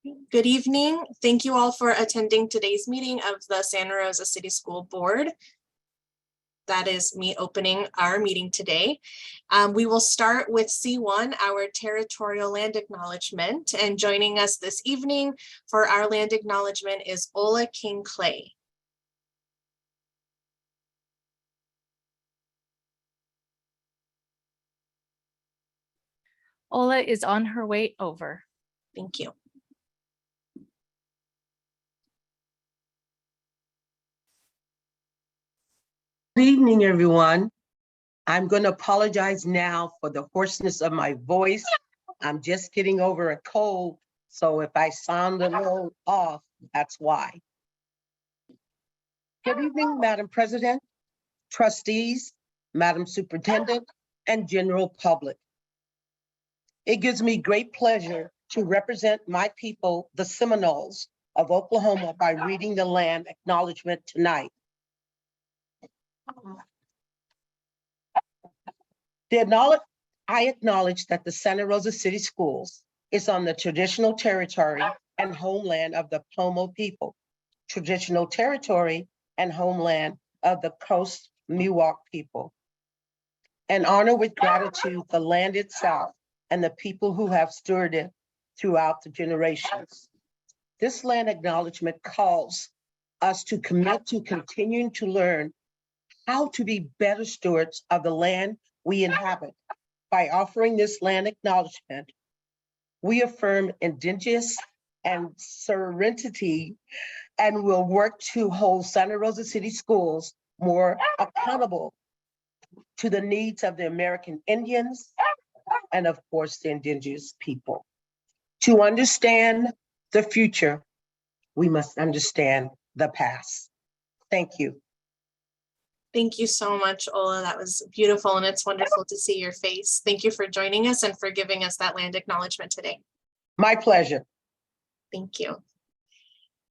Good evening. Thank you all for attending today's meeting of the Santa Rosa City School Board. That is me opening our meeting today. We will start with C1, our territorial land acknowledgement, and joining us this evening for our land acknowledgement is Ola King Clay. Ola is on her way over. Thank you. Good evening, everyone. I'm going to apologize now for the hoarseness of my voice. I'm just getting over a cold, so if I sound a little off, that's why. Good evening, Madam President, trustees, Madam Superintendent, and general public. It gives me great pleasure to represent my people, the Seminoles of Oklahoma, by reading the land acknowledgement tonight. I acknowledge that the Santa Rosa City Schools is on the traditional territory and homeland of the Pomo people, traditional territory and homeland of the Coast Miwok people, and honor with gratitude the land itself and the people who have stewarded it throughout the generations. This land acknowledgement calls us to commit to continuing to learn how to be better stewards of the land we inhabit. By offering this land acknowledgement, we affirm indigenous and sovereignty and will work to hold Santa Rosa City Schools more accountable to the needs of the American Indians and, of course, the indigenous people. To understand the future, we must understand the past. Thank you. Thank you so much, Ola. That was beautiful, and it's wonderful to see your face. Thank you for joining us and for giving us that land acknowledgement today. My pleasure. Thank you.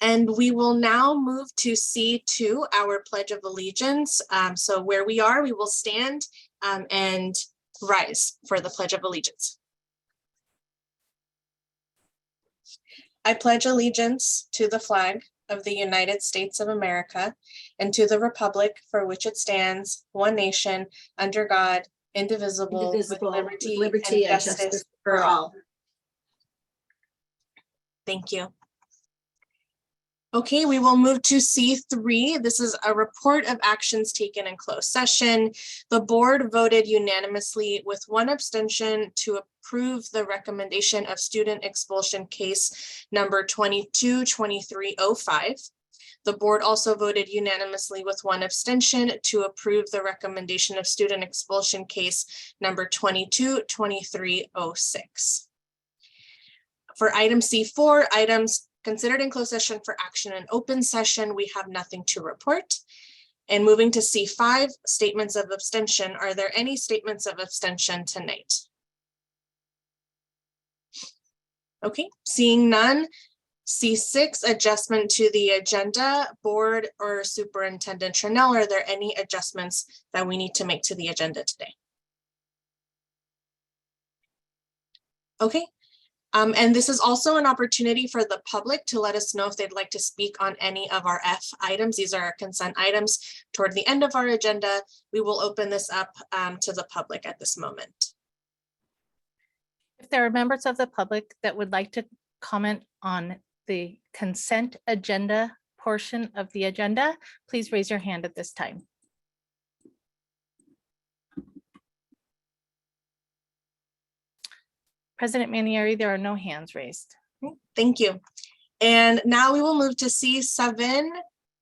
And we will now move to C2, our Pledge of Allegiance. So where we are, we will stand and rise for the Pledge of Allegiance. I pledge allegiance to the flag of the United States of America and to the republic for which it stands, one nation, under God, indivisible, with liberty and justice for all. Thank you. Okay, we will move to C3. This is a report of actions taken in closed session. The board voted unanimously with one abstention to approve the recommendation of student expulsion case number 222305. The board also voted unanimously with one abstention to approve the recommendation of student expulsion case number 222306. For item C4, items considered in closed session for action in open session, we have nothing to report. And moving to C5, statements of abstention. Are there any statements of abstention tonight? Okay, seeing none. C6, adjustment to the agenda. Board or Superintendent Chanel, are there any adjustments that we need to make to the agenda today? Okay. And this is also an opportunity for the public to let us know if they'd like to speak on any of our F items. These are our consent items. Toward the end of our agenda, we will open this up to the public at this moment. If there are members of the public that would like to comment on the consent agenda portion of the agenda, please raise your hand at this time. President Manieri, there are no hands raised. Thank you. And now we will move to C7,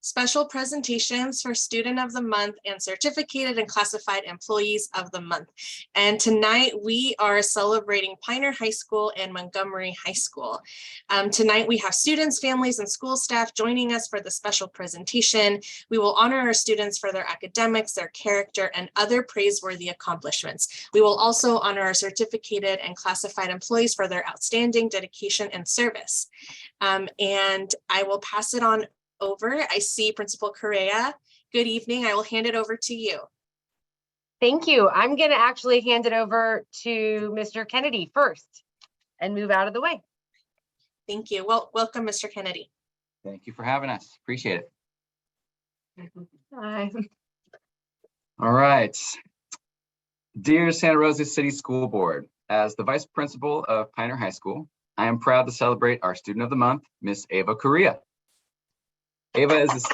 special presentations for Student of the Month and certificated and classified employees of the month. And tonight we are celebrating Pioneer High School and Montgomery High School. Tonight we have students, families, and school staff joining us for the special presentation. We will honor our students for their academics, their character, and other praiseworthy accomplishments. We will also honor our certificated and classified employees for their outstanding dedication and service. And I will pass it on over. I see Principal Correa. Good evening. I will hand it over to you. Thank you. I'm going to actually hand it over to Mr. Kennedy first and move out of the way. Thank you. Well, welcome, Mr. Kennedy. Thank you for having us. Appreciate it. Hi. All right. Dear Santa Rosa City School Board, as the Vice Principal of Pioneer High School, I am proud to celebrate our Student of the Month, Miss Ava Correa. Ava is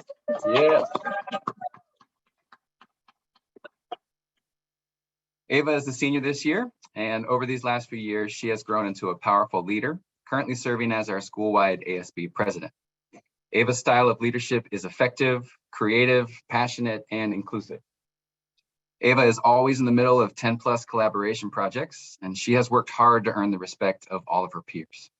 Ava is a senior this year, and over these last few years, she has grown into a powerful leader, currently serving as our school-wide ASB president. Ava's style of leadership is effective, creative, passionate, and inclusive. Ava is always in the middle of 10+ collaboration projects, and she has worked hard to earn the respect of all of her peers.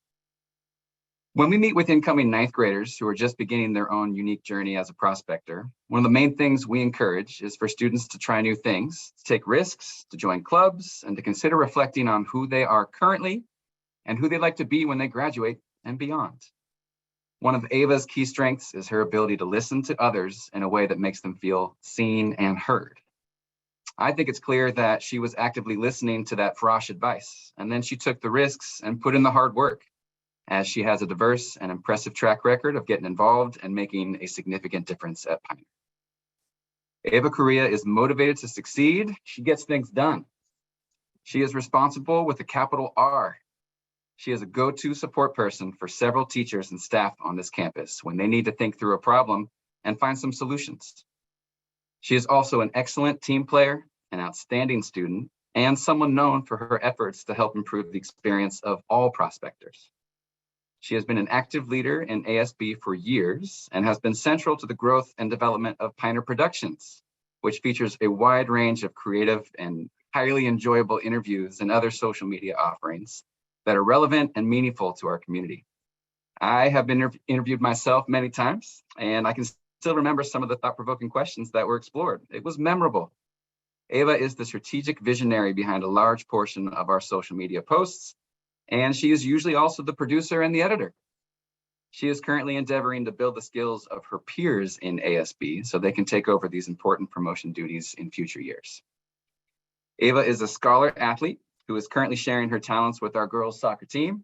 When we meet with incoming 9th graders who are just beginning their own unique journey as a prospector, one of the main things we encourage is for students to try new things, to take risks, to join clubs, and to consider reflecting on who they are currently and who they'd like to be when they graduate and beyond. One of Ava's key strengths is her ability to listen to others in a way that makes them feel seen and heard. I think it's clear that she was actively listening to that Frosh advice, and then she took the risks and put in the hard work, as she has a diverse and impressive track record of getting involved and making a significant difference at Pioneer. Ava Correa is motivated to succeed. She gets things done. She is responsible with a capital R. She is a go-to support person for several teachers and staff on this campus when they need to think through a problem and find some solutions. She is also an excellent team player, an outstanding student, and someone known for her efforts to help improve the experience of all prospectors. She has been an active leader in ASB for years and has been central to the growth and development of Pioneer Productions, which features a wide range of creative and highly enjoyable interviews and other social media offerings that are relevant and meaningful to our community. I have been interviewed myself many times, and I can still remember some of the thought-provoking questions that were explored. It was memorable. Ava is the strategic visionary behind a large portion of our social media posts, and she is usually also the producer and the editor. She is currently endeavoring to build the skills of her peers in ASB so they can take over these important promotion duties in future years. Ava is a scholar athlete who is currently sharing her talents with our girls soccer team.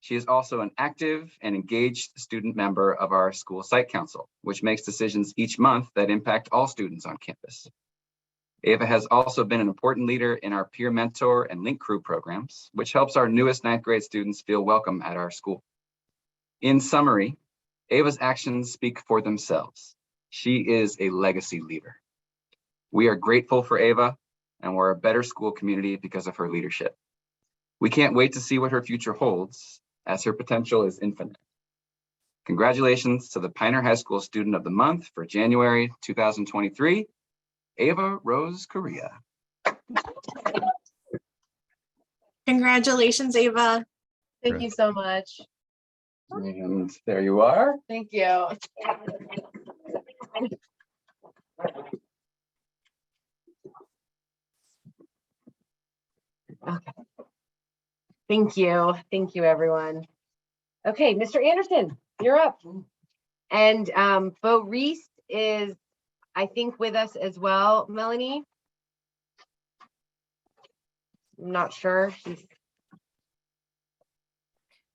She is also an active and engaged student member of our school site council, which makes decisions each month that impact all students on campus. Ava has also been an important leader in our peer mentor and link crew programs, which helps our newest 9th grade students feel welcome at our school. In summary, Ava's actions speak for themselves. She is a legacy leader. We are grateful for Ava, and we're a better school community because of her leadership. We can't wait to see what her future holds, as her potential is infinite. Congratulations to the Pioneer High School Student of the Month for January 2023, Ava Rose Correa. Congratulations, Ava. Thank you so much. And there you are. Thank you. Okay. Thank you. Thank you, everyone. Okay, Mr. Anderson, you're up. And Bo Reese is, I think, with us as well. Melanie? I'm not sure.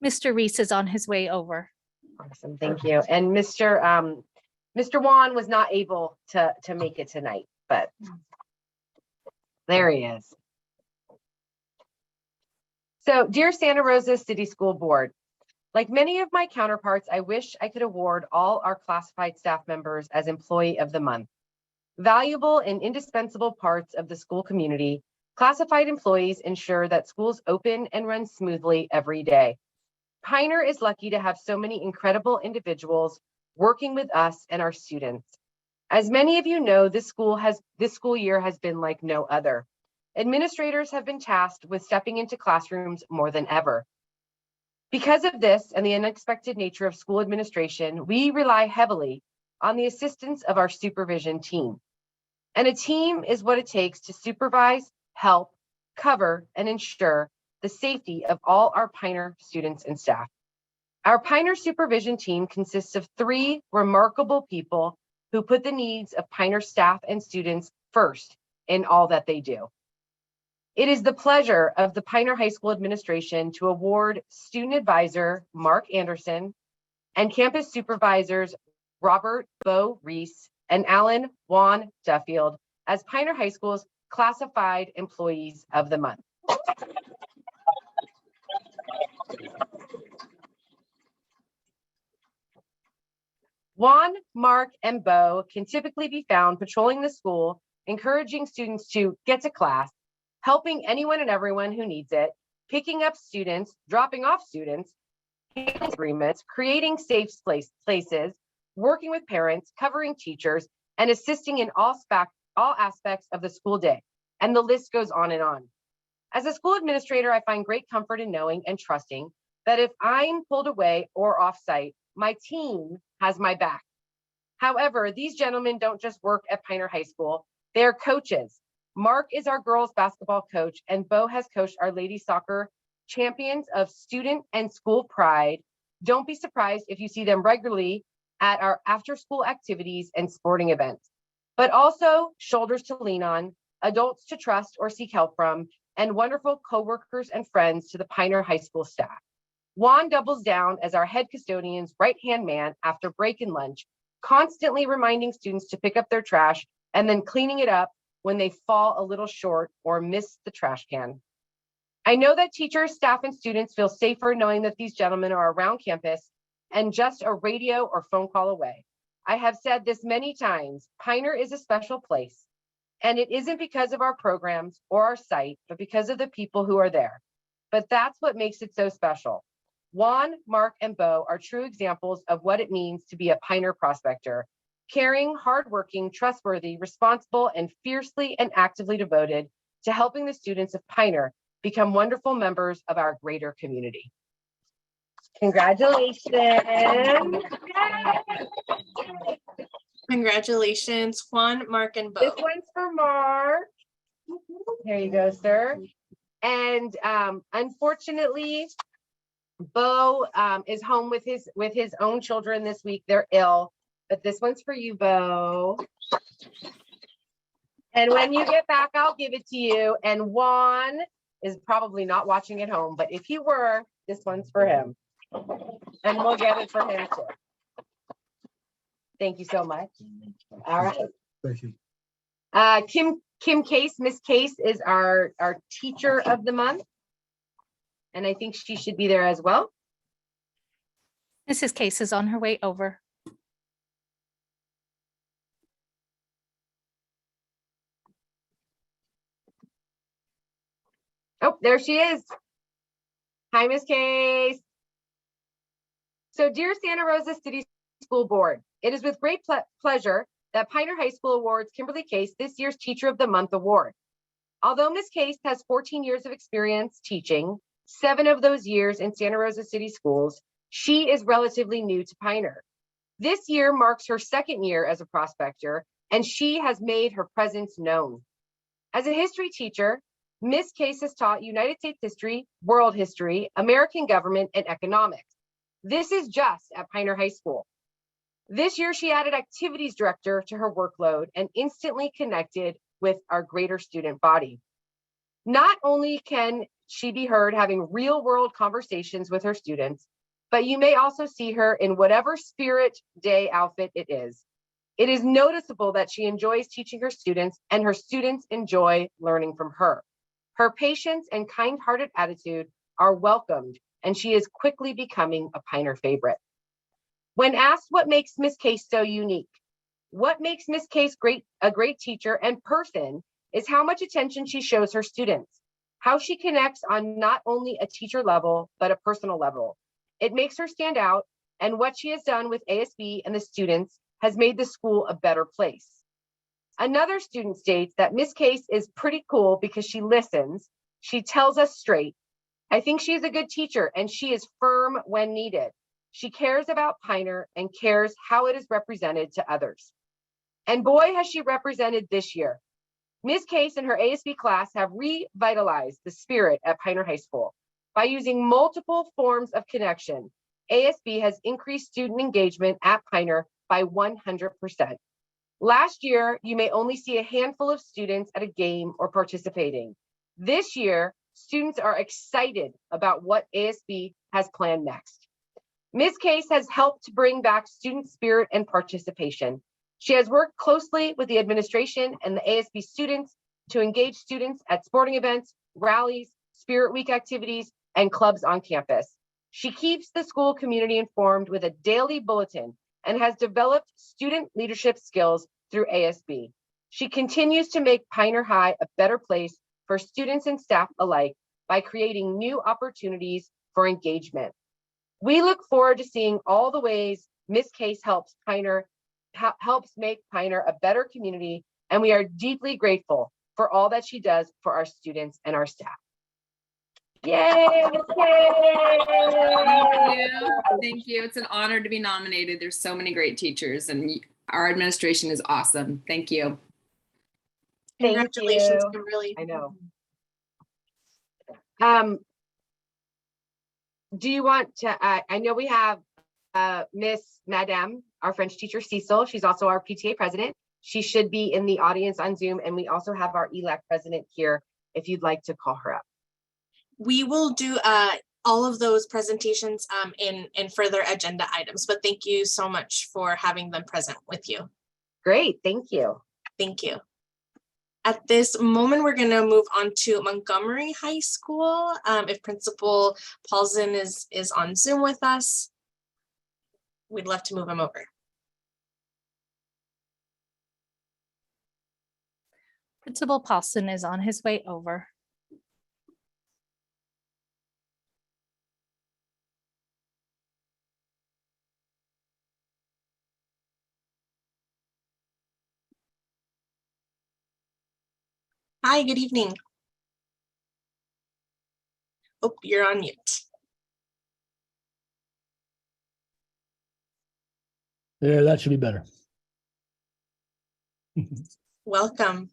Mr. Reese is on his way over. Awesome, thank you. And Mr. Juan was not able to make it tonight, but there he is. So, dear Santa Rosa City School Board, like many of my counterparts, I wish I could award all our classified staff members as Employee of the Month. Valuable and indispensable parts of the school community, classified employees ensure that schools open and run smoothly every day. Pioneer is lucky to have so many incredible individuals working with us and our students. As many of you know, this school year has been like no other. Administrators have been tasked with stepping into classrooms more than ever. Because of this and the unexpected nature of school administration, we rely heavily on the assistance of our supervision team. And a team is what it takes to supervise, help, cover, and ensure the safety of all our Pioneer students and staff. Our Pioneer supervision team consists of 3 remarkable people who put the needs of Pioneer staff and students first in all that they do. It is the pleasure of the Pioneer High School administration to award student advisor Mark Anderson and campus supervisors Robert Bo Reese and Alan Juan Duffield as Pioneer High School's classified employees of the month. Juan, Mark, and Bo can typically be found patrolling the school, encouraging students to get to class, helping anyone and everyone who needs it, picking up students, dropping off students, agreements, creating safe places, working with parents, covering teachers, and assisting in all aspects of the school day. And the list goes on and on. As a school administrator, I find great comfort in knowing and trusting that if I'm pulled away or off-site, my team has my back. However, these gentlemen don't just work at Pioneer High School, they're coaches. Mark is our girls basketball coach, and Bo has coached our ladies soccer champions of student and school pride. Don't be surprised if you see them regularly at our after-school activities and sporting events, but also shoulders to lean on, adults to trust or seek help from, and wonderful coworkers and friends to the Pioneer High School staff. Juan doubles down as our head custodian's right-hand man after break and lunch, constantly reminding students to pick up their trash and then cleaning it up when they fall a little short or miss the trash can. I know that teachers, staff, and students feel safer knowing that these gentlemen are around campus and just a radio or phone call away. I have said this many times, Pioneer is a special place, and it isn't because of our programs or our site, but because of the people who are there. But that's what makes it so special. Juan, Mark, and Bo are true examples of what it means to be a Pioneer prospector. Caring, hardworking, trustworthy, responsible, and fiercely and actively devoted to helping the students of Pioneer become wonderful members of our greater community. Congratulations. Congratulations, Juan, Mark, and Bo. This one's for Mark. Here you go, sir. And unfortunately, Bo is home with his own children this week. They're ill, but this one's for you, Bo. And when you get back, I'll give it to you. And Juan is probably not watching at home, but if he were, this one's for him. And we'll get it for him too. Thank you so much. All right. Thank you. Kim Case, Miss Case is our teacher of the month. And I think she should be there as well. Mrs. Case is on her way over. Oh, there she is. Hi, Miss Case. So, dear Santa Rosa City School Board, it is with great pleasure that Pioneer High School awards Kimberly Case this year's Teacher of the Month award. Although Miss Case has 14 years of experience teaching, 7 of those years in Santa Rosa City schools, she is relatively new to Pioneer. This year marks her 2nd year as a prospector, and she has made her presence known. As a history teacher, Miss Case has taught United States history, world history, American government, and economics. This is just at Pioneer High School. This year, she added activities director to her workload and instantly connected with our greater student body. Not only can she be heard having real world conversations with her students, but you may also see her in whatever Spirit Day outfit it is. It is noticeable that she enjoys teaching her students, and her students enjoy learning from her. Her patience and kind-hearted attitude are welcomed, and she is quickly becoming a Pioneer favorite. When asked what makes Miss Case so unique, what makes Miss Case a great teacher and person is how much attention she shows her students, how she connects on not only a teacher level, but a personal level. It makes her stand out, and what she has done with ASB and the students has made the school a better place. Another student states that Miss Case is pretty cool because she listens, she tells us straight. I think she is a good teacher, and she is firm when needed. She cares about Pioneer and cares how it is represented to others. And boy, has she represented this year. Ms. Case and her ASB class have revitalized the spirit at Pioneer High School. By using multiple forms of connection, ASB has increased student engagement at Pioneer by 100%. Last year, you may only see a handful of students at a game or participating. This year, students are excited about what ASB has planned next. Ms. Case has helped to bring back student spirit and participation. She has worked closely with the administration and the ASB students to engage students at sporting events, rallies, Spirit Week activities, and clubs on campus. She keeps the school community informed with a daily bulletin and has developed student leadership skills through ASB. She continues to make Pioneer High a better place for students and staff alike by creating new opportunities for engagement. We look forward to seeing all the ways Ms. Case helps make Pioneer a better community, and we are deeply grateful for all that she does for our students and our staff. Yay! Ms. Case! Thank you. It's an honor to be nominated. There's so many great teachers, and our administration is awesome. Thank you. Thank Congratulations, you. Kimberly. I know. Do you want to, I know we have Miss Madame, our French teacher, Cecil. She's also our PTA president. She should be in the audience on Zoom. And we also have our ELAC president here if you'd like to call her up. We will do all of those presentations in further agenda items, but thank you so much for having them present with you. Great, thank you. Thank you. At this moment, we're going to move on to Montgomery High School. If Principal Paulson is on Zoom with us, we'd love to move him over. Principal Paulson is on his way over. Hi, good evening. Oh, you're on mute. There, that should be better. Welcome.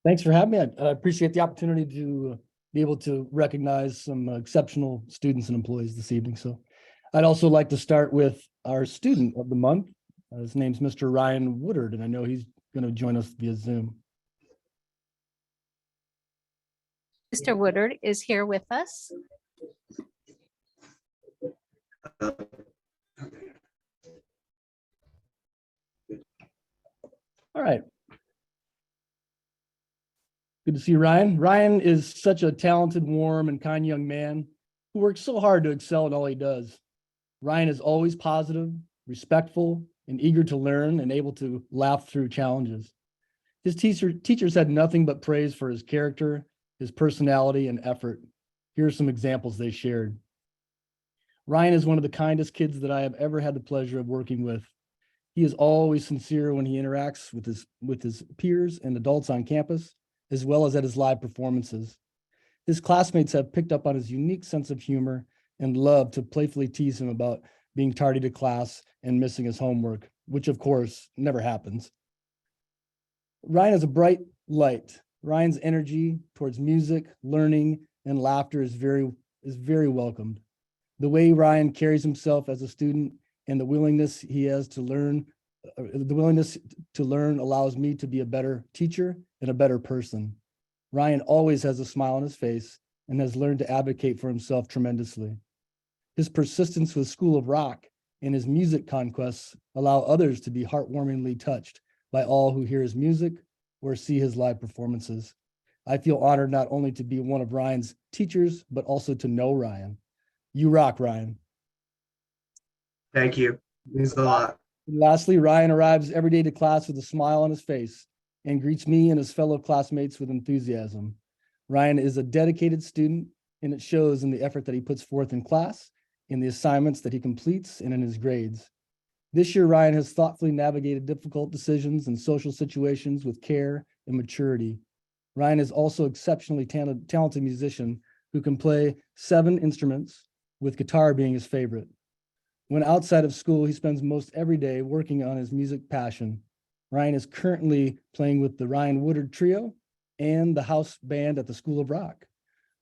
Thanks for having me. I appreciate the opportunity to be able to recognize some exceptional students and employees this evening. So I'd also like to start with our student of the month. His name's Mr. Ryan Woodard, and I know he's going to join us via Zoom. Mr. Woodard is here with us. All right. Good to see you, Ryan. Ryan is such a talented, warm, and kind young man who works so hard to excel in all he does. Ryan is always positive, respectful, and eager to learn and able to laugh through challenges. His teachers had nothing but praise for his character, his personality, and effort. Here are some examples they shared. Ryan is one of the kindest kids that I have ever had the pleasure of working with. He is always sincere when he interacts with his peers and adults on campus, as well as at his live performances. His classmates have picked up on his unique sense of humor and love to playfully tease him about being tardy to class and missing his homework, which of course never happens. Ryan is a bright light. Ryan's energy towards music, learning, and laughter is very welcomed. The way Ryan carries himself as a student and the willingness he has to learn, allows me to be a better teacher and a better person. Ryan always has a smile on his face and has learned to advocate for himself tremendously. His persistence with School of Rock and his music conquests allow others to be heartwarmingly touched by all who hear his music or see his live performances. I feel honored not only to be one of Ryan's teachers, but also to know Ryan. You rock, Ryan. Thank you. It means a lot. And lastly, Ryan arrives every day to class with a smile on his face and greets me and his fellow classmates with enthusiasm. Ryan is a dedicated student, and it shows in the effort that he puts forth in class, in the assignments that he completes, and in his grades. This year, Ryan has thoughtfully navigated difficult decisions and social situations with care and maturity. Ryan is also an exceptionally talented musician who can play 7 instruments, with guitar being his favorite. When outside of school, he spends most every day working on his music passion. Ryan is currently playing with the Ryan Woodard Trio and the house band at the School of Rock.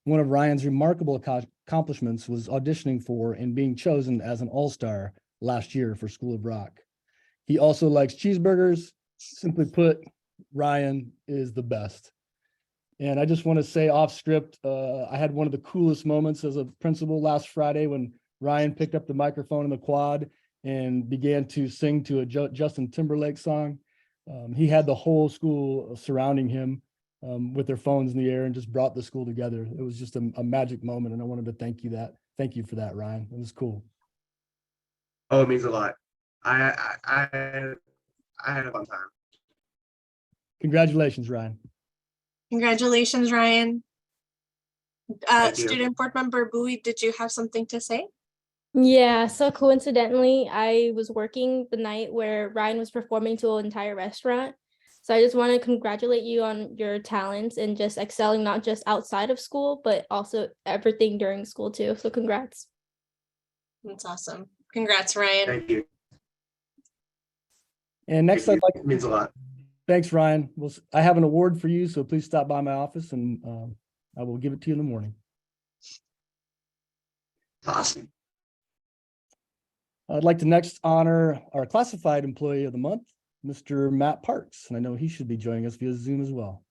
One of Ryan's remarkable accomplishments was auditioning for and being chosen as an all-star last year for School of Rock. He also likes cheeseburgers. Simply put, Ryan is the best. And I just want to say off script, I had one of the coolest moments as a principal last Friday when Ryan picked up the microphone in the quad and began to sing to a Justin Timberlake song. He had the whole school surrounding him with their phones in the air and just brought the school together. It was just a magic moment. And I wanted to thank you for that, Ryan. It was cool. Oh, it means a lot. I had a fun time. Congratulations, Ryan. Congratulations, Ryan. Thank you. Student board member Bowie, did you have something to say? Yeah, so coincidentally, I was working the night where Ryan was performing to an entire restaurant. So I just want to congratulate you on your talents and just excelling not just outside of school, but also everything during school too. So congrats. That's awesome. Congrats, Ryan. Thank you. And next, Thank I'd like you. It means a lot. thanks, Ryan. I have an award for you, so please stop by my office and I will give it to you in the morning. Awesome. I'd like to next honor our classified employee of the month, Mr. Matt Parks, and I know he should be joining us via Zoom as well.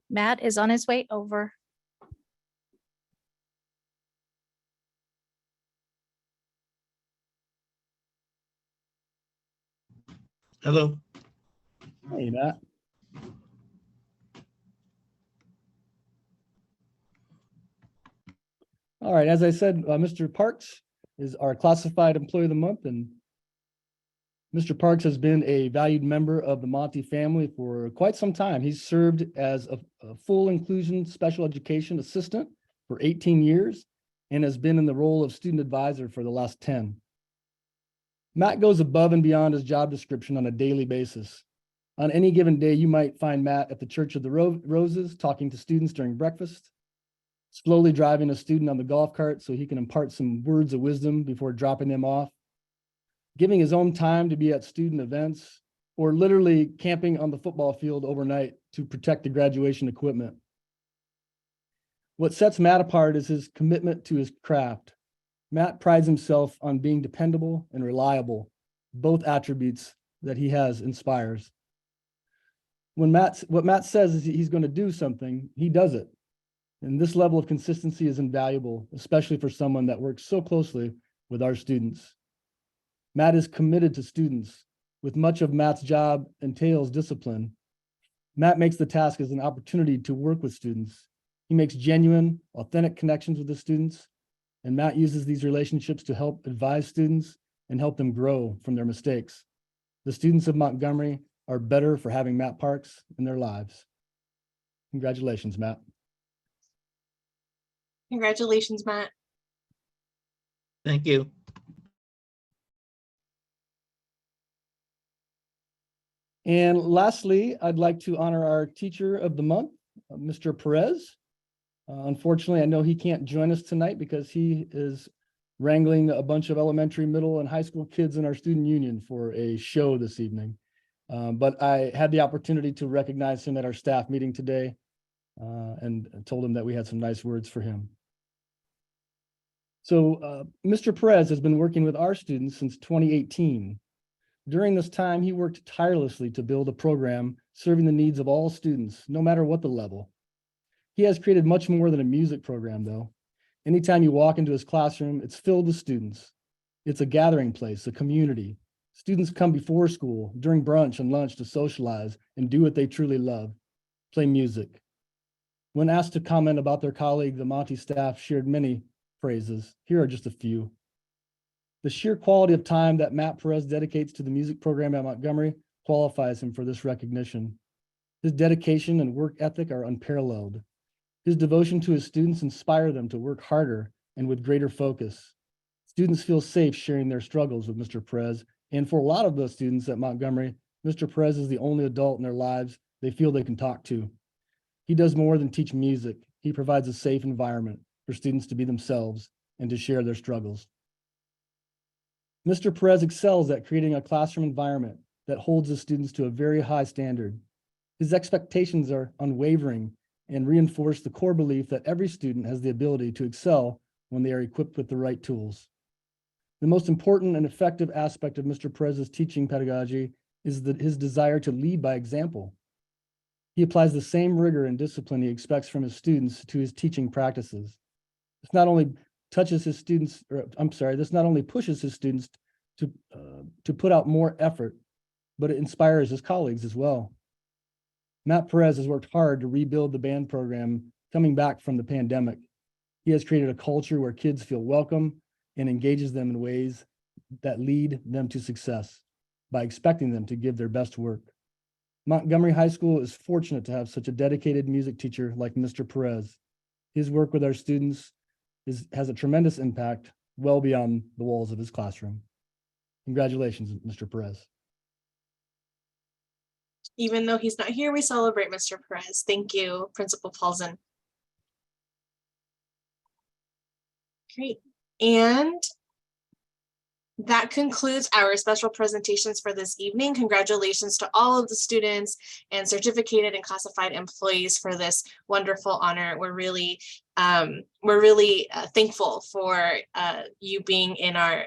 Matt is on his way over. Hello. Hey, Matt. All right, as I said, Mr. Parks is our classified employee of the month, and Mr. Parks has been a valued member of the Monty family for quite some time. He's served as a full inclusion special education assistant for 18 years and has been in the role of student advisor for the last 10. Matt goes above and beyond his job description on a daily basis. On any given day, you might find Matt at the Church of the Roses talking to students during breakfast, slowly driving a student on the golf cart so he can impart some words of wisdom before dropping them off, giving his own time to be at student events, or literally camping on the football field overnight to protect the graduation equipment. What sets Matt apart is his commitment to his craft. Matt prides himself on being dependable and reliable, both attributes that he has inspires. What Matt says is he's going to do something, he does it. And this level of consistency is invaluable, especially for someone that works so closely with our students. Matt is committed to students. With much of Matt's job entails discipline, Matt makes the task as an opportunity to work with students. He makes genuine, authentic connections with the students, and Matt uses these relationships to help advise students and help them grow from their mistakes. The students of Montgomery are better for having Matt Parks in their lives. Congratulations, Matt. Congratulations, Matt. Thank you. And lastly, I'd like to honor our teacher of the month, Mr. Perez. Unfortunately, I know he can't join us tonight because he is wrangling a bunch of elementary, middle, and high school kids in our student union for a show this evening. But I had the opportunity to recognize him at our staff meeting today and told him that we had some nice words for him. So Mr. Perez has been working with our students since 2018. During this time, he worked tirelessly to build a program serving the needs of all students, no matter what the level. He has created much more than a music program, though. Anytime you walk into his classroom, it's filled with students. It's a gathering place, a community. Students come before school, during brunch and lunch to socialize and do what they truly love, play music. When asked to comment about their colleague, the Monty staff shared many phrases. Here are just a few. The sheer quality of time that Matt Perez dedicates to the music program at Montgomery qualifies him for this recognition. His dedication and work ethic are unparalleled. His devotion to his students inspire them to work harder and with greater focus. Students feel safe sharing their struggles with Mr. Perez, and for a lot of those students at Montgomery, Mr. Perez is the only adult in their lives they feel they can talk to. He does more than teach music. He provides a safe environment for students to be themselves and to share their struggles. Mr. Perez excels at creating a classroom environment that holds his students to a very high standard. His expectations are unwavering and reinforce the core belief that every student has the ability to excel when they are equipped with the right tools. The most important and effective aspect of Mr. Perez's teaching pedagogy is his desire to lead by example. He applies the same rigor and discipline he expects from his students to his teaching practices. This not only pushes his students to put out more effort, but it inspires his colleagues as well. Matt Perez has worked hard to rebuild the band program coming back from the pandemic. He has created a culture where kids feel welcome and engages them in ways that lead them to success by expecting them to give their best work. Montgomery High School is fortunate to have such a dedicated music teacher like Mr. Perez. His work with our students has a tremendous impact well beyond the walls of his classroom. Congratulations, Mr. Perez. Even though he's not here, we celebrate Mr. Perez. Thank you, Principal Paulson. Great. And that concludes our special presentations for this evening. Congratulations to all of the students and certificated and classified employees for this wonderful honor. We're really thankful for you being in our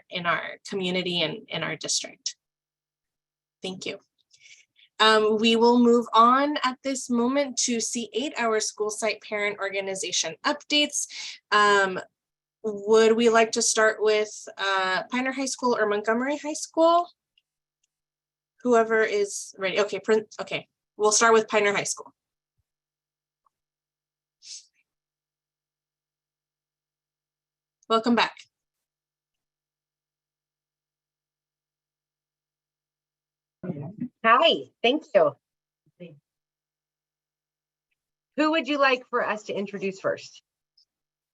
community and in our district. Thank you. We will move on at this moment to C8, our school site parent organization updates. Would we like to start with Pioneer High School or Montgomery High School? Whoever is ready. Okay, okay, we'll start with Pioneer High School. Welcome back. Hi, thank you. Who would you like for us to introduce first?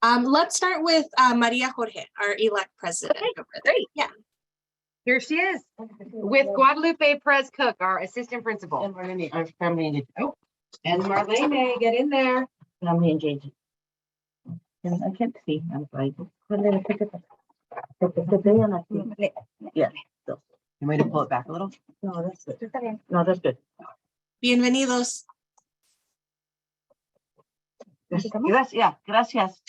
Let's start with Maria Jorge, our elect president. Okay, great. Yeah. Here she is with Guadalupe Perez Cook, our assistant principal. And Marlene, our family engagement. Oh, and Marlene, get in there. Family engagement. And I can't see. I'm like, yeah. So, you might have pull it back a little. No, that's good. No, that's good. Bienvenidos. Gracias. Gracias.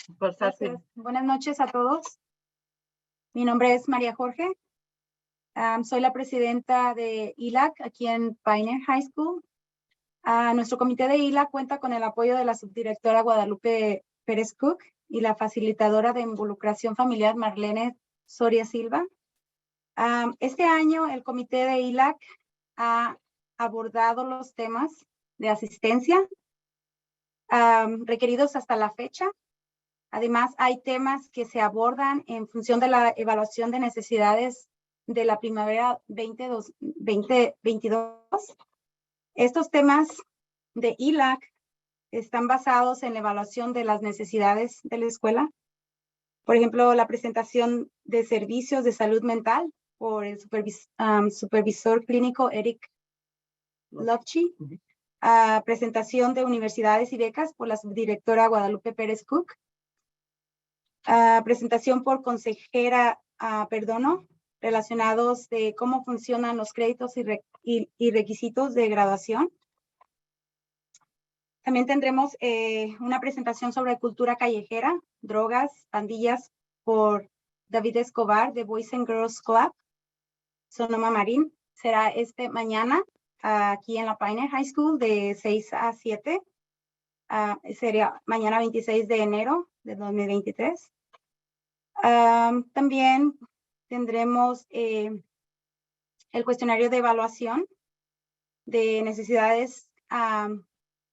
Buenas noches a todos. Mi nombre es María Jorge. Soy la presidenta de ILAC aquí en Pioneer High School. Nuestro comité de ILAC cuenta con el apoyo de la subdirectora Guadalupe Pérez Cook y la facilitadora de involucración familiar Marlene Soria Silva. Este año el comité de ILAC ha abordado los temas de asistencia requeridos hasta la fecha. Además, hay temas que se abordan en función de la evaluación de necesidades de la primavera 2022. Estos temas de ILAC están basados en la evaluación de las necesidades de la escuela. Por ejemplo, la presentación de servicios de salud mental por el supervisor clínico Eric Lovchi. Presentación de universidades y becas por la subdirectora Guadalupe Pérez Cook. Presentación por consejera Perdono, relacionados de cómo funcionan los créditos y requisitos de graduación. También tendremos una presentación sobre cultura callejera, drogas, pandillas por David Escobar de Boys and Girls Club, Sonoma Marín. Será mañana aquí en la Pioneer High School de 6 a 7. Sería mañana 26 de enero de 2023. También tendremos el cuestionario de evaluación de necesidades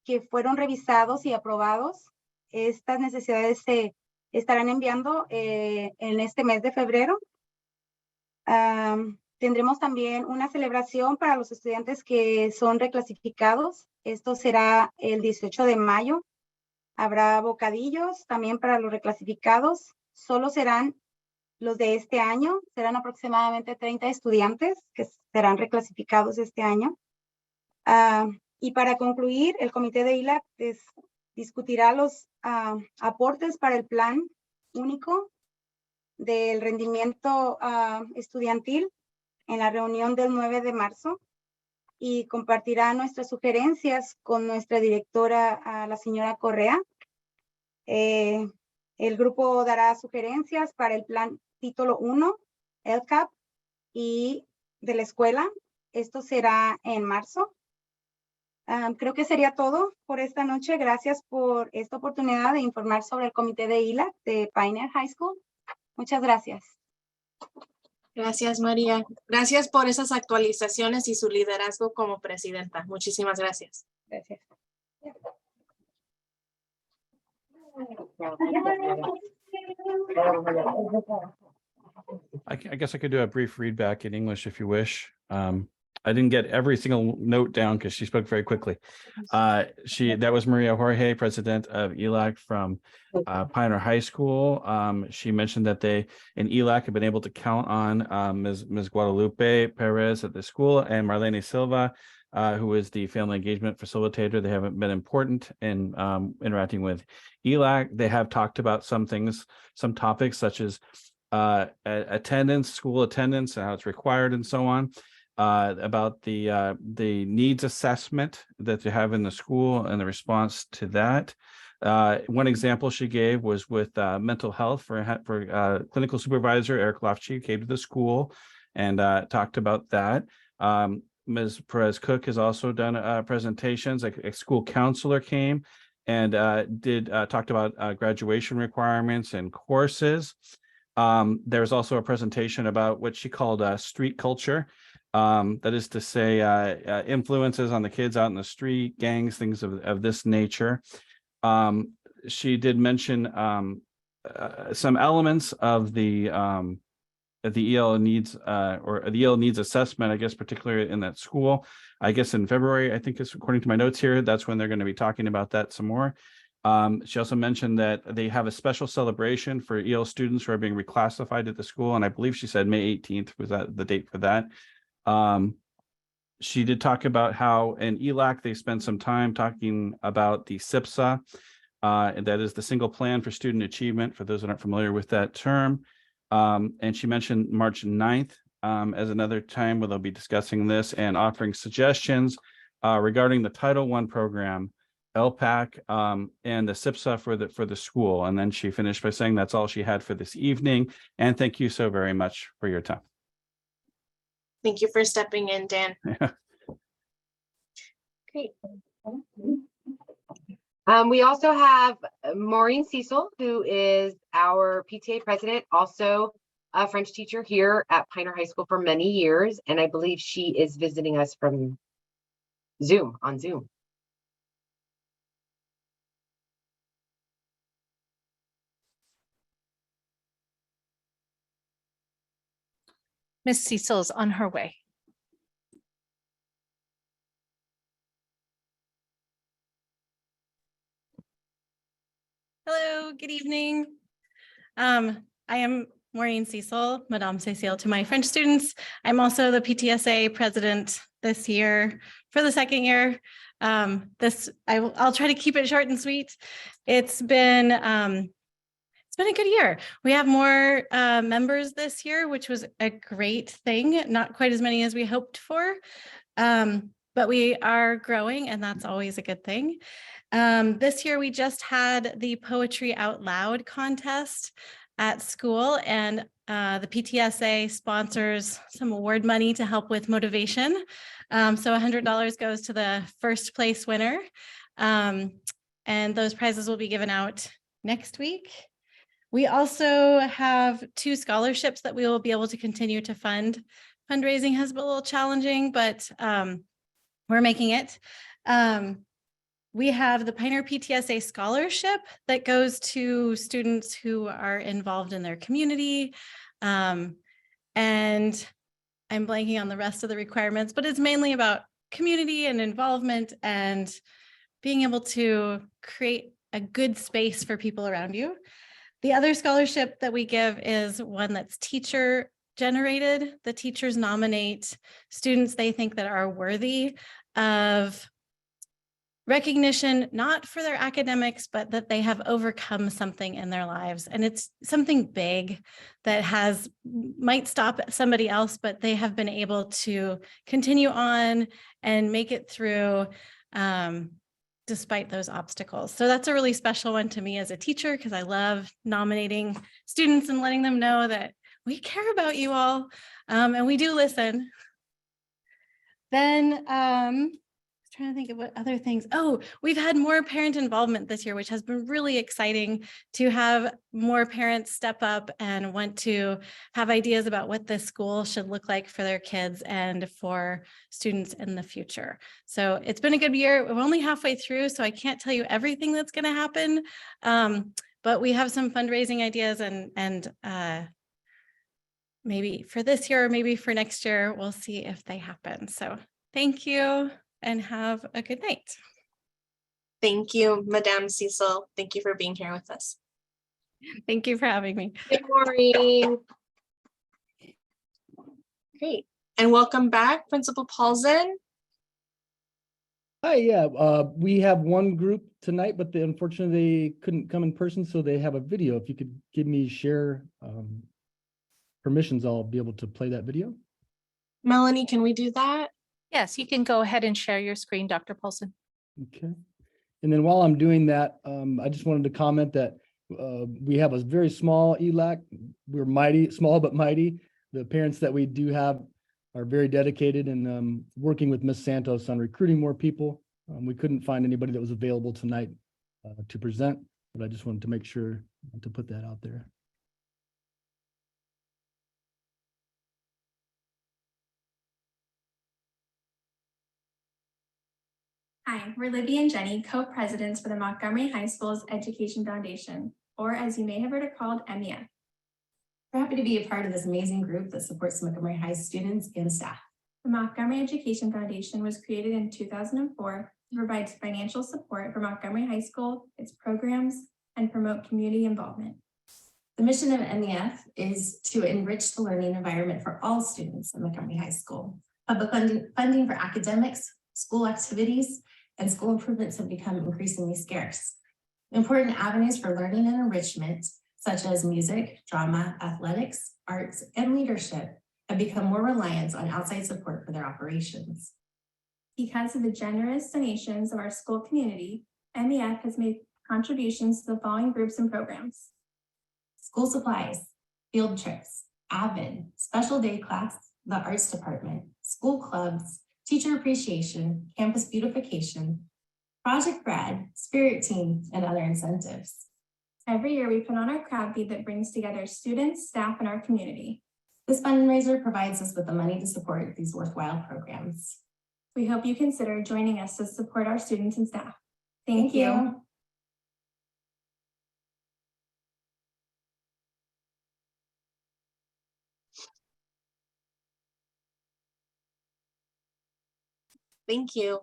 que fueron revisados y aprobados. Estas necesidades se estarán enviando en este mes de febrero. Tendremos también una celebración para los estudiantes que son reclasificados. Esto será el 18 de mayo. Habrá bocadillos también para los reclasificados. Solo serán los de este año. Serán aproximadamente 30 estudiantes que serán reclasificados este año. Y para concluir, el comité de ILAC discutirá los aportes para el plan único del rendimiento estudiantil en la reunión del 9 de marzo y compartirá nuestras sugerencias con nuestra directora, la señora Correa. El grupo dará sugerencias para el plan título 1 LCAP y de la escuela. Esto será en marzo. Creo que sería todo por esta noche. Gracias por esta oportunidad de informar sobre el comité de ILAC de Pioneer High School. Muchas gracias. Gracias, María. Gracias por esas actualizaciones y su liderazgo como presidenta. Muchísimas gracias. Gracias. I guess I could do a brief read back in English if you wish. I didn't get every single note down because she spoke very quickly. That was Maria Jorge, president of ELAC from Pioneer High School. She mentioned that they in ELAC have been able to count on Ms. Guadalupe Perez at the school and Marlene Silva, who is the family engagement facilitator. They haven't been important in interacting with ELAC. They have talked about some things, some topics such as attendance, school attendance, and how it's required and so on. About the needs assessment that you have in the school and the response to that. One example she gave was with mental health for clinical supervisor Eric Lofchi came to the school and talked about that. Ms. Perez Cook has also done presentations. A school counselor came and talked about graduation requirements and courses. There's also a presentation about what she called street culture. That is to say, influences on the kids out in the street, gangs, things of this nature. She did mention some elements of the EL needs or the EL needs assessment, I guess, particularly in that school. I guess in February, I think is according to my notes here, that's when they're going to be talking about that some more. She also mentioned that they have a special celebration for EL students who are being reclassified at the school. And I believe she said May 18th was that the date for that. She did talk about how in ELAC, they spent some time talking about the SIPSA, and that is the single plan for student achievement, for those that aren't familiar with that term. And she mentioned March 9th as another time where they'll be discussing this and offering suggestions regarding the Title I program, LPAC, and the SIPSA for the school. And then she finished by saying that's all she had for this evening. And thank you so very much for your time. Thank you for stepping in, Dan. Great. We also have Maureen Cecil, who is our PTA president, also a French teacher here at Pioneer High School for many years. And I believe she is visiting us from on Zoom. Miss Cecil's on her way. Hello, good evening. I am Maureen Cecil, Madame Cecile to my French students. I'm also the PTSA president this year for the second year. I'll try to keep it short and sweet. It's been a good year. We have more members this year, which was a great thing. Not quite as many as we hoped for, but we are growing, and that's always a good thing. This year, we just had the Poetry Out Loud contest at school, and the PTSA sponsors some award money to help with motivation. So $100 goes to the first place winner, and those prizes will be given out next week. We also have 2 scholarships that we will be able to continue to fund. Fundraising has been a little challenging, but we're making it. We have the Pioneer PTSA Scholarship that goes to students who are involved in their community. And I'm blanking on the rest of the requirements, but it's mainly about community and involvement and being able to create a good space for people around you. The other scholarship that we give is one that's teacher generated. The teachers nominate students they think that are worthy of recognition, not for their academics, but that they have overcome something in their lives. And it's something big that might stop somebody else, but they have been able to continue on and make it through despite those obstacles. So that's a really special one to me as a teacher, because I love nominating students and letting them know that we care about you all, and we do listen. Then trying to think of what other things. Oh, we've had more parent involvement this year, which has been really exciting to have more parents step up and want to have ideas about what this school should look like for their kids and for students in the future. So it's been a good year. We're only halfway through, so I can't tell you everything that's going to happen. But we have some fundraising ideas and maybe for this year or maybe for next year, we'll see if they happen. So thank you and have a good night. Thank you, Madame Cecil. Thank you for being here with us. Thank you for having me. Good morning. Great. And welcome back, Principal Paulson. Hi, yeah, we have one group tonight, but unfortunately they couldn't come in person, so they have a video. If you could give me share permissions, I'll be able to play that video. Melanie, can we do that? Yes, you can go ahead and share your screen, Dr. Paulson. Okay. And then while I'm doing that, I just wanted to comment that we have a very small ELAC. We're mighty, small but mighty. The parents that we do have are very dedicated and working with Ms. Santos on recruiting more people. We couldn't find anybody that was available tonight to present, but I just wanted to make sure to put that out there. Hi, we're Libby and Jenny, co-presidents for the Montgomery High School's Education Foundation, or as you may have heard it called, MEF. We're happy to be a part of this amazing group that supports Montgomery High students and staff. The Montgomery Education Foundation was created in 2004 to provide financial support for Montgomery High School, its programs, and promote community involvement. The mission of MEF is to enrich the learning environment for all students at Montgomery High School. Public funding for academics, school activities, and school improvements have become increasingly scarce. Important avenues for learning and enrichment, such as music, drama, athletics, arts, and leadership, have become more reliant on outside support for their operations. Because of the generous donations of our school community, MEF has made contributions to the following groups and programs: School supplies, field trips, AVID, special day class, the arts department, school clubs, teacher appreciation, campus beautification, Project Grad, Spirit Team, and other incentives. Every year we put on our crowd feed that brings together students, staff, and our community. This fundraiser provides us with the money to support these worthwhile programs. We hope you consider joining us to support our students and staff. Thank you. Thank you.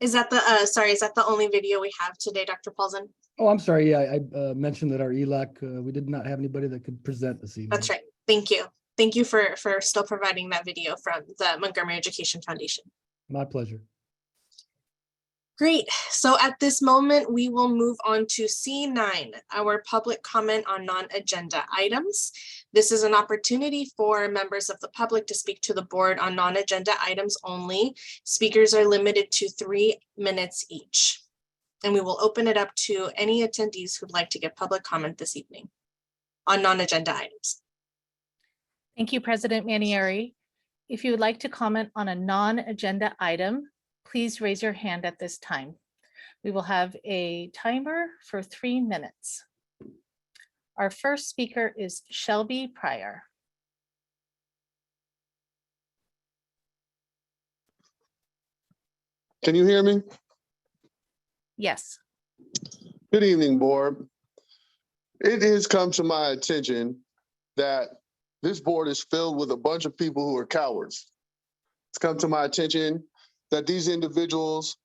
Is that the is that the only video we have today, Dr. Paulson? Oh, I'm sorry. Yeah, I mentioned that our ELAC, we did not have anybody that could present this evening. That's right. Thank you. Thank you for still providing that video from the Montgomery Education Foundation. My pleasure. Great. So at this moment, we will move on to C9, our public comment on non-agenda items. This is an opportunity for members of the public to speak to the board on non-agenda items only. Speakers are limited to 3 minutes each. And we will open it up to any attendees who'd like to give public comment this evening on non-agenda items. Thank you, President Manieri. If you would like to comment on a non-agenda item, please raise your hand at this time. We will have a timer for 3 minutes. Our first speaker is Shelby Pryor. Can you hear me? Yes. Good evening, board. It has come to my attention that this board is filled with a bunch of people who are cowards. It's come to my attention that these individuals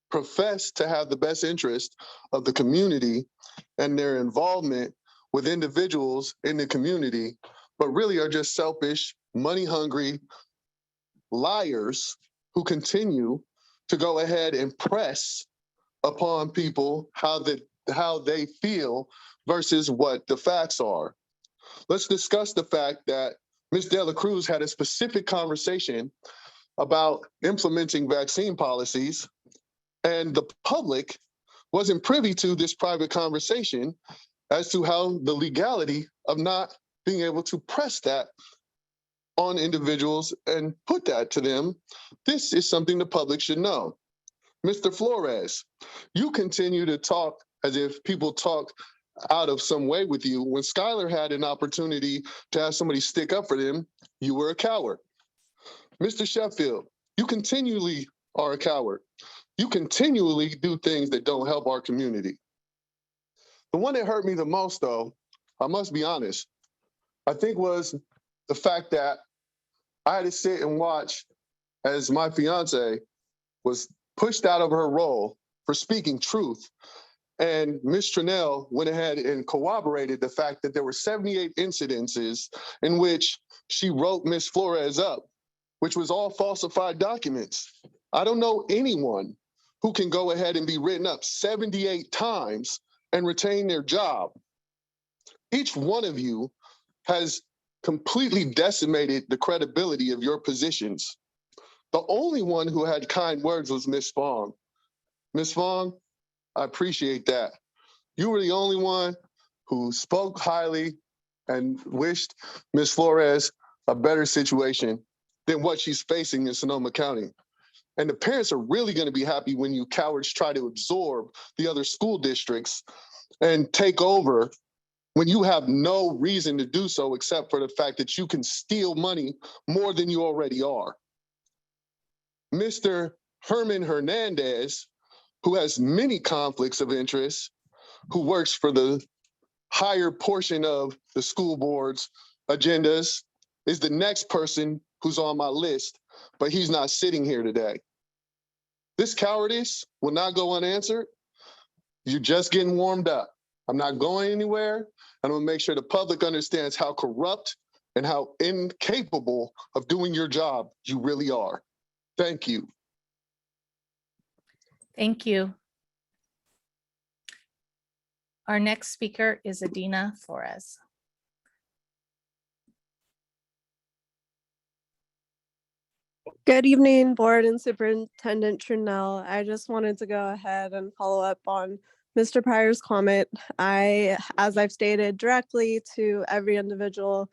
profess to have the best interest of the community and their involvement with individuals in the community, but really are just selfish, money-hungry liars who continue to go ahead and press upon people how they feel versus what the facts are. Let's discuss the fact that Ms. De La Cruz had a specific conversation about implementing vaccine policies, and the public wasn't privy to this private conversation as to how the legality of not being able to press that on individuals and put that to them. This is something the public should know. Mr. Flores, you continue to talk as if people talk out of some way with you. When Skylar had an opportunity to have somebody stick up for them, you were a coward. Mr. Sheffield, you continually are a coward. You continually do things that don't help our community. The one that hurt me the most, though, I must be honest, I think was the fact that I had to sit and watch as my fiance was pushed out of her role for speaking truth. And Ms. Tranell went ahead and corroborated the fact that there were 78 incidences in which she wrote Ms. Flores up, which was all falsified documents. I don't know anyone who can go ahead and be written up 78 times and retain their job. Each one of you has completely decimated the credibility of your positions. The only one who had kind words was Ms. Fong. Ms. Fong, I appreciate that. You were the only one who spoke highly and wished Ms. Flores a better situation than what she's facing in Sonoma County. And the parents are really going to be happy when you cowards try to absorb the other school districts and take over when you have no reason to do so except for the fact that you can steal money more than you already are. Mr. Herman Hernandez, who has many conflicts of interest, who works for the higher portion of the school board's agendas, is the next person who's on my list, but he's not sitting here today. This cowardice will not go unanswered. You're just getting warmed up. I'm not going anywhere. I'm gonna make sure the public understands how corrupt and how incapable of doing your job you really are. Thank you. Thank you. Our next speaker is Adina Flores. Good evening, Board and Superintendent Trunell. I just wanted to go ahead and follow up on Mr. Pryor's comment. As I've stated directly to every individual,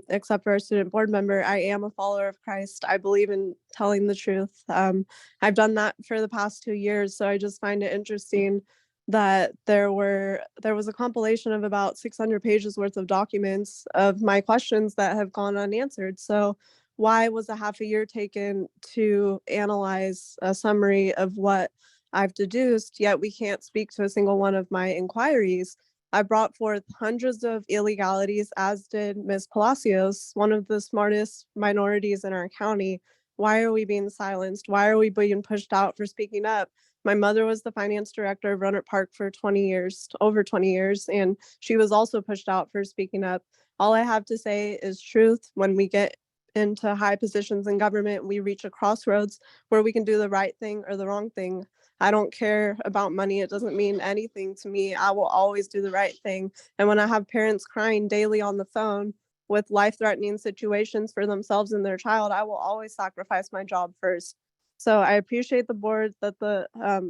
except for a student board member, I am a follower of Christ. I believe in telling the truth. I've done that for the past 2 years, so I just find it interesting that there was a compilation of about 600 pages worth of documents of my questions that have gone unanswered. So why was a half a year taken to analyze a summary of what I've deduced, yet we can't speak to a single one of my inquiries? I brought forth hundreds of illegalities, as did Ms. Palacios, one of the smartest minorities in our county. Why are we being silenced? Why are we being pushed out for speaking up? My mother was the finance director of Rohnert Park for 20 years, over 20 years, and she was also pushed out for speaking up. All I have to say is truth. When we get into high positions in government, we reach a crossroads where we can do the right thing or the wrong thing. I don't care about money. It doesn't mean anything to me. I will always do the right thing. And when I have parents crying daily on the phone with life-threatening situations for themselves and their child, I will always sacrifice my job first. So I appreciate the board, that the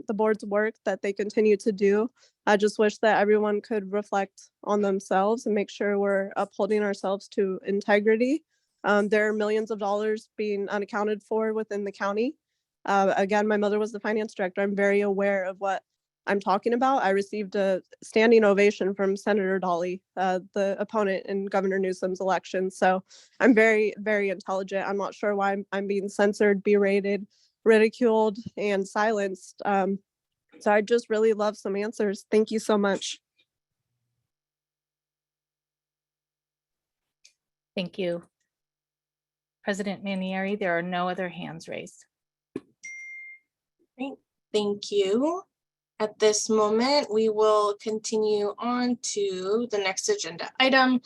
board's work that they continue to do. I just wish that everyone could reflect on themselves and make sure we're upholding ourselves to integrity. There are millions of dollars being unaccounted for within the county. Again, my mother was the finance director. I'm very aware of what I'm talking about. I received a standing ovation from Senator Dolly, the opponent in Governor Newsom's election. So I'm very, very intelligent. I'm not sure why I'm being censored, berated, ridiculed, and silenced. So I just really love some answers. Thank you so much. Thank you. President Manieri, there are no other hands raised. Great, thank you. At this moment, we will continue on to the next agenda item.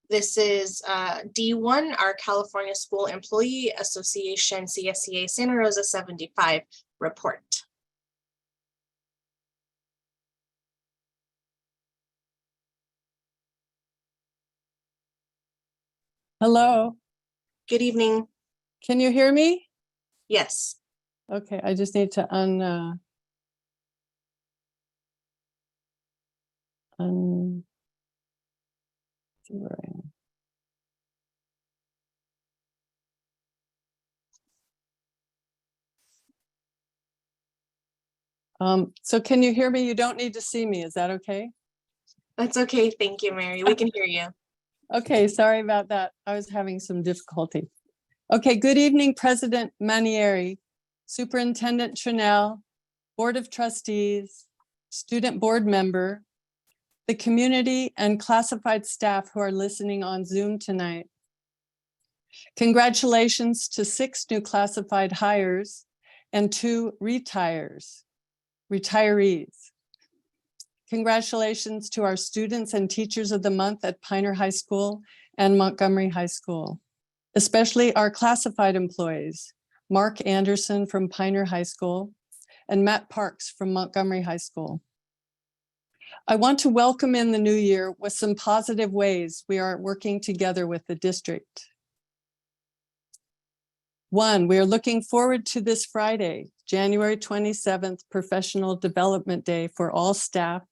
This is D1, our California School Employee Association CSEA Santa Rosa 75 report. Hello. Good evening. Can you hear me? Yes. Okay, I just need to So can you hear me? You don't need to see me. Is that okay? That's okay. Thank you, Mary. We can hear you. Okay, sorry about that. I was having some difficulty. Okay, good evening, President Manieri, Superintendent Chanel, Board of Trustees, student board member, the community and classified staff who are listening on Zoom tonight. Congratulations to 6 new classified hires and 2 retirees. Congratulations to our students and teachers of the month at Pioneer High School and Montgomery High School, especially our classified employees, Mark Anderson from Pioneer High School and Matt Parks from Montgomery High School. I want to welcome in the new year with some positive ways we are working together with the district. 1, we are looking forward to this Friday, January 27th, Professional Development Day for all staff,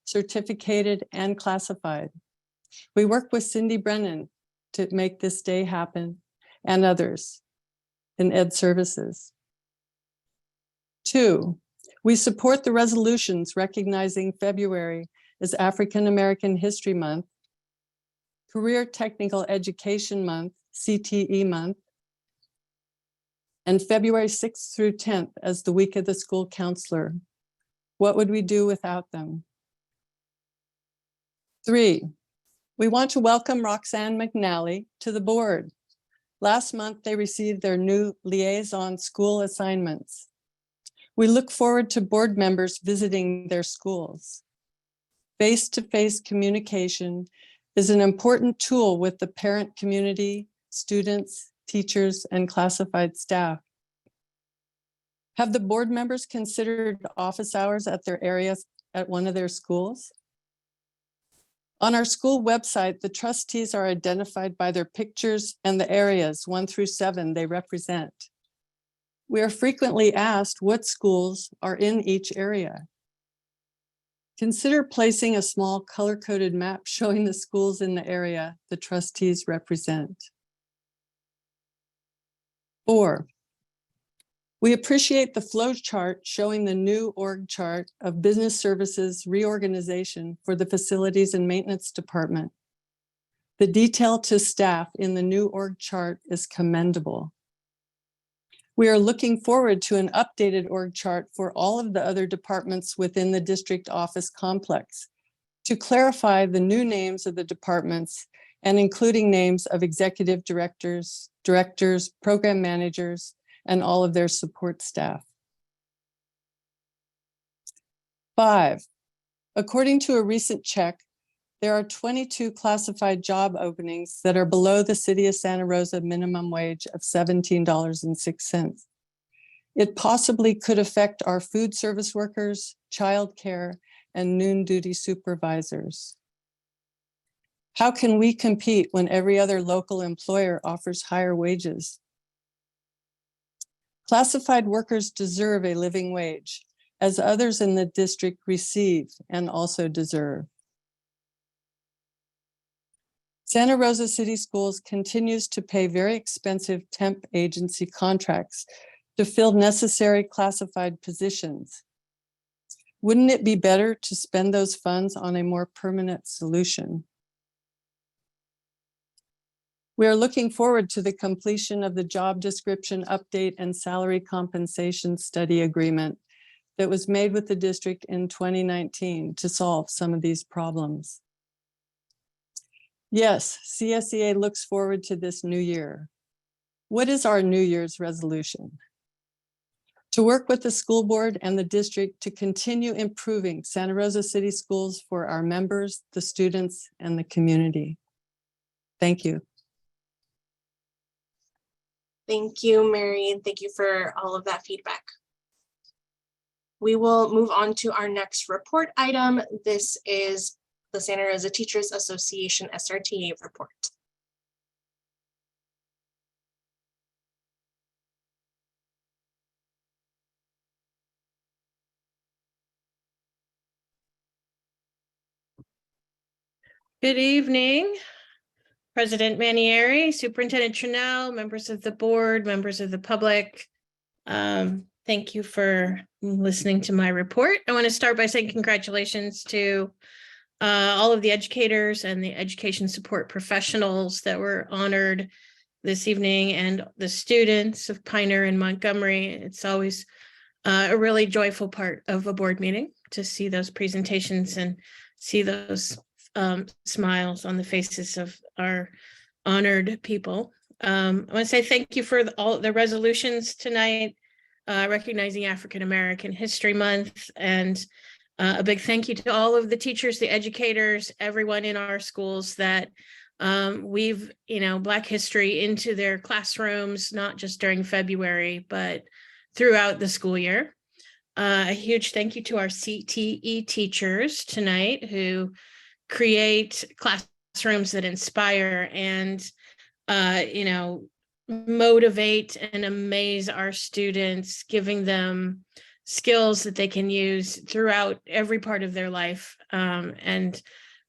certificated and classified. We work with Cindy Brennan to make this day happen and others in Ed Services. 2, we support the resolutions recognizing February as African American History Month, Career Technical Education Month, CTE Month, and February 6th through 10th as the Week of the School Counselor. What would we do without them? 3, we want to welcome Roxanne McNally to the board. Last month, they received their new liaison school assignments. We look forward to board members visiting their schools. Face-to-face communication is an important tool with the parent community, students, teachers, and classified staff. Have the board members considered office hours at their areas at one of their schools? On our school website, the trustees are identified by their pictures and the areas 1 through 7 they represent. We are frequently asked what schools are in each area. Consider placing a small color-coded map showing the schools in the area the trustees represent. 4, we appreciate the flow chart showing the new org chart of business services reorganization for the facilities and maintenance department. The detail to staff in the new org chart is commendable. We are looking forward to an updated org chart for all of the other departments within the district office complex to clarify the new names of the departments and including names of executive directors, program managers, and all of their support staff. 5, according to a recent check, there are 22 classified job openings that are below the City of Santa Rosa minimum wage of $17.06. It possibly could affect our food service workers, childcare, and noon duty supervisors. How can we compete when every other local employer offers higher wages? Classified workers deserve a living wage, as others in the district receive and also deserve. Santa Rosa City Schools continues to pay very expensive temp agency contracts to fill necessary classified positions. Wouldn't it be better to spend those funds on a more permanent solution? We are looking forward to the completion of the job description update and salary compensation study agreement that was made with the district in 2019 to solve some of these problems. Yes, CSEA looks forward to this new year. What is our New Year's resolution? To work with the school board and the district to continue improving Santa Rosa City Schools for our members, the students, and the community. Thank you. Thank you, Mary, and thank you for all of that feedback. We will move on to our next report item. This is the Santa Rosa Teachers Association SRTA report. Good evening, President Manieri, Superintendent Trinnell, members of the board, members of the public. Thank you for listening to my report. I want to start by saying congratulations to all of the educators and the education support professionals that were honored this evening, and the students of Pioneer and Montgomery. It's always a really joyful part of a board meeting to see those presentations and see those smiles on the faces of our honored people. I want to say thank you for all the resolutions tonight, recognizing African American History Month, and a big thank you to all of the teachers, the educators, everyone in our schools that weave, Black history into their classrooms, not just during February, but throughout the school year. A huge thank you to our CTE teachers tonight who create classrooms that inspire and, motivate and amaze our students, giving them skills that they can use throughout every part of their life, and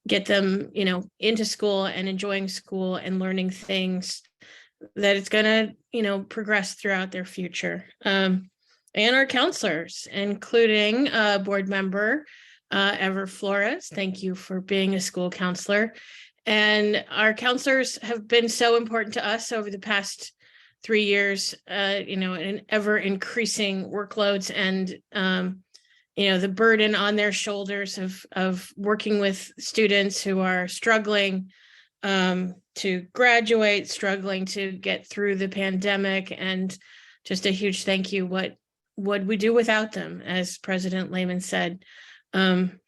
get them, into school and enjoying school and learning things that it's going to, progress throughout their future. And our counselors, including board member Ever Flores. Thank you for being a school counselor. And our counselors have been so important to us over the past 3 years, in ever increasing workloads and, the burden on their shoulders of working with students who are struggling to graduate, struggling to get through the pandemic, and just a huge thank you. What would we do without them, as President Lehman said. And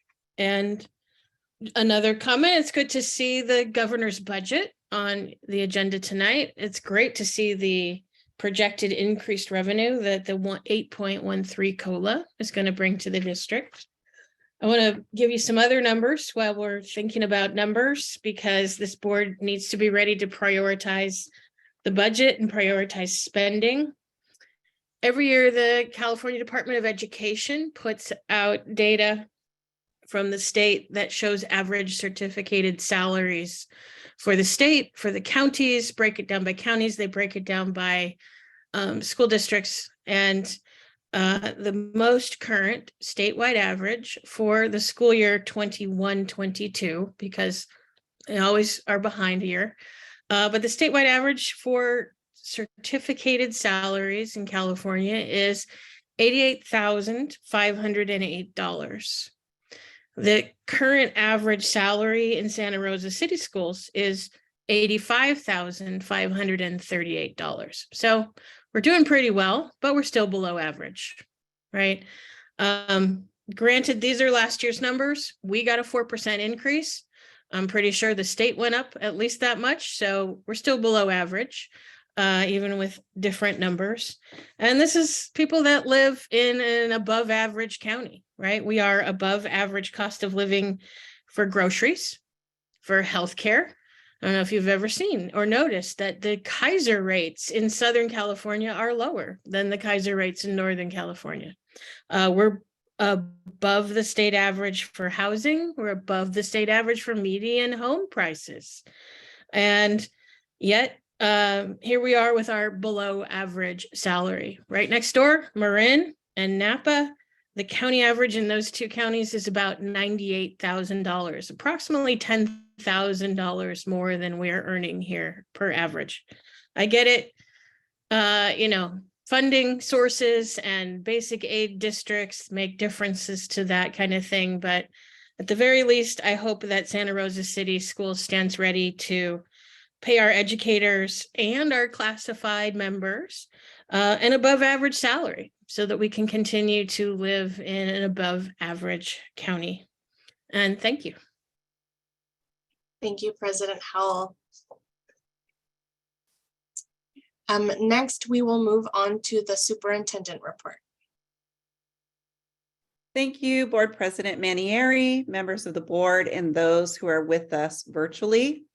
another comment, it's good to see the governor's budget on the agenda tonight. It's great to see the projected increased revenue that the 8.13 COLA is going to bring to the district. I want to give you some other numbers while we're thinking about numbers, because this board needs to be ready to prioritize the budget and prioritize spending. Every year, the California Department of Education puts out data from the state that shows average certificated salaries for the state, for the counties, break it down by counties, they break it down by school districts, and the most current statewide average for the school year 21-22, because they always are behind a year, but the statewide average for certificated salaries in California is $88,508. The current average salary in Santa Rosa City Schools is $85,538. So we're doing pretty well, but we're still below average, right? Granted, these are last year's numbers. We got a 4% increase. I'm pretty sure the state went up at least that much. So we're still below average, even with different numbers. And this is people that live in an above average county, right? We are above average cost of living for groceries, for healthcare. I don't know if you've ever seen or noticed that the Kaiser rates in Southern California are lower than the Kaiser rates in Northern California. We're above the state average for housing. We're above the state average for median home prices. And yet, here we are with our below average salary. Right next door, Marin and Napa, the county average in those two counties is about $98,000, approximately $10,000 more than we're earning here per average. I get it, funding sources and basic aid districts make differences to that kind of thing. But at the very least, I hope that Santa Rosa City Schools stands ready to pay our educators and our classified members an above average salary so that we can continue to live in an above average county. And thank you. Thank you, President Howell. Next, we will move on to the superintendent report. Thank you, Board President Manieri, members of the board, and those who are with us virtually.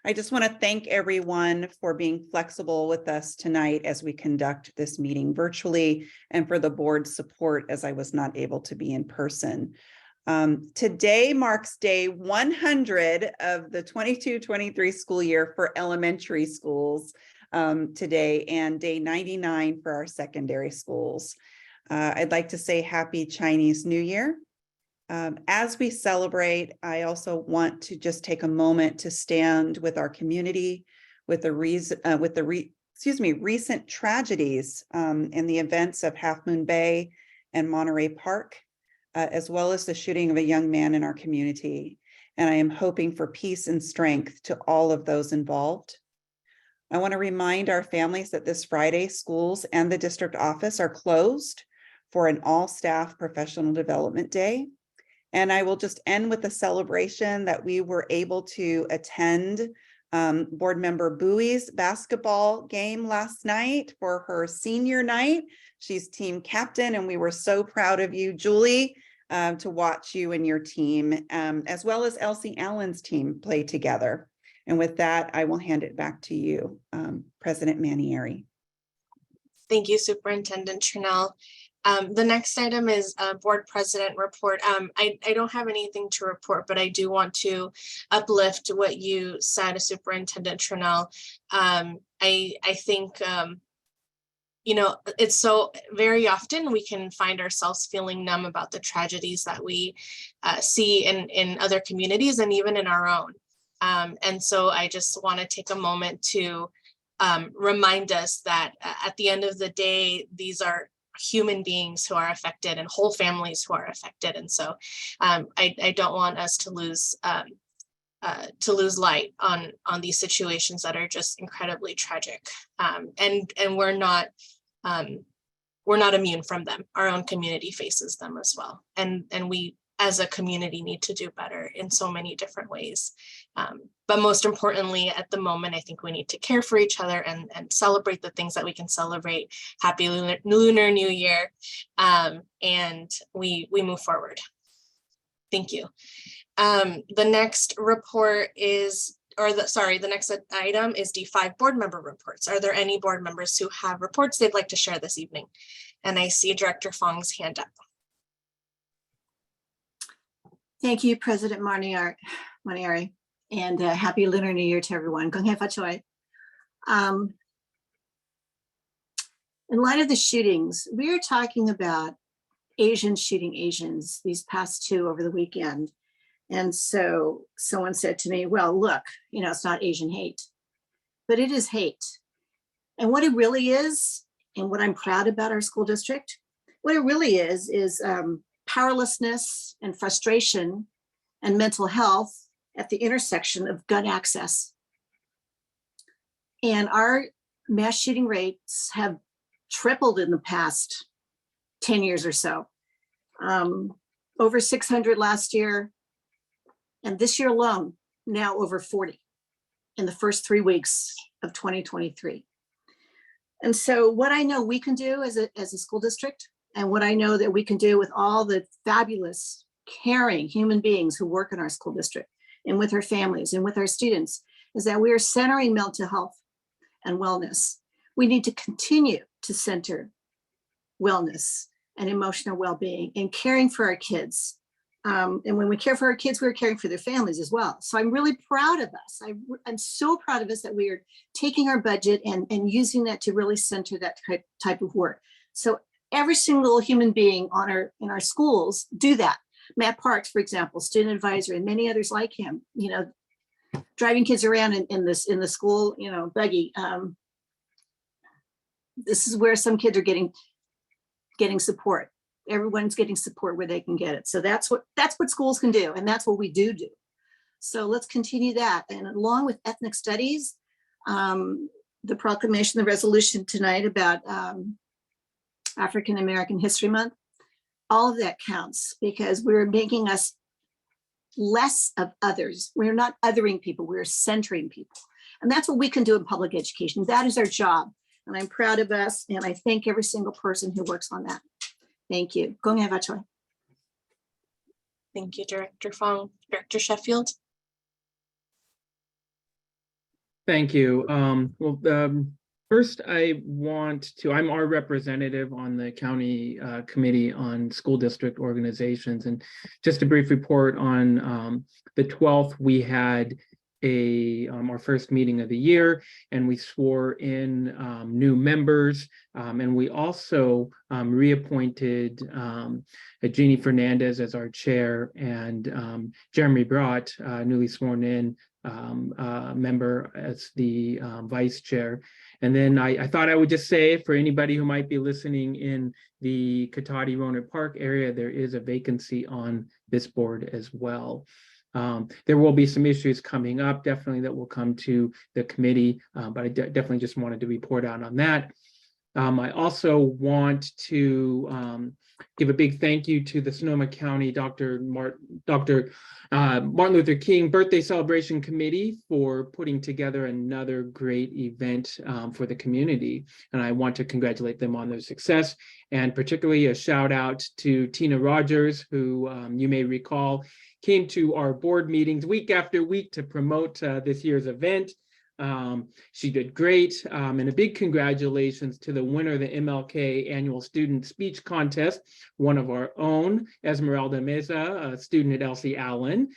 I just want to thank everyone for being flexible with us tonight as we conduct this meeting virtually, and for the board's support as I was not able to be in person. Today marks day 100 of the 22-23 school year for elementary schools today, and day 99 for our secondary schools. I'd like to say happy Chinese New Year. As we celebrate, I also want to just take a moment to stand with our community with the recent tragedies in the events of Half Moon Bay and Monterey Park, as well as the shooting of a young man in our community. And I am hoping for peace and strength to all of those involved. I want to remind our families that this Friday, schools and the district office are closed for an all-staff professional development day. And I will just end with a celebration that we were able to attend board member Bowie's basketball game last night for her senior night. She's team captain, and we were so proud of you, Julie, to watch you and your team, as well as Elsie Allen's team play together. And with that, I will hand it back to you, President Manieri. Thank you, Superintendent Chernell. The next item is a board president report. I don't have anything to report, but I do want to uplift what you said, Superintendent Chernell. I think, you know, it's so very often we can find ourselves feeling numb about the tragedies that we see in other communities and even in our own. And so I just want to take a moment to remind us that at the end of the day, these are human beings who are affected and whole families who are affected. And so I don't want us to lose light on these situations that are just incredibly tragic. And we're not immune from them. Our own community faces them as well. And we as a community need to do better in so many different ways. But most importantly, at the moment, I think we need to care for each other and celebrate the things that we can celebrate. Happy Lunar New Year. And we move forward. Thank you. The next report is, the next item is D5 board member reports. Are there any board members who have reports they'd like to share this evening? And I see Director Fong's hand up. Thank you, President Manieri, and happy Lunar New Year to everyone. Gong hei fa choi. In light of the shootings, we are talking about Asians shooting Asians, these past two over the weekend. And so someone said to me, well, look, you know, it's not Asian hate, but it is hate. And what it really is, and what I'm proud about our school district, what it really is powerlessness and frustration and mental health at the intersection of gun access. And our mass shooting rates have tripled in the past 10 years or so. Over 600 last year, and this year alone, now over 40 in the first 3 weeks of 2023. And so what I know we can do as a school district, and what I know that we can do with all the fabulous, caring human beings who work in our school district and with our families and with our students, is that we are centering mental health and wellness. We need to continue to center wellness and emotional well-being and caring for our kids. And when we care for our kids, we're caring for their families as well. So I'm really proud of us. I'm so proud of us that we are taking our budget and using that to really center that type of work. So every single human being in our schools do that. Matt Parks, for example, student advisor, and many others like him, you know, driving kids around in the school, you know, buggy. This is where some kids are getting support. Everyone's getting support where they can get it. So that's what schools can do, and that's what we do. So let's continue that. And along with ethnic studies, the proclamation, the resolution tonight about African American History Month, all of that counts because we're making us less of others. We're not othering people, we're centering people. And that's what we can do in public education. That is our job. And I'm proud of us, and I thank every single person who works on that. Thank you. Gong hei fa choi. Thank you, Director Fong. Director Sheffield. Thank you. First, I'm our representative on the county committee on school district organizations. And just a brief report on the 12th, we had our first meeting of the year, and we swore in new members. And we also reappointed Jeannie Fernandez as our chair, and Jeremy Brott, newly sworn in member, as the vice chair. And then I thought I would just say, for anybody who might be listening in the Cotati Rohnert Park area, there is a vacancy on this board as well. There will be some issues coming up, definitely, that will come to the committee, but I definitely just wanted to report out on that. I also want to give a big thank you to the Sonoma County Dr. Martin Luther King Birthday Celebration Committee for putting together another great event for the community. And I want to congratulate them on their success, and particularly a shout out to Tina Rogers, who you may recall came to our board meetings week after week to promote this year's event. She did great, and a big congratulations to the winner of the MLK Annual Student Speech Contest, one of our own, Esmeralda Meza, a student at Elsie Allen.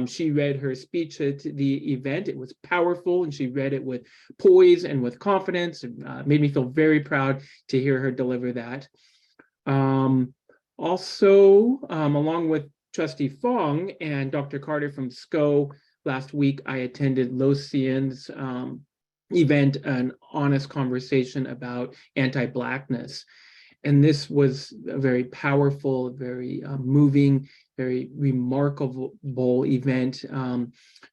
She read her speech at the event. It was powerful, and she read it with poise and with confidence. It made me feel very proud to hear her deliver that. Also, along with Trustee Fong and Dr. Carter from SCO, last week I attended Locian's event, an honest conversation about anti-Blackness. And this was a very powerful, very moving, very remarkable event,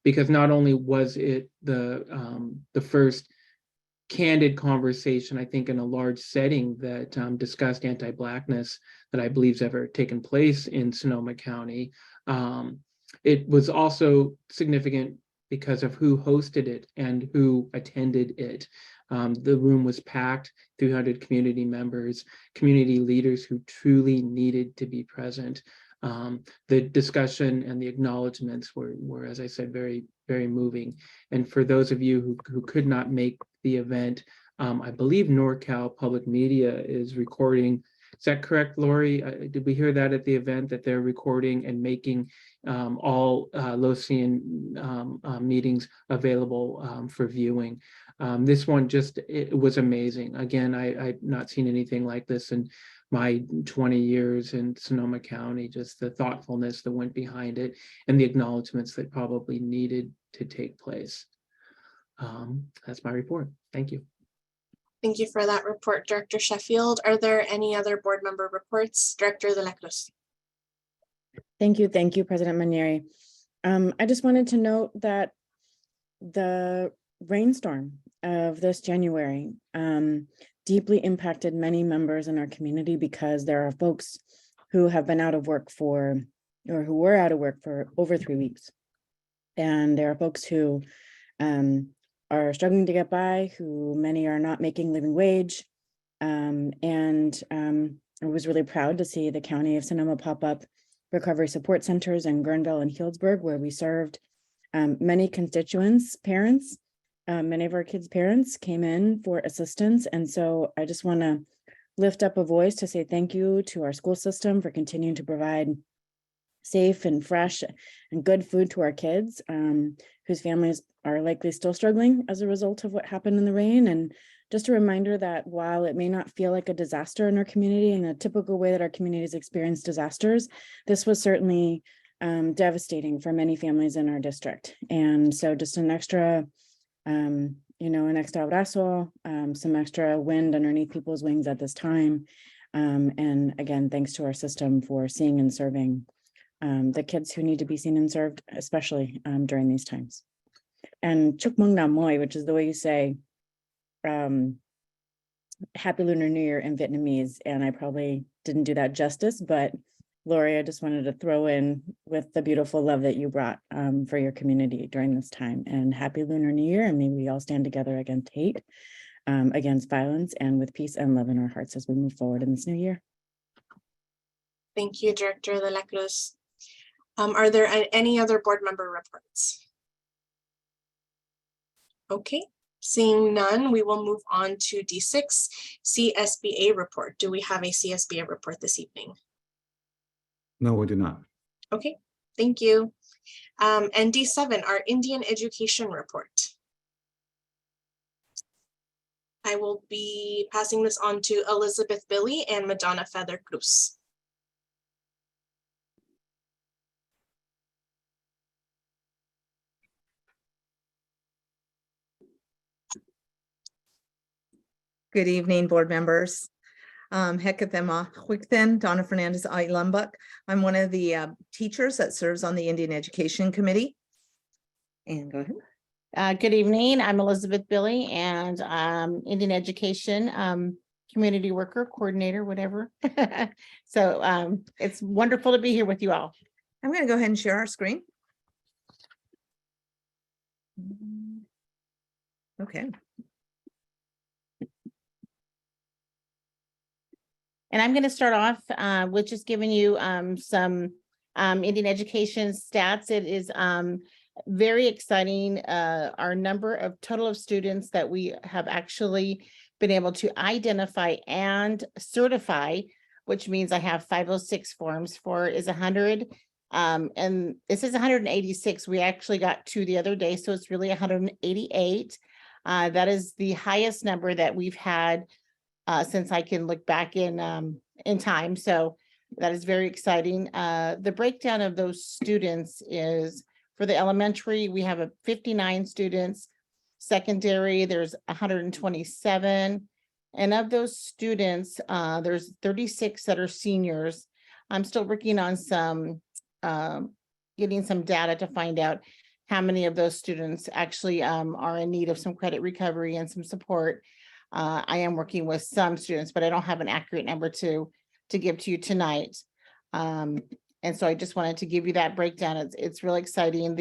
because not only was it the first candid conversation, I think, in a large setting that discussed anti-Blackness that I believe has ever taken place in Sonoma County. It was also significant because of who hosted it and who attended it. The room was packed, 300 community members, community leaders who truly needed to be present. The discussion and the acknowledgements were, as I said, very, very moving. And for those of you who could not make the event, I believe NorCal Public Media is recording. Is that correct, Lori? Did we hear that at the event, that they're recording and making all Locian meetings available for viewing? This one it was amazing. Again, I've not seen anything like this in my 20 years in Sonoma County, just the thoughtfulness that went behind it and the acknowledgements that probably needed to take place. That's my report. Thank you. Thank you for that report, Director Sheffield. Are there any other board member reports? Director De La Cruz. Thank you, President Manieri. I just wanted to note that the rainstorm of this January deeply impacted many members in our community, because there are folks who have been out of work or who were out of work for over 3 weeks. And there are folks who are struggling to get by, who many are not making living wage. I was really proud to see the County of Sonoma pop up recovery support centers in Guerneville and Healdsburg, where we served many constituents, parents. Many of our kids' parents came in for assistance. And so I just want to lift up a voice to say thank you to our school system for continuing to provide safe and fresh and good food to our kids, whose families are likely still struggling as a result of what happened in the rain. And just a reminder that while it may not feel like a disaster in our community in a typical way that our communities experience disasters, this was certainly devastating for many families in our district. And so just an extra abrazo, some extra wind underneath people's wings at this time. And again, thanks to our system for seeing and serving the kids who need to be seen and served, especially during these times. And Chúc Mừng Năm Mới, which is the way you say Happy Lunar New Year in Vietnamese. And I probably didn't do that justice, but Lori, I just wanted to throw in with the beautiful love that you brought for your community during this time. And Happy Lunar New Year, and may we all stand together against hate, against violence, and with peace and love in our hearts as we move forward in this new year. Thank you, Director De La Cruz. Are there any other board member reports? Okay, Seeing none, we will move on to D6, CSBA report. Do we have a CSBA report this evening? No, we do not. Okay, thank you. And D7, our Indian education report. I will be passing this on to Elizabeth Billy and Madonna Feather Cruz. Good evening, board members. Hekatema Donna Fernandez Lumbuk. I'm one of the teachers that serves on the Indian Education Committee. And go ahead. Good evening. I'm Elizabeth Billy and Indian Education community worker, coordinator, whatever. So it's wonderful to be here with you all. I'm going to go ahead and share our screen. Okay. And I'm going to start off with just giving you some Indian education stats. It is very exciting. Our number of total of students that we have actually been able to identify and certify, which means I have 506 forms for, is 100. And this is 186. We actually got 2 the other day, so it's really 188. That is the highest number that we've had since I can look back in time. So that is very exciting. The breakdown of those students is for the elementary, we have 59 students. Secondary, there's 127. And of those students, there's 36 that are seniors. I'm still working on some, getting some data to find out how many of those students actually are in need of some credit recovery and some support. I am working with some students, but I don't have an accurate number to give to you tonight. And so I just wanted to give you that breakdown. It's really exciting.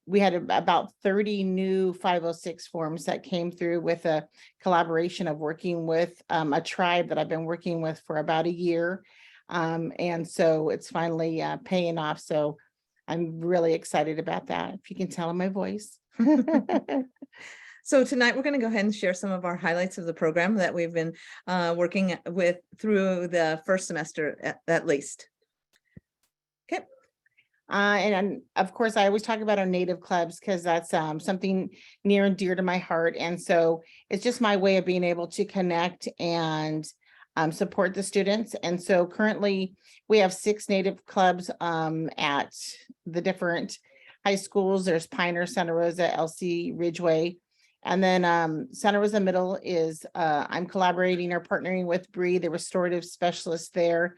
We had about 30 new 506 forms that came through with a collaboration of working with a tribe that I've been working with for about a year. And so it's finally paying off. So I'm really excited about that. If you can tell in my voice. So tonight we're going to go ahead and share some of our highlights of the program that we've been working with through the first semester at least. Okay. And of course, I always talk about our native clubs because that's something near and dear to my heart. And so it's just my way of being able to connect and support the students. And so currently we have 6 native clubs at the different high schools. There's Pioneer, Santa Rosa, LC, Ridgeway. And then Santa Rosa Middle is, I'm collaborating or partnering with Bree, the restorative specialist there.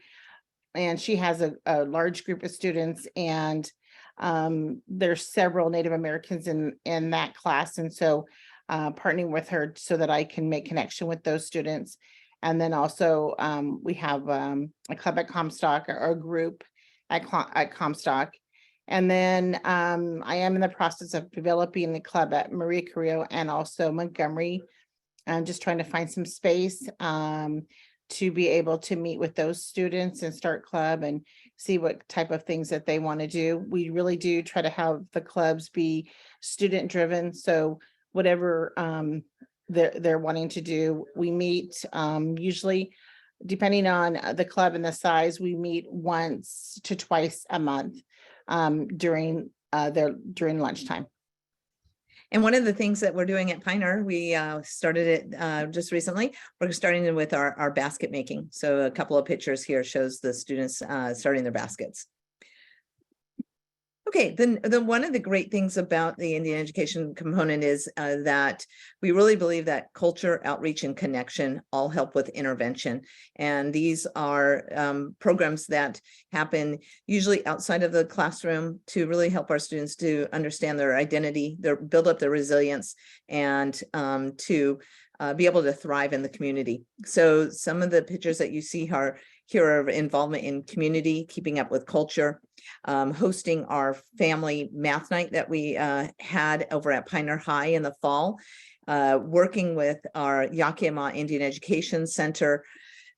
And she has a large group of students, and there's several Native Americans in that class. And so partnering with her so that I can make connection with those students. And then also we have a club at Comstock, or a group at Comstock. And then I am in the process of developing the club at Maria Carrillo and also Montgomery. I'm just trying to find some space to be able to meet with those students and start club and see what type of things that they want to do. We really do try to have the clubs be student driven. So whatever they're wanting to do, we meet usually, depending on the club and the size, we meet once to twice a month during lunchtime. And one of the things that we're doing at Pioneer, we started it just recently. We're starting with our basket making. So a couple of pictures here shows the students starting their baskets. Okay, then one of the great things about the Indian education component is that we really believe that culture, outreach, and connection all help with intervention. And these are programs that happen usually outside of the classroom to really help our students to understand their identity, build up their resilience, and to be able to thrive in the community. So some of the pictures that you see here are involvement in community, keeping up with culture, hosting our family math night that we had over at Pioneer High in the fall, working with our Yakima Indian Education Center,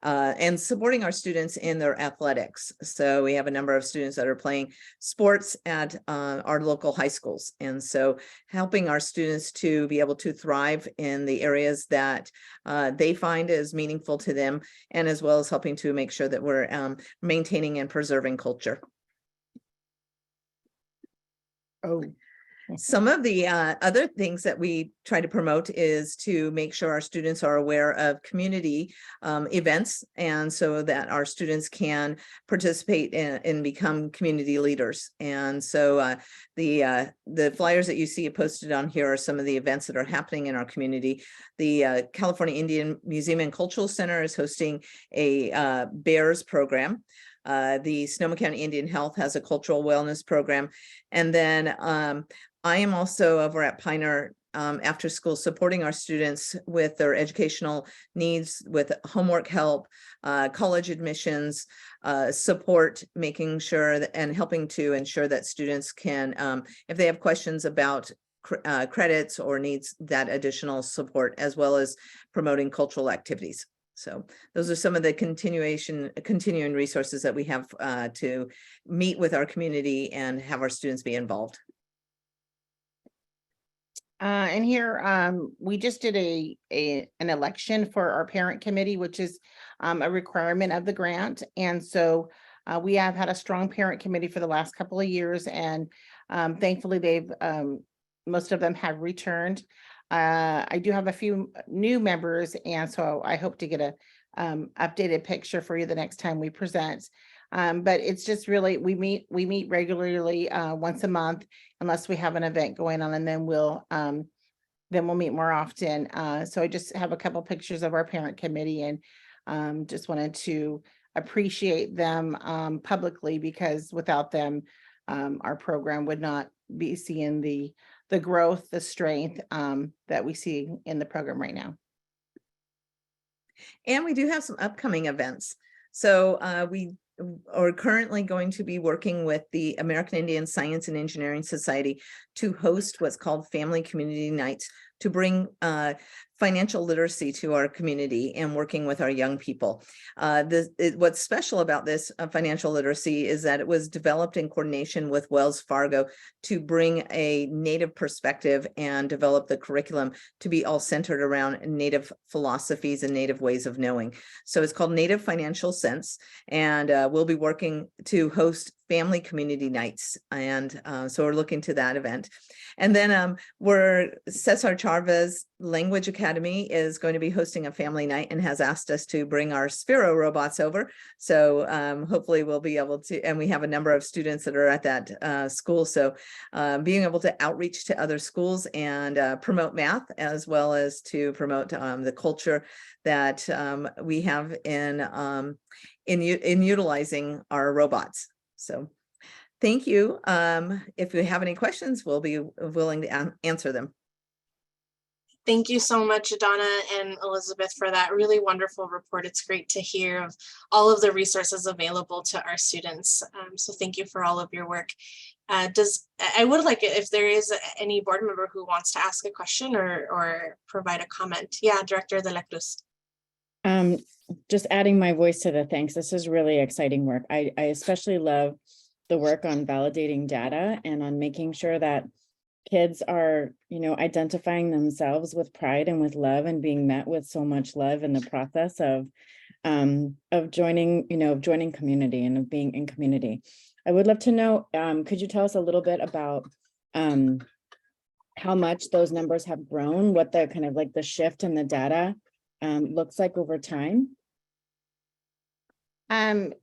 and supporting our students in their athletics. So we have a number of students that are playing sports at our local high schools. And so helping our students to be able to thrive in the areas that they find is meaningful to them, and as well as helping to make sure that we're maintaining and preserving culture. Oh. Some of the other things that we try to promote is to make sure our students are aware of community events, and so that our students can participate and become community leaders. And so the flyers that you see posted on here are some of the events that are happening in our community. The California Indian Museum and Cultural Center is hosting a bears program. The Sonoma County Indian Health has a cultural wellness program. And then I am also over at Pioneer after school supporting our students with their educational needs, with homework help, college admissions, support, making sure that, and helping to ensure that students can, if they have questions about credits or needs that additional support, as well as promoting cultural activities. So those are some of the continuing resources that we have to meet with our community and have our students be involved. And here, we just did an election for our parent committee, which is a requirement of the grant. And so we have had a strong parent committee for the last couple of years, and thankfully they've most of them have returned. I do have a few new members, and so I hope to get a updated picture for you the next time we present. But it's just really, we meet regularly once a month, unless we have an event going on, and then we'll meet more often. So I just have a couple pictures of our parent committee, and just wanted to appreciate them publicly, because without them, our program would not be seeing the growth, the strength that we see in the program right now. And we do have some upcoming events. So we are currently going to be working with the American Indian Science and Engineering Society to host what's called Family Community Nights, to bring financial literacy to our community and working with our young people. What's special about this financial literacy is that it was developed in coordination with Wells Fargo to bring a Native perspective and develop the curriculum to be all centered around Native philosophies and Native ways of knowing. So it's called Native Financial Sense, and we'll be working to host family community nights. And so we're looking to that event. And then Cesar Chavez Language Academy is going to be hosting a family night and has asked us to bring our Sphero robots over. So hopefully we'll be able to, and we have a number of students that are at that school. So being able to outreach to other schools and promote math, as well as to promote the culture that we have in utilizing our robots. So thank you. If you have any questions, we'll be willing to answer them. Thank you so much, Donna and Elizabeth, for that really wonderful report. It's great to hear of all of the resources available to our students. So thank you for all of your work. I would like it if there is any board member who wants to ask a question or provide a comment. Yeah, Director De La Cruz. Just adding my voice to the thanks. This is really exciting work. I especially love the work on validating data and on making sure that kids are, identifying themselves with pride and with love, and being met with so much love in the process of joining, joining community and of being in community. I would love to know, could you tell us a little bit about how much those numbers have grown, what the kind of like the shift in the data looks like over time?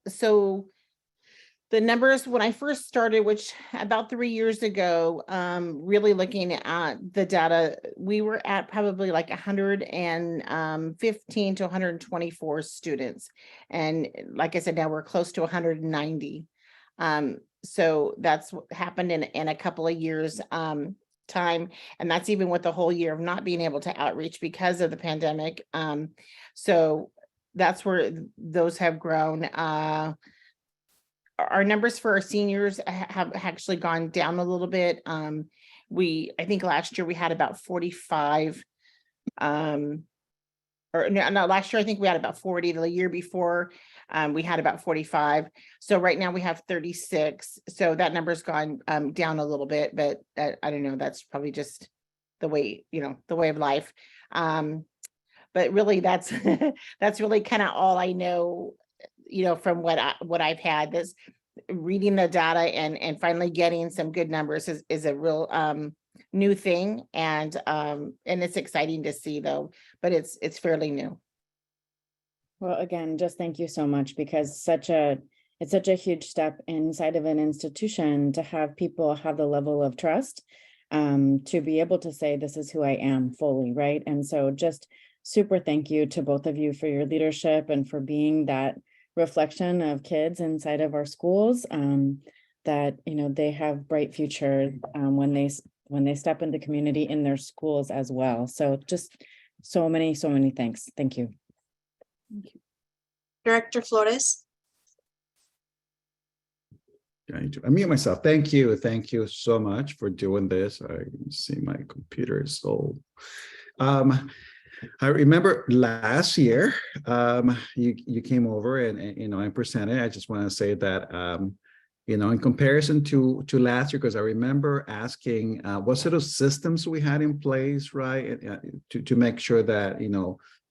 So the numbers, when I first started, which about 3 years ago, really looking at the data, we were at probably like 115 to 124 students. And like I said, now we're close to 190. So that's what happened in a couple of years time. And that's even with the whole year of not being able to outreach because of the pandemic. So that's where those have grown. Our numbers for our seniors have actually gone down a little bit. I think last year we had about 45 or no, last year, I think we had about 40. The year before, we had about 45. So right now we have 36. So that number's gone down a little bit, but I don't know, that's probably just the way, the way of life. But really that's, that's really kind of all I know, from what I've had. This reading the data and finally getting some good numbers is a real new thing. And it's exciting to see though, but it's fairly new. Well, again, just thank you so much, because it's such a huge step inside of an institution to have people have the level of trust to be able to say, this is who I am fully, right? And so just super thank you to both of you for your leadership and for being that reflection of kids inside of our schools, that, they have bright future when they step into community in their schools as well. So just so many thanks. Thank you. Director Flores. I need to unmute myself. Thank you. Thank you so much for doing this. I can see my computer is old. I remember last year, you came over and I presented. I just want to say that, in comparison to last year, because I remember asking what sort of systems we had in place, right, to make sure that,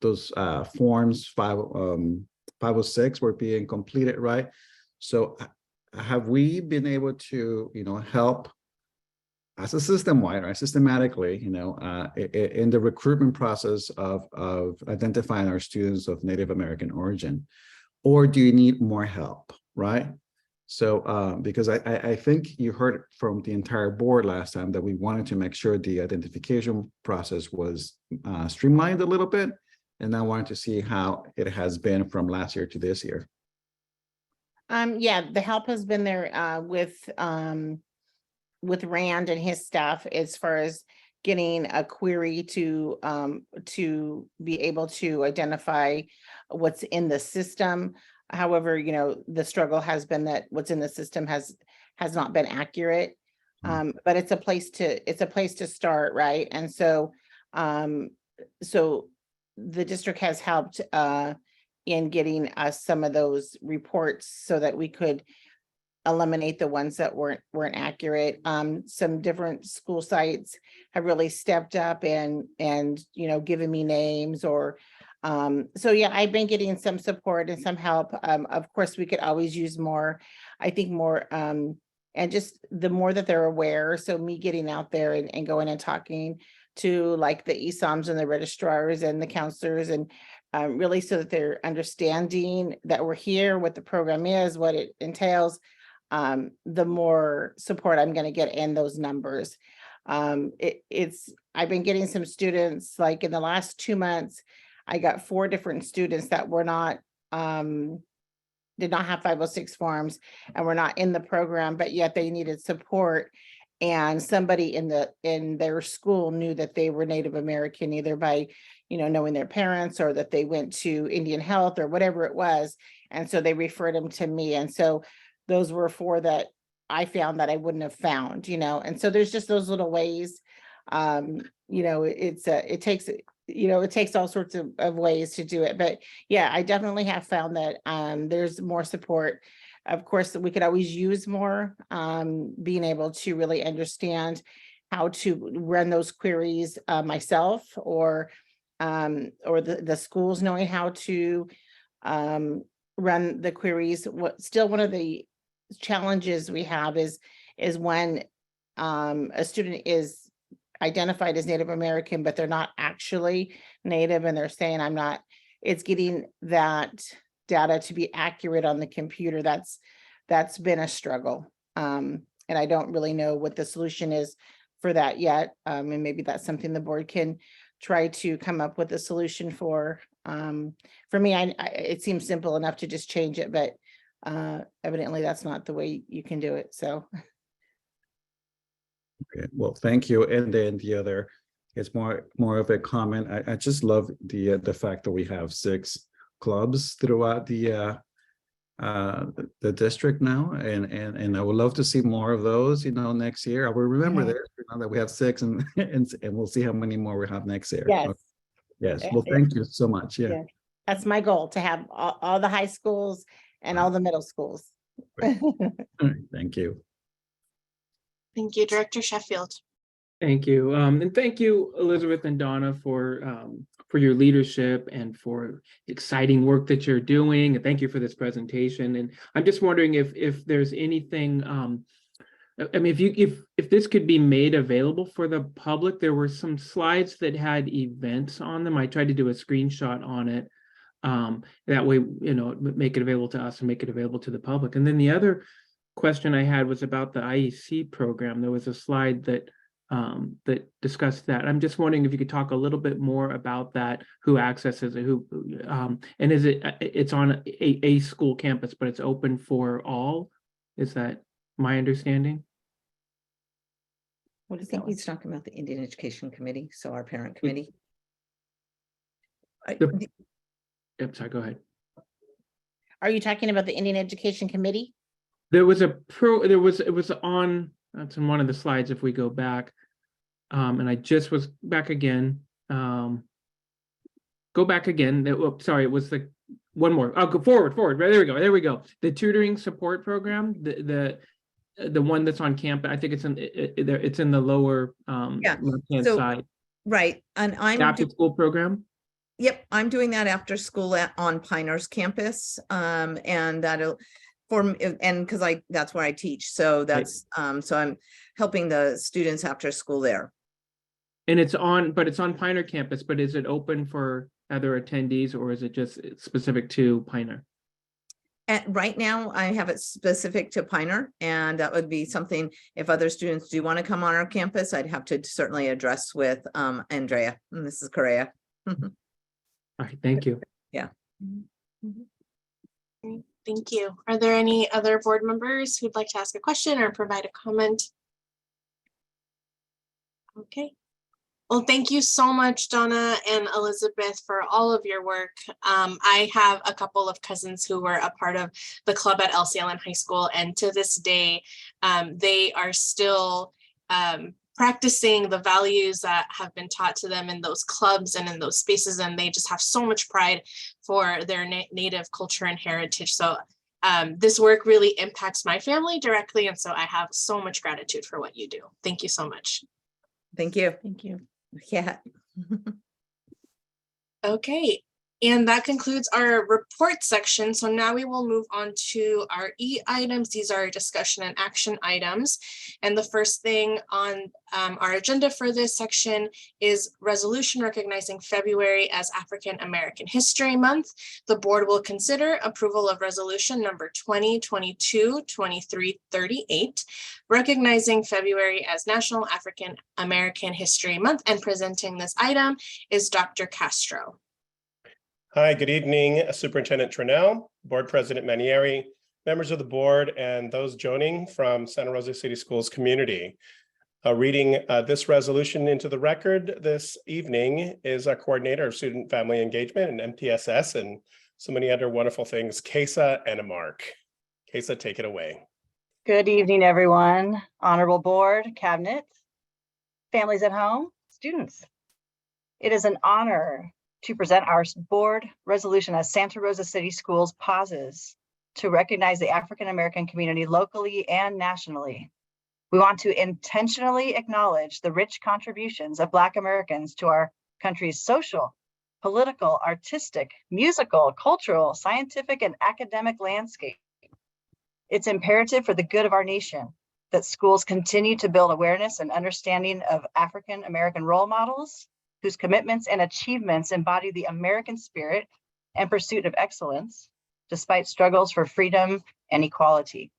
those forms 506 were being completed, right? So have we been able to, help as a system-wide, right, systematically, in the recruitment process of identifying our students of Native American origin, or do you need more help, right? So, because I think you heard from the entire board last time that we wanted to make sure the identification process was streamlined a little bit, and I wanted to see how it has been from last year to this year. Yeah, the help has been there with Rand and his staff as far as getting a query to be able to identify what's in the system. However, the struggle has been that what's in the system has not been accurate. But it's a place to start, right? And so so the district has helped in getting us some of those reports so that we could eliminate the ones that weren't accurate. Some different school sites have really stepped up and given me names or so yeah, I've been getting some support and some help. Of course, we could always use more. I think more and just the more that they're aware. So me getting out there and going and talking to like the ESOMs and the registrars and the counselors and really so that they're understanding that we're here, what the program is, what it entails. The more support I'm going to get in those numbers. I've been getting some students, like in the last 2 months, I got 4 different students that were not, did not have 506 forms and were not in the program, but yet they needed support. And somebody in their school knew that they were Native American, either by, knowing their parents or that they went to Indian Health or whatever it was. And so they referred them to me. And so those were 4 that I found that I wouldn't have found, and so there's just those little ways, it takes all sorts of ways to do it. But yeah, I definitely have found that there's more support. Of course, we could always use more, being able to really understand how to run those queries myself or the schools knowing how to run the queries. Still one of the challenges we have is when a student is identified as Native American, but they're not actually Native and they're saying I'm not, it's getting that data to be accurate on the computer. That's been a struggle. And I don't really know what the solution is for that yet. And maybe that's something the board can try to come up with a solution for. For me, it seems simple enough to just change it, but evidently that's not the way you can do it. So. Okay, well, thank you. And then the other is more of a comment. I just love the fact that we have 6 clubs throughout the district now, and I would love to see more of those. Next year. I will remember this. That we have 6, and we'll see how many more we have next year. Yes. Yes, well, thank you so much. Yeah. Yeah. That's my goal, to have all the high schools and all the middle schools. All right, thank you. Thank you, Director Sheffield. Thank you. And thank you, Elizabeth and Donna, for your leadership and for exciting work that you're doing. And thank you for this presentation. And I'm just wondering if there's anything, I mean, if this could be made available for the public. There were some slides that had events on them. I tried to do a screenshot on it. That way, you know, make it available to us and make it available to the public. And then the other question I had was about the IEC program. There was a slide that that discussed that. I'm just wondering if you could talk a little bit more about that, who accesses it, who, and is it's on a school campus, but it's open for all? Is that my understanding? I think he's talking about the Indian Education Committee, so our parent committee. Yep, sorry, go ahead. Are you talking about the Indian Education Committee? There was it was on, that's in one of the slides if we go back. And I just was back again. Go back again. Sorry, it was the one more. I'll go forward. Right, there we go. The tutoring support program, the one that's on campus. I think it's in the lower left-hand side. Right, and I'm after school program. Yep, I'm doing that after school on Pinehurst campus, and that'll because that's where I teach. So that's so I'm helping the students after school there. And it's on Pioneer campus, but is it open for other attendees, or is it just specific to Pioneer? Right now, I have it specific to Pioneer, and that would be something, if other students do want to come on our campus, I'd have to certainly address with Andrea and Mrs. Correa. All right, thank you. Yeah. Thank you. Are there any other board members who'd like to ask a question or provide a comment? Okay. Well, thank you so much, Donna and Elizabeth, for all of your work. I have a couple of cousins who were a part of the club at LCLN High School, and to this day, they are still practicing the values that have been taught to them in those clubs and in those spaces, and they just have so much pride for their native culture and heritage. So this work really impacts my family directly, and so I have so much gratitude for what you do. Thank you so much. Thank you. Thank you. Yeah. Okay, and that concludes our report section. So now we will move on to our E items. These are discussion and action items. And the first thing on our agenda for this section is resolution recognizing February as African American History Month. The board will consider approval of resolution number 2022-2338, recognizing February as National African American History Month, and presenting this item is Dr. Castro. Hi, good evening, Superintendent Trinnell, Board President Manieri, members of the board, and those joining from Santa Rosa City Schools community. Reading this resolution into the record this evening is our coordinator of student family engagement and MTSS and so many other wonderful things, Kesa and Mark. Kesa, take it away. Good evening, everyone. Honorable board, cabinet, families at home, students. It is an honor to present our board resolution as Santa Rosa City Schools pauses to recognize the African American community locally and nationally. We want to intentionally acknowledge the rich contributions of Black Americans to our country's social, political, artistic, musical, cultural, scientific, and academic landscape. It's imperative for the good of our nation that schools continue to build awareness and understanding of African American role models whose commitments and achievements embody the American spirit and pursuit of excellence, despite struggles for freedom and equality.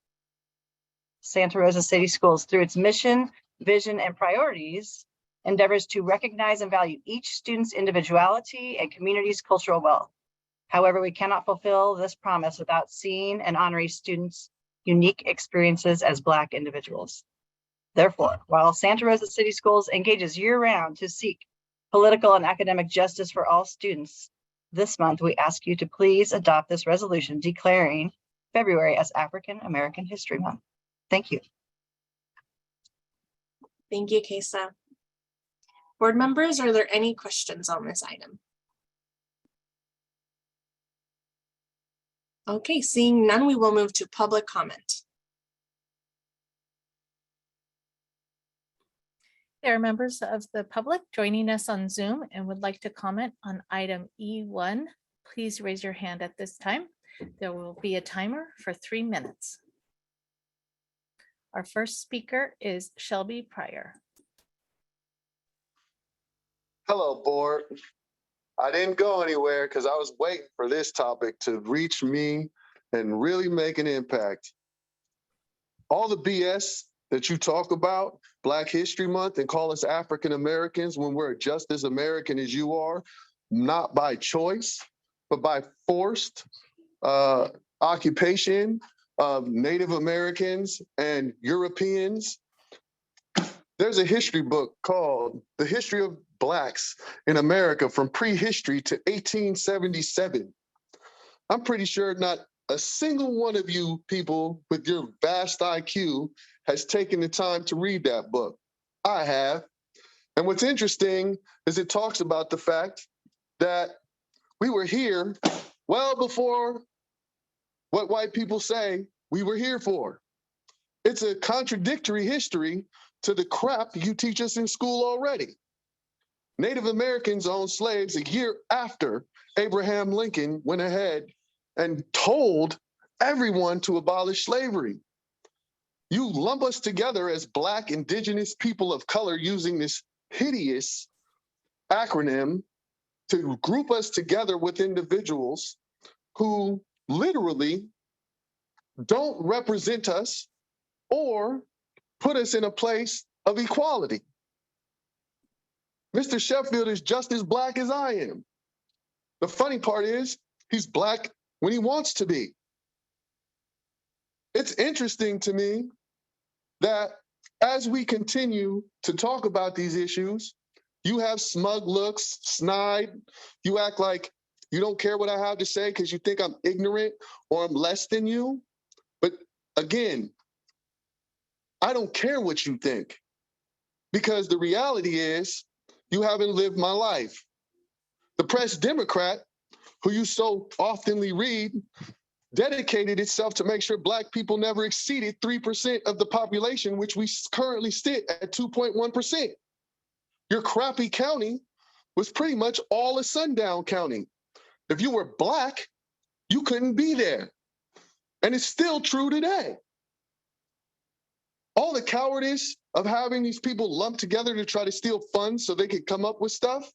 Santa Rosa City Schools, through its mission, vision, and priorities, endeavors to recognize and value each student's individuality and community's cultural wealth. However, we cannot fulfill this promise without seeing and honoring students' unique experiences as Black individuals. Therefore, while Santa Rosa City Schools engages year-round to seek political and academic justice for all students, this month we ask you to please adopt this resolution declaring February as African American History Month. Thank you. Thank you, Kesa. Board members, are there any questions on this item? Okay, seeing none, we will move to public comment. There are members of the public joining us on Zoom and would like to comment on item E1. Please raise your hand at this time. There will be a timer for 3 minutes. Our first speaker is Shelby Pryor. Hello, board. I didn't go anywhere because I was waiting for this topic to reach me and really make an impact. All the BS that you talk about Black History Month and call us African Americans when we're just as American as you are, not by choice, but by forced occupation of Native Americans and Europeans. There's a history book called The History of Blacks in America from Prehistory to 1877. I'm pretty sure not a single one of you people with your vast IQ has taken the time to read that book. I have. And what's interesting is it talks about the fact that we were here well before what white people say we were here for. It's a contradictory history to the crap you teach us in school already. Native Americans owned slaves a year after Abraham Lincoln went ahead and told everyone to abolish slavery. You lump us together as Black, indigenous people of color using this hideous acronym to group us together with individuals who literally don't represent us or put us in a place of equality. Mr. Sheffield is just as Black as I am. The funny part is he's Black when he wants to be. It's interesting to me that as we continue to talk about these issues, you have smug looks, snide, you act like you don't care what I have to say because you think I'm ignorant or I'm less than you. But again, I don't care what you think, because the reality is you haven't lived my life. The Press Democrat, who you so oftenly read, dedicated itself to make sure Black people never exceeded 3% of the population, which we currently sit at 2.1%. Your crappy county was pretty much all a sundown county. If you were Black, you couldn't be there. And it's still true today. All the cowardice of having these people lumped together to try to steal funds so they could come up with stuff.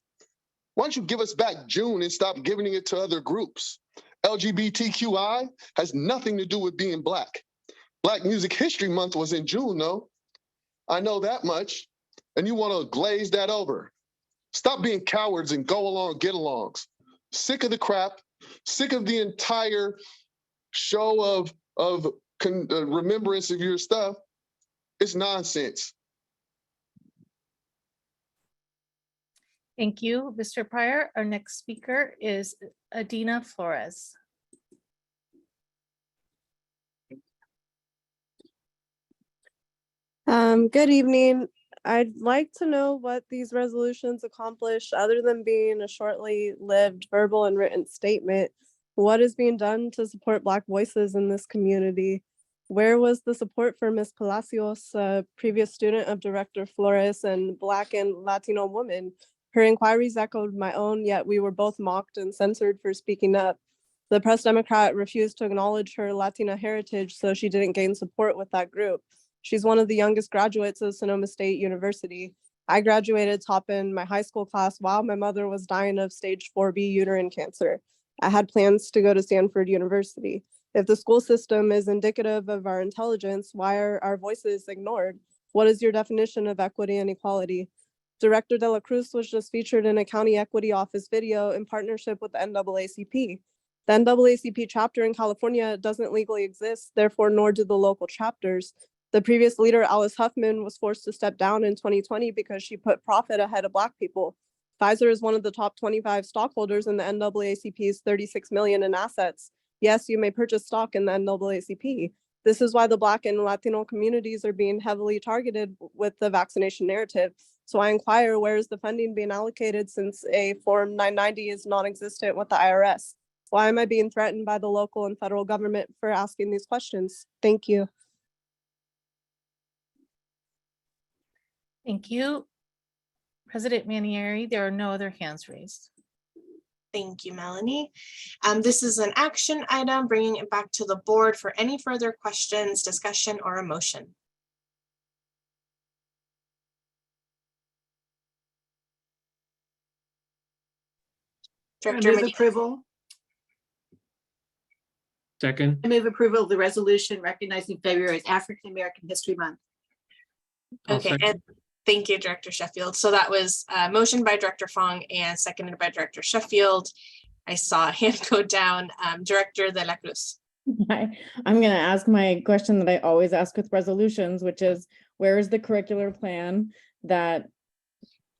Why don't you give us back June and stop giving it to other groups? LGBTQI has nothing to do with being Black. Black Music History Month was in June, though. I know that much. And you want to glaze that over. Stop being cowards and go along, get alongs. Sick of the crap, sick of the entire show of remembrance of your stuff. It's nonsense. Thank you, Mr. Pryor. Our next speaker is Adina Flores. Good evening. I'd like to know what these resolutions accomplish other than being a shortly lived verbal and written statement. What is being done to support Black voices in this community? Where was the support for Ms. Palacios, a previous student of Director Flores and Black and Latino woman? Her inquiries echoed my own, yet we were both mocked and censored for speaking up. The Press Democrat refused to acknowledge her Latina heritage, so she didn't gain support with that group. She's one of the youngest graduates of Sonoma State University. I graduated top in my high school class while my mother was dying of stage 4B uterine cancer. I had plans to go to Stanford University. If the school system is indicative of our intelligence, why are our voices ignored? What is your definition of equity and equality? Director De La Cruz was just featured in a county equity office video in partnership with the NAACP. The NAACP chapter in California doesn't legally exist, therefore nor do the local chapters. The previous leader, Alice Huffman, was forced to step down in 2020 because she put profit ahead of Black people. Pfizer is one of the top 25 stockholders in the NAACP's $36 million in assets. Yes, you may purchase stock in the NAACP. This is why the Black and Latino communities are being heavily targeted with the vaccination narrative. So I inquire, where is the funding being allocated since a Form 990 is non-existent with the IRS? Why am I being threatened by the local and federal government for asking these questions? Thank you. Thank you. President Manieri, there are no other hands raised. Thank you, Melanie. This is an action item, bringing it back to the board for any further questions, discussion, or a motion. Director I move Medina. approval. Second. I move approval of the resolution recognizing February as African American History Month. Okay, and thank you, Director Sheffield. So that was a motion by Director Fong and seconded by Director Sheffield. I saw a hand go down. Director De La Cruz. I'm going to ask my question that I always ask with resolutions, which is, where is the curricular plan that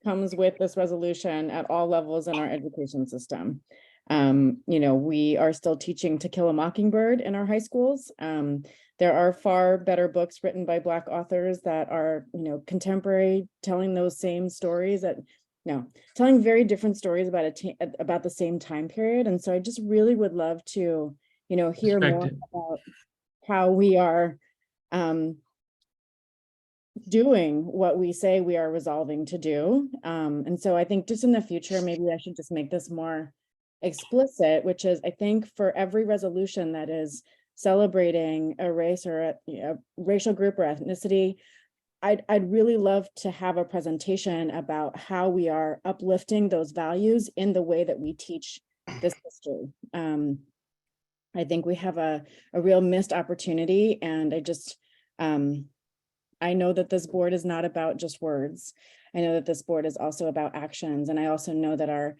comes with this resolution at all levels in our education system? We are still teaching To Kill a Mockingbird in our high schools. There are far better books written by Black authors that are, contemporary, telling those same stories telling very different stories about the same time period. And so I just really would love to, hear more about how we are doing what we say we are resolving to do. And so I think just in the future, maybe I should just make this more explicit, which is, I think for every resolution that is celebrating a race or a racial group or ethnicity, I'd really love to have a presentation about how we are uplifting those values in the way that we teach this history. I think we have a real missed opportunity, and I know that this board is not about just words. I know that this board is also about actions, and I also know that our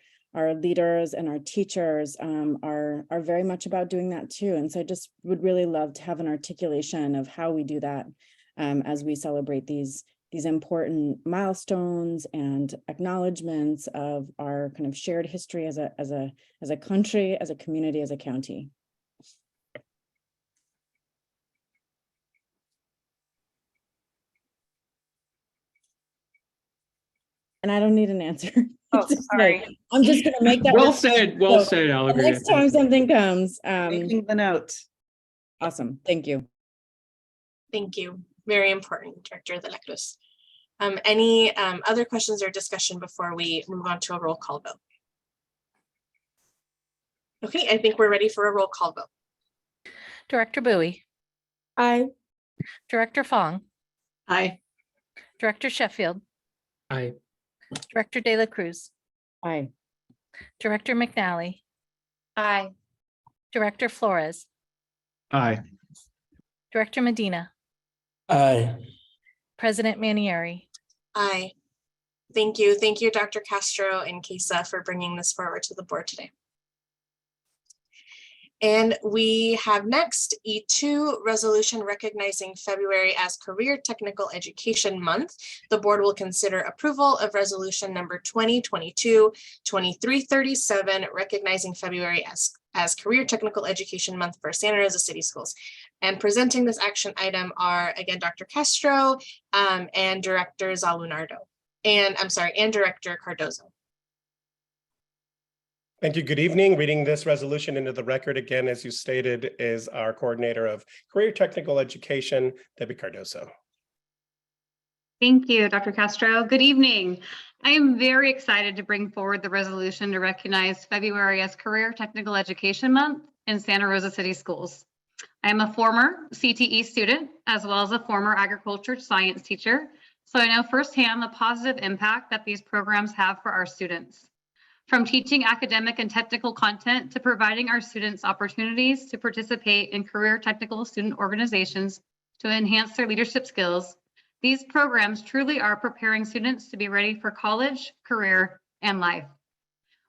leaders and our teachers are very much about doing that too. And so I just would really love to have an articulation of how we do that as we celebrate these important milestones and acknowledgements of our kind of shared history as a country, as a community, as a county. And I don't need an answer. Oh, sorry. I'm just going to make that. Well said. Well said, Alexandria. Next time something comes. Making the note. Awesome. Thank you. Thank you. Very important, Director De La Cruz. Any other questions or discussion before we move on to a roll call vote? Okay, I think we're ready for a roll call vote. Director Bowie. Aye. Director Fong. Aye. Director Sheffield. Aye. Director De La Cruz. Aye. Director McNally. Aye. Director Flores. Aye. Director Medina. Aye. President Manieri. Aye. Thank you. Thank you, Dr. Castro and Kesa, for bringing this forward to the board today. And we have next E2 resolution recognizing February as Career Technical Education Month. The board will consider approval of resolution number 2022-2337, recognizing February as Career Technical Education Month for Santa Rosa City Schools. And presenting this action item are, again, Dr. Castro and Director Zalunardo. And Director Cardozo. Thank you. Good evening. Reading this resolution into the record again, as you stated, is our coordinator of Career Technical Education, Debbie Cardozo. Thank you, Dr. Castro. Good evening. I am very excited to bring forward the resolution to recognize February as Career Technical Education Month in Santa Rosa City Schools. I am a former CTE student, as well as a former agriculture science teacher, so I know firsthand the positive impact that these programs have for our students. From teaching academic and technical content to providing our students opportunities to participate in career technical student organizations to enhance their leadership skills, these programs truly are preparing students to be ready for college, career, and life.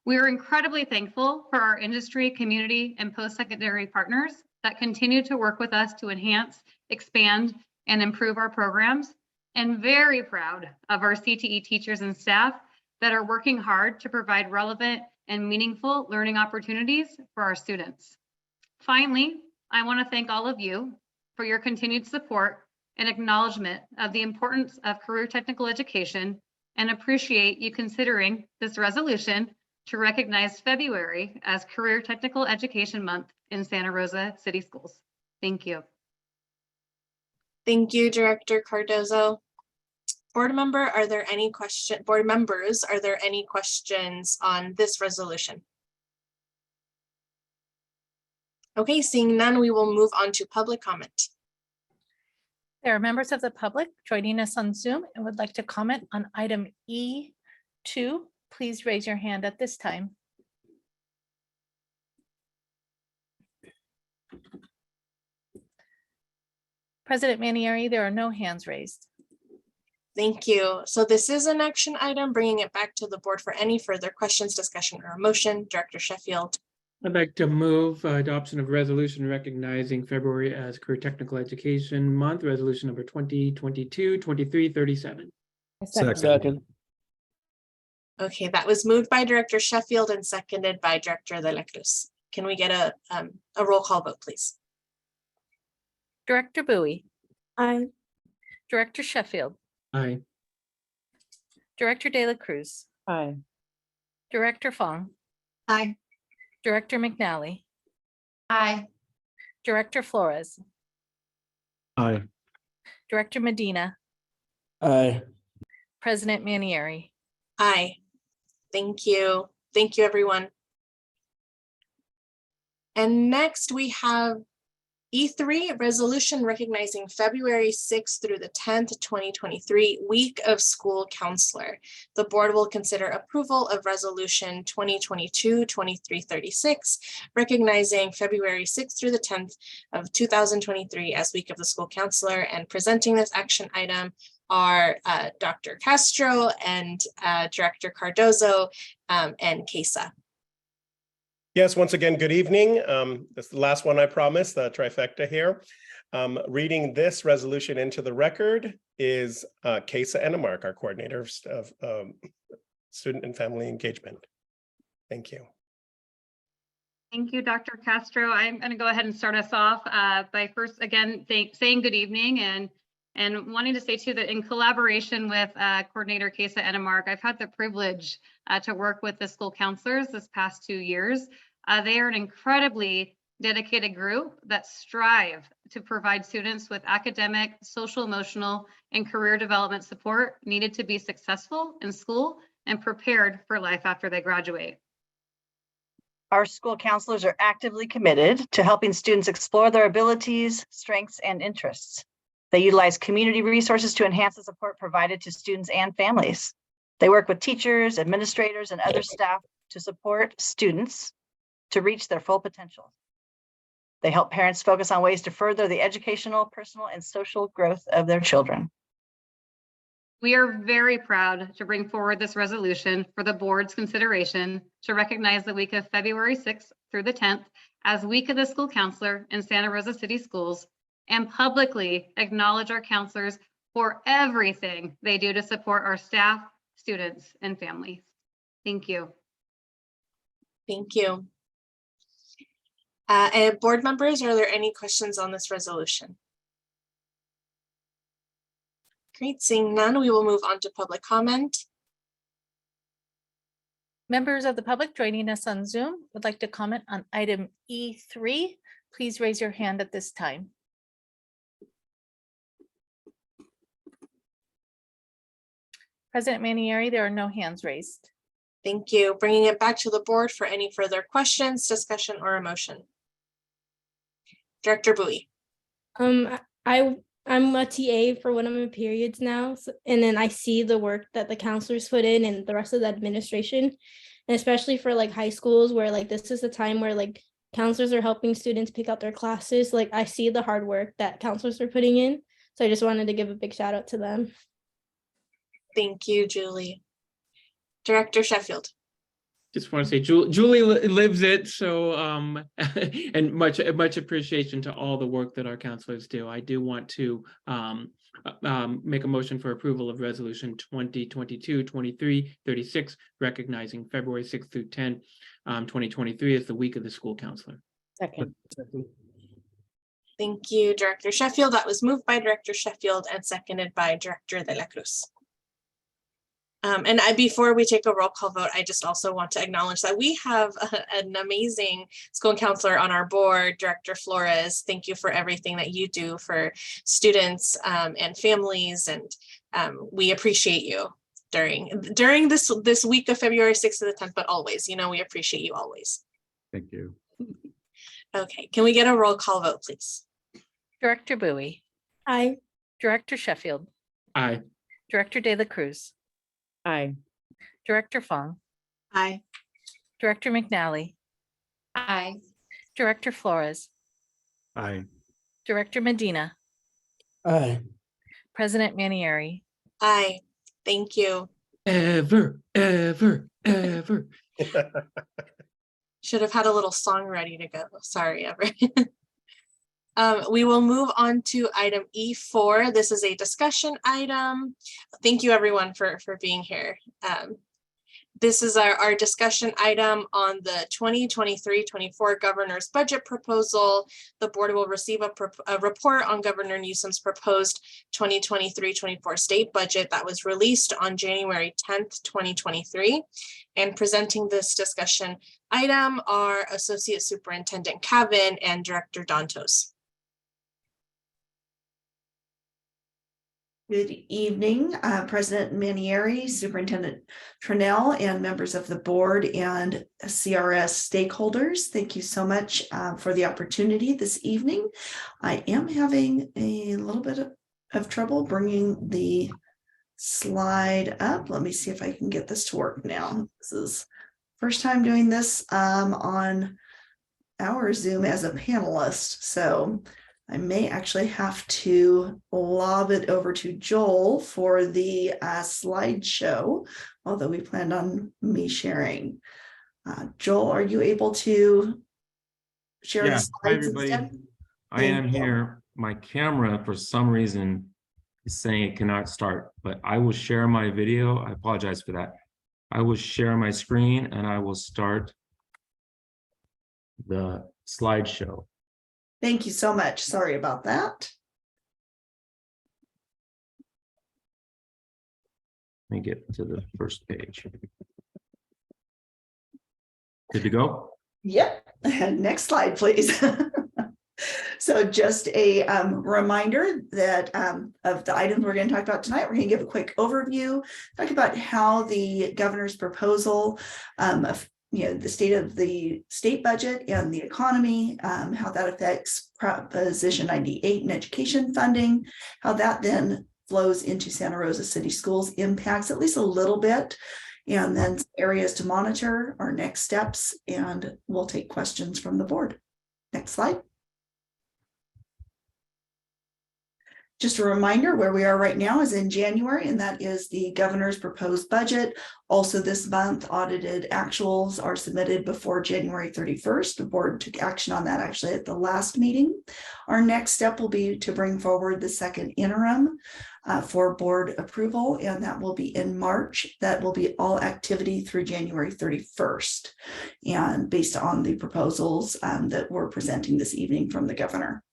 We are incredibly thankful for our industry, community, and post-secondary partners that continue to work with us to enhance, expand, and improve our programs, and very proud of our CTE teachers and staff that are working hard to provide relevant and meaningful learning opportunities for our students. Finally, I want to thank all of you for your continued support and acknowledgement of the importance of career technical education, and appreciate you considering this resolution to recognize February as Career Technical Education Month in Santa Rosa City Schools. Thank you. Thank you, Director Cardozo. Board members, are there any questions on this resolution? Okay, seeing none, we will move on to public comment. There are members of the public joining us on Zoom and would like to comment on item E2. Please raise your hand at this time. President Manieri, there are no hands raised. Thank you. So this is an action item, bringing it back to the board for any further questions, discussion, or motion. Director Sheffield. I'd like to move adoption of resolution recognizing February as Career Technical Education Month, resolution number 2022-2337. Second. Okay, that was moved by Director Sheffield and seconded by Director De La Cruz. Can we get a roll call vote, please? Director Bowie. Aye. Director Sheffield. Aye. Director De La Cruz. Aye. Director Fong. Aye. Director McNally. Aye. Director Flores. Aye. Director Medina. Aye. President Manieri. Aye. Thank you. Thank you, everyone. And next we have E3, resolution recognizing February 6th through the 10th, 2023, Week of School Counselor. The board will consider approval of resolution 2022-2336, recognizing February 6th through the 10th of 2023 as Week of the School Counselor, and presenting this action item are Dr. Castro and Director Cardozo and Kesa. Yes, once again, good evening. This is the last one I promised, the trifecta here. Reading this resolution into the record is Kesa Enemark, our coordinator of student and family engagement. Thank you. Thank you, Dr. Castro. I'm going to go ahead and start us off by first, again, saying good evening and wanting to say too that in collaboration with Coordinator Kesa Enemark, I've had the privilege to work with the school counselors this past 2 years. They are an incredibly dedicated group that strive to provide students with academic, social, emotional, and career development support needed to be successful in school and prepared for life after they graduate. Our school counselors are actively committed to helping students explore their abilities, strengths, and interests. They utilize community resources to enhance the support provided to students and families. They work with teachers, administrators, and other staff to support students to reach their full potential. They help parents focus on ways to further the educational, personal, and social growth of their children. We are very proud to bring forward this resolution for the board's consideration to recognize the week of February 6th through the 10th as Week of the School Counselor in Santa Rosa City Schools, and publicly acknowledge our counselors for everything they do to support our staff, students, and families. Thank you. Thank you. And board members, are there any questions on this resolution? Great, seeing none, we will move on to public comment. Members of the public joining us on Zoom would like to comment on item E3. Please raise your hand at this time. President Manieri, there are no hands raised. Thank you. Bringing it back to the board for any further questions, discussion, or a motion. Director Bowie. I'm a TA for one of my periods now, and then I see the work that the counselors put in and the rest of the administration, and especially for like high schools where like this is the time where like counselors are helping students pick out their classes. Like I see the hard work that counselors are putting in, so I just wanted to give a big shout out to them. Thank you, Julie. Director Sheffield. Just want to say Julie lives it, so and much appreciation to all the work that our counselors do. I do want to make a motion for approval of resolution 2022-2336, recognizing February 6th through 10th, 2023 as the Week of the School Counselor. Second. Thank you, Director Sheffield. That was moved by Director Sheffield and seconded by Director De La Cruz. Before we take a roll call vote, I just also want to acknowledge that we have an amazing school counselor on our board, Director Flores. Thank you for everything that you do for students and families, and we appreciate you during this week of February 6th to the 10th, but always, we appreciate you always. Thank you. Okay, can we get a roll call vote, please? Director Bowie, Aye. Director Sheffield, Aye. Director De La Cruz, Aye. Director Fong, Aye. Director McNally, Aye. Director Flores, Aye. Director Medina, Aye. President Manieri. Aye, thank you. Ever. Should have had a little song ready to go. Sorry, Ever. We will move on to item E4. This is a discussion item. Thank you everyone for being here. This is our discussion item on the 2023-24 governor's budget proposal. The board will receive a report on Governor Newsom's proposed 2023-24 state budget that was released on January 10th, 2023. And presenting this discussion item are Associate Superintendent Cavan and Director Dantos. Good evening, President Manieri, Superintendent Trinnell, and members of the board and CRS stakeholders. Thank you so much for the opportunity this evening. I am having a little bit of trouble bringing the slide up. Let me see if I can get this to work now. This is first time doing this on our Zoom as a panelist, so I may actually have to lob it over to Joel for the slideshow, although we planned on me sharing. Joel, are you able to share the slides? Hi everybody. Instead? I am here. My camera, for some reason, is saying it cannot start, but I will share my video. I apologize for that. I will share my screen and I will start the slideshow. Thank you so much. Sorry about that. Let me get to the first page. Good to go? Yep. Next slide, please. So just a reminder that of the items we're going to talk about tonight. We're going to give a quick overview, talk about how the governor's proposal the state of the state budget and the economy, how that affects Proposition 98 and education funding, how that then flows into Santa Rosa City Schools, impacts at least a little bit, and then areas to monitor, our next steps, and we'll take questions from the board. Next slide. Just a reminder, where we are right now is in January, and that is the governor's proposed budget. Also this month, audited actuals are submitted before January 31st. The board took action on that actually at the last meeting. Our next step will be to bring forward the second interim for board approval, and that will be in March. That will be all activity through January 31st, and based on the proposals that we're presenting this evening from the governor.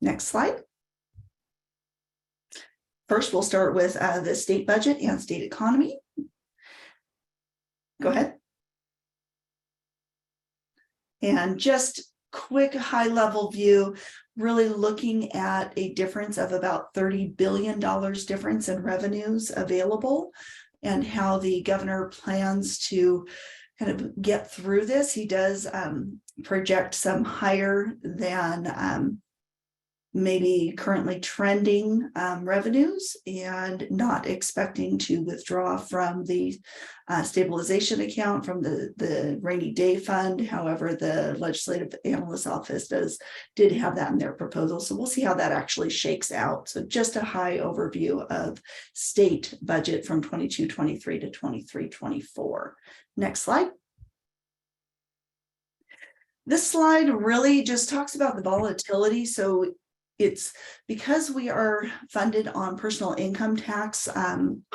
Next slide. First, we'll start with the state budget and state economy. Go ahead. And just quick high-level view, really looking at a difference of about $30 billion difference in revenues available, and how the governor plans to kind of get through this. He does project some higher than maybe currently trending revenues, and not expecting to withdraw from the stabilization account from the rainy day fund. However, the legislative analyst office did have that in their proposal. So we'll see how that actually shakes out. So just a high overview of state budget from 22-23 to 23-24. Next slide. This slide really just talks about the volatility. So it's because we are funded on personal income tax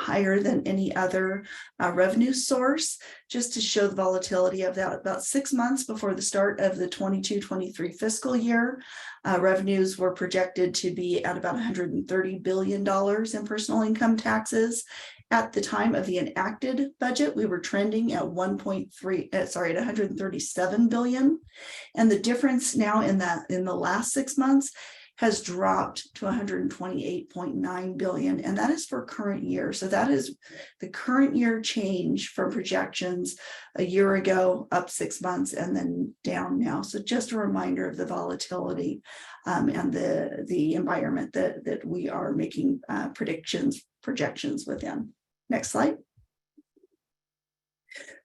higher than any other revenue source, just to show the volatility of that. About 6 months before the start of the 22-23 fiscal year, revenues were projected to be at about $130 billion in personal income taxes. At the time of the enacted budget, we were trending at 137 billion. And the difference now in the last 6 months has dropped to 128.9 billion. And that is for current year. So that is the current year change from projections a year ago, up 6 months and then down now. So just a reminder of the volatility and the environment that we are making projections within. Next slide.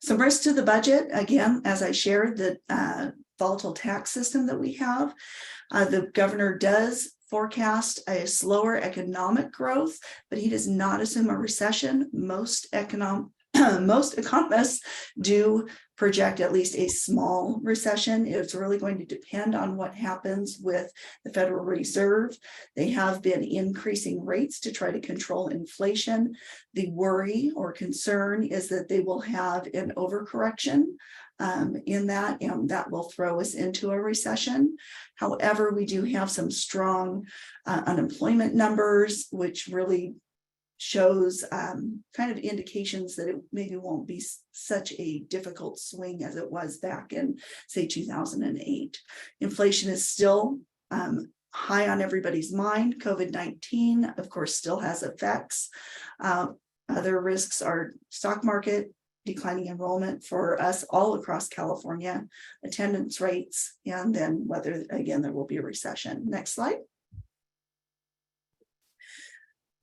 Some risk to the budget. Again, as I shared, the volatile tax system that we have. The governor does forecast a slower economic growth, but he does not assume a recession. Most economists do project at least a small recession. It's really going to depend on what happens with the Federal Reserve. They have been increasing rates to try to control inflation. The worry or concern is that they will have an overcorrection in that, and that will throw us into a recession. However, we do have some strong unemployment numbers, which really shows kind of indications that it maybe won't be such a difficult swing as it was back in, say, 2008. Inflation is still high on everybody's mind. COVID-19, of course, still has effects. Other risks are stock market, declining enrollment for us all across California, attendance rates, and then whether, again, there will be a recession. Next slide.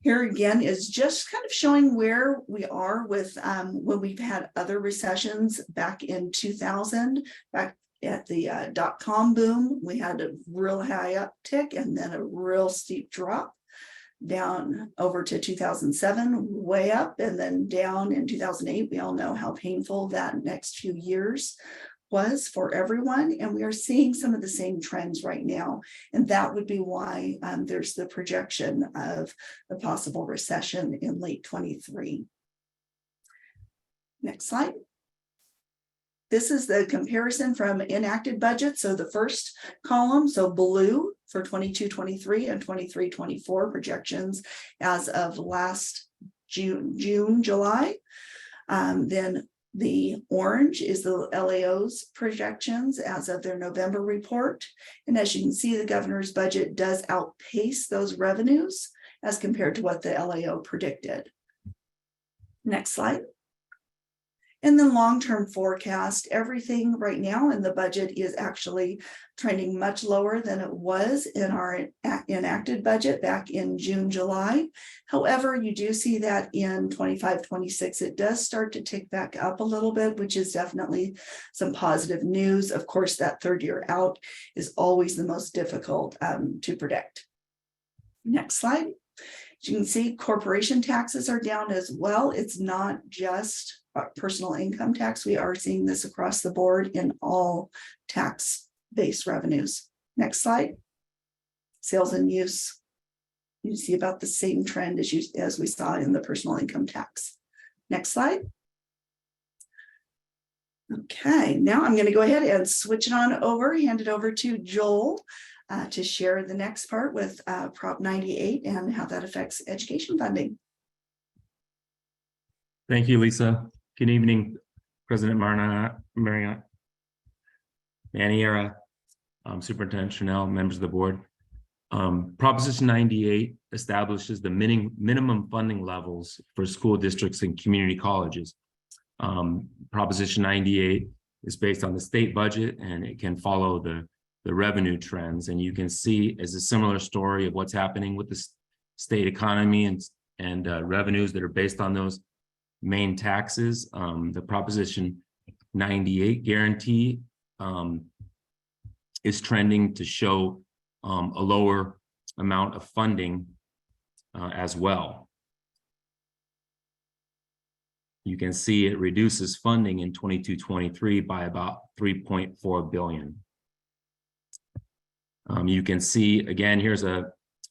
Here again is just kind of showing where we are with when we've had other recessions back in 2000, back at the dot-com boom. We had a real high uptick and then a real steep drop down over to 2007, way up, and then down in 2008. We all know how painful that next few years was for everyone, and we are seeing some of the same trends right now, and that would be why there's the projection of a possible recession in late 23. Next slide. This is the comparison from enacted budget. So the first column, so blue for 22-23 and 23-24 projections as of last June, July. Then the orange is the LAO's projections as of their November report. And as you can see, the governor's budget does outpace those revenues as compared to what the LAO predicted. Next slide. And then long-term forecast, everything right now in the budget is actually trending much lower than it was in our enacted budget back in June, July. However, you do see that in 25-26, it does start to tick back up a little bit, which is definitely some positive news. Of course, that third year out is always the most difficult to predict. Next slide. As you can see, corporation taxes are down as well. It's not just personal income tax. We are seeing this across the board in all tax-based revenues. Next slide. Sales and use. You see about the same trend as we saw in the personal income tax. Next slide. Okay, now I'm going to go ahead and switch it on over, hand it over to Joel to share the next part with Prop 98 and how that affects education funding. Thank you, Lisa. Good evening, President Mariana, Maniera, Superintendent Chanel, members of the board. Proposition 98 establishes the minimum funding levels for school districts and community colleges. Proposition 98 is based on the state budget, and it can follow the revenue trends. And you can see as a similar story of what's happening with the state economy and revenues that are based on those main taxes. The Proposition 98 guarantee is trending to show a lower amount of funding as well. You can see it reduces funding in 22-23 by about 3.4 billion. You can see again, here's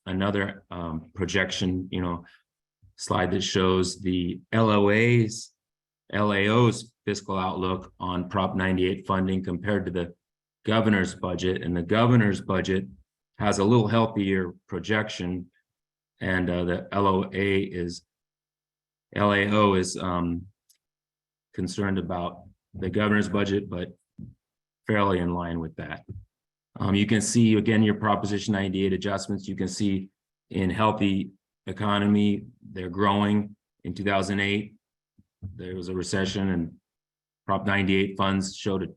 another projection, slide that shows the LAO's fiscal outlook on Prop 98 funding compared to the governor's budget. And the governor's budget has a little healthier projection, and the LOA is LAO is concerned about the governor's budget, but fairly in line with that. You can see, again, your Proposition 98 adjustments. You can see in healthy economy, they're growing. In 2008, there was a recession and Prop 98 funds showed a,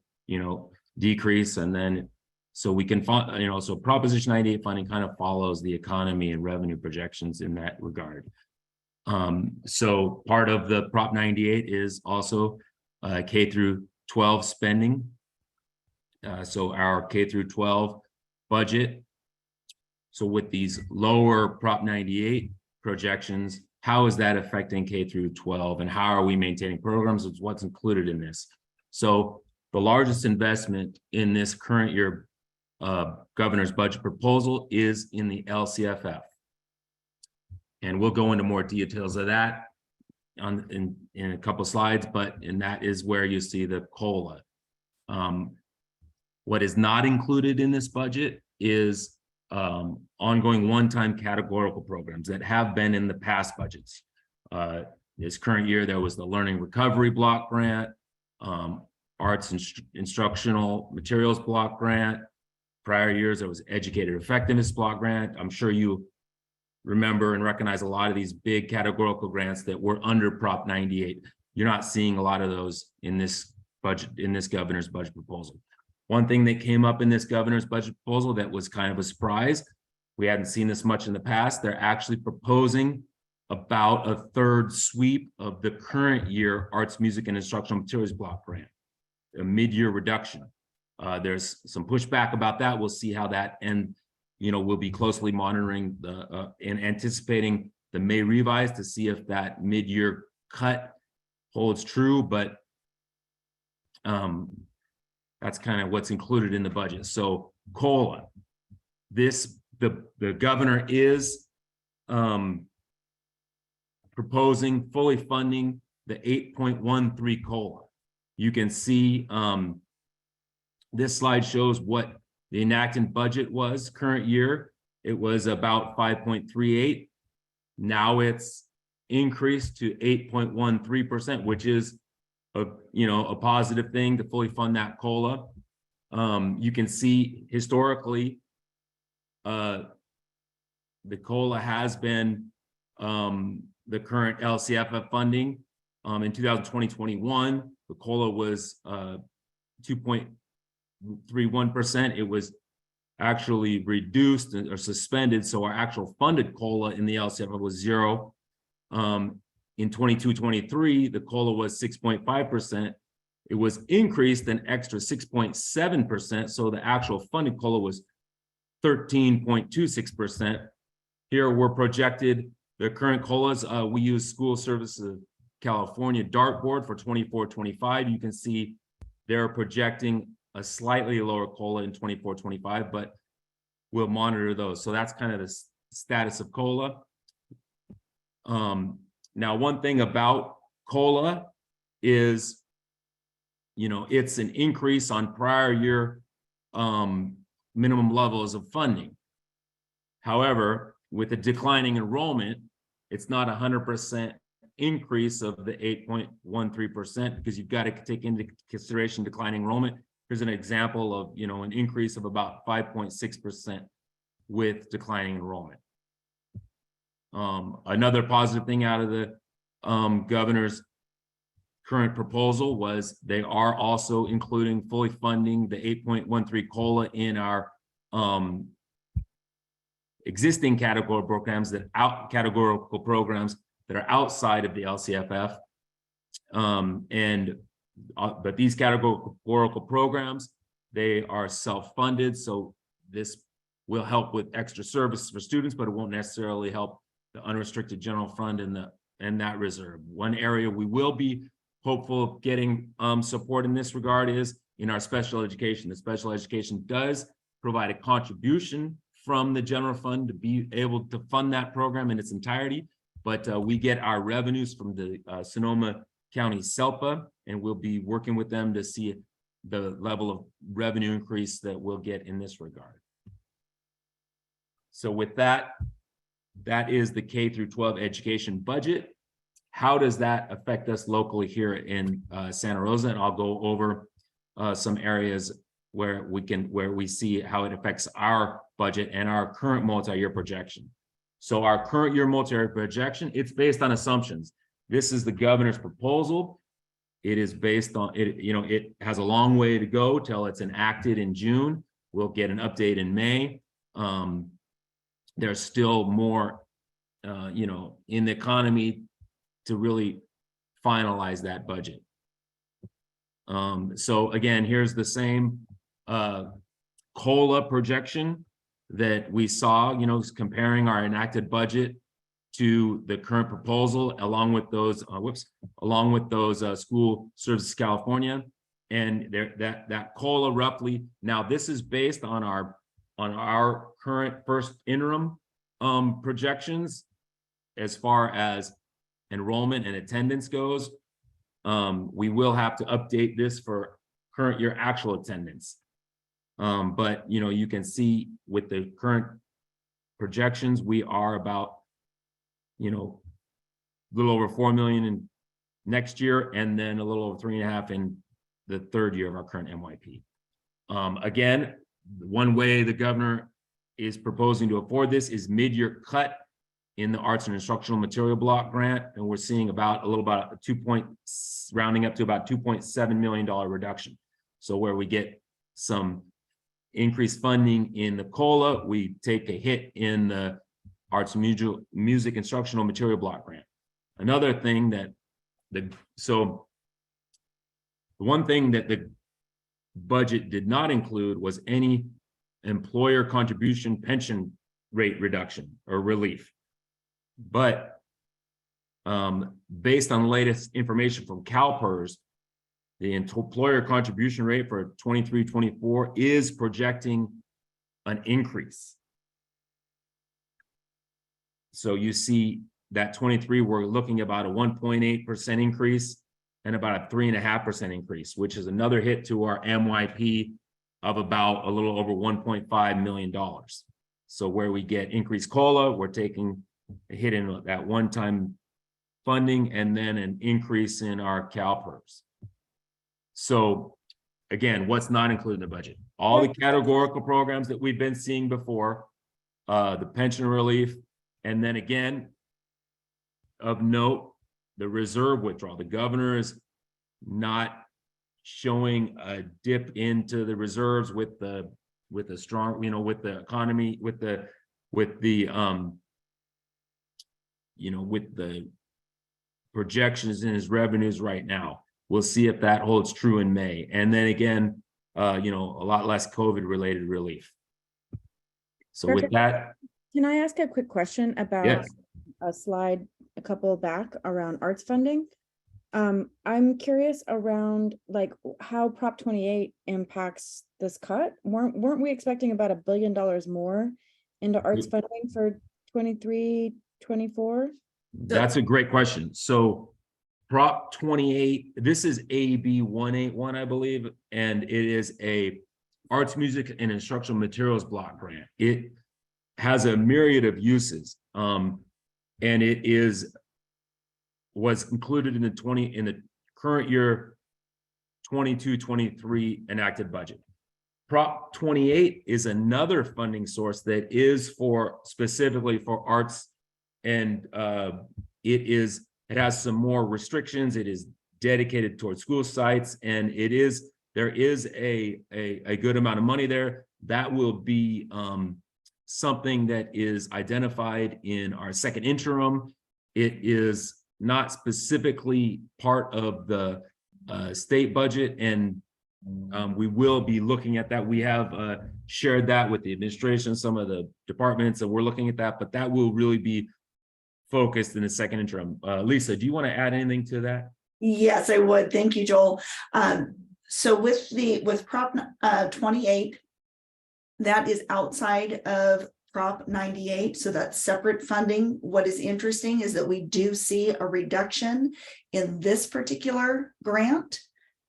decrease. And then, so we can, so Proposition 98 funding kind of follows the economy and revenue projections in that regard. So part of the Prop 98 is also K through 12 spending. So our K through 12 budget. So with these lower Prop 98 projections, how is that affecting K through 12 and how are we maintaining programs? It's what's included in this. So the largest investment in this current year governor's budget proposal is in the LCFF. And we'll go into more details of that in a couple of slides, and that is where you see the COLA. What is not included in this budget is ongoing one-time categorical programs that have been in the past budgets. This current year, there was the Learning Recovery Block Grant, Arts Instructional Materials Block Grant. Prior years, there was Educator Effectiveness Block Grant. I'm sure you remember and recognize a lot of these big categorical grants that were under Prop 98. You're not seeing a lot of those in this budget, in this governor's budget proposal. One thing that came up in this governor's budget proposal that was kind of a surprise, we hadn't seen this much in the past, they're actually proposing about a third sweep of the current year Arts, Music, and Instructional Materials Block Grant, a mid-year reduction. There's some pushback about that. We'll see how that, and we'll be closely monitoring and anticipating the May revise to see if that mid-year cut holds true, but that's kind of what's included in the budget. So COLA, the governor is proposing fully funding the 8.13 COLA. You can see this slide shows what the enacted budget was current year. It was about 5.38. Now it's increased to 8.13%, which is a positive thing to fully fund that COLA. You can see historically, the COLA has been the current LCFF funding. In 2020-21, the COLA was 2.31%. It was actually reduced or suspended, so our actual funded COLA in the LCFF was 0. In 22-23, the COLA was 6.5%. It was increased an extra 6.7%, so the actual funded COLA was 13.26%. Here we're projected the current COLAs. We use School Services of California dartboard for 24-25. You can see they're projecting a slightly lower COLA in 24-25, but we'll monitor those. So that's kind of the status of COLA. Now, one thing about COLA is, it's an increase on prior year minimum levels of funding. However, with a declining enrollment, it's not 100% increase of the 8.13% because you've got to take into consideration declining enrollment. Here's an example of, an increase of about 5.6% with declining enrollment. Another positive thing out of the governor's current proposal was they are also including fully funding the 8.13 COLA in our existing categorical programs that are outside of the LCFF. But these categorical programs, they are self-funded, so this will help with extra services for students, but it won't necessarily help the unrestricted general fund and that reserve. One area we will be hopeful of getting support in this regard is in our special education. The special education does provide a contribution from the general fund to be able to fund that program in its entirety, but we get our revenues from the Sonoma County SELPA, and we'll be working with them to see the level of revenue increase that we'll get in this regard. So with that, that is the K through 12 education budget. how does that affect us locally here in Santa Rosa? And I'll go over some areas where we see how it affects our budget and our current multi-year projection. So our current year multi-year projection, it's based on assumptions. This is the governor's proposal. It is based on it, it has a long way to go till it's enacted in June. We'll get an update in May. There's still more, in the economy to really finalize that budget. So again, here's the same COLA projection that we saw, comparing our enacted budget to the current proposal, along with those, School Services California, and that COLA roughly. Now, this is based on our current first interim projections as far as enrollment and attendance goes. We will have to update this for current year actual attendance. But you can see with the current projections, we are about a little over 4 million in next year, and then a little over 3.5 in the third year of our current MYP. Again, one way the governor is proposing to afford this is mid-year cut in the arts and instructional material block grant, and we're seeing rounding up to about $2.7 million reduction. So where we get some increased funding in the COLA, we take a hit in the arts and music instructional material block grant. Another thing the one thing that the budget did not include was any employer contribution pension rate reduction or relief. But based on the latest information from CalPERS, the employer contribution rate for 23-24 is projecting an increase. So you see that 23, we're looking about a 1.8% increase and about a 3.5% increase, which is another hit to our MYP of about a little over $1.5 million. So where we get increased COLA, we're taking a hit in that one-time funding and then an increase in our CalPERS. So again, what's not included in the budget? All the categorical programs that we've been seeing before, the pension relief, and then again, of note, the reserve withdrawal. The governor is not showing a dip into the reserves with the strong, with the economy, with the projections in his revenues right now. We'll see if that holds true in May. And then again, a lot less COVID related relief. So Perfect. With that. Can I ask a quick question about Yes. a slide a couple back around arts funding? I'm curious around like how Prop 28 impacts this cut. Weren't we expecting about $1 billion more into arts funding for 23-24? That's a great question. So Prop 28, this is AB 181, I believe, and it is a arts, music, and instructional materials block grant. It has a myriad of uses, and it was included in the current year 22-23 enacted budget. Prop 28 is another funding source that is specifically for arts, and it has some more restrictions. It is dedicated towards school sites, and there is a good amount of money there. That will be something that is identified in our second interim. It is not specifically part of the state budget, and we will be looking at that. We have shared that with the administration, some of the departments, and we're looking at that, but that will really be focused in the second interim. Lisa, do you want to add anything to that? Yes, I would. Thank you, Joel. So with Prop 28, that is outside of Prop 98, so that's separate funding. What is interesting is that we do see a reduction in this particular grant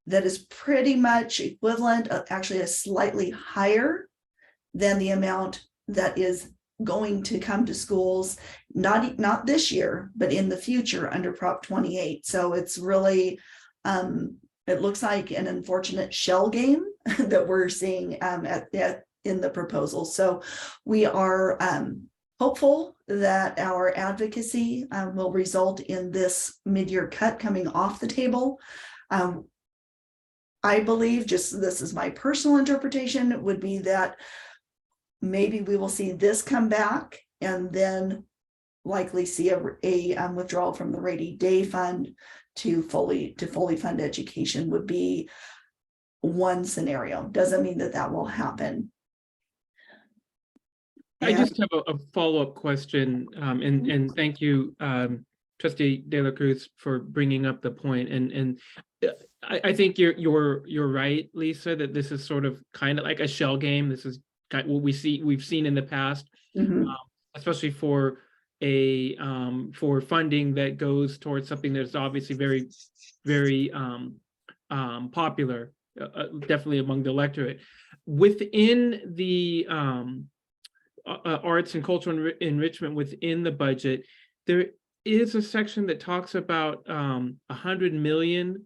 that is pretty much equivalent, actually a slightly higher than the amount that is going to come to schools, not this year, but in the future under Prop 28. So it's really, it looks like an unfortunate shell game that we're seeing in the proposal. So we are hopeful that our advocacy will result in this mid-year cut coming off the table. I believe, just this is my personal interpretation, would be that maybe we will see this come back and then likely see a withdrawal from the rainy day fund to fully fund education would be one scenario. Doesn't mean that will happen. I just have a follow-up question, and thank you, Trustee De La Cruz, for bringing up the point. And I think you're right, Lisa, that this is sort of kind of like a shell game. This is kind of what we've seen in the past, especially for for funding that goes towards something that's obviously very, very popular, definitely among the electorate. Within the arts and cultural enrichment within the budget, there is a section that talks about $100 million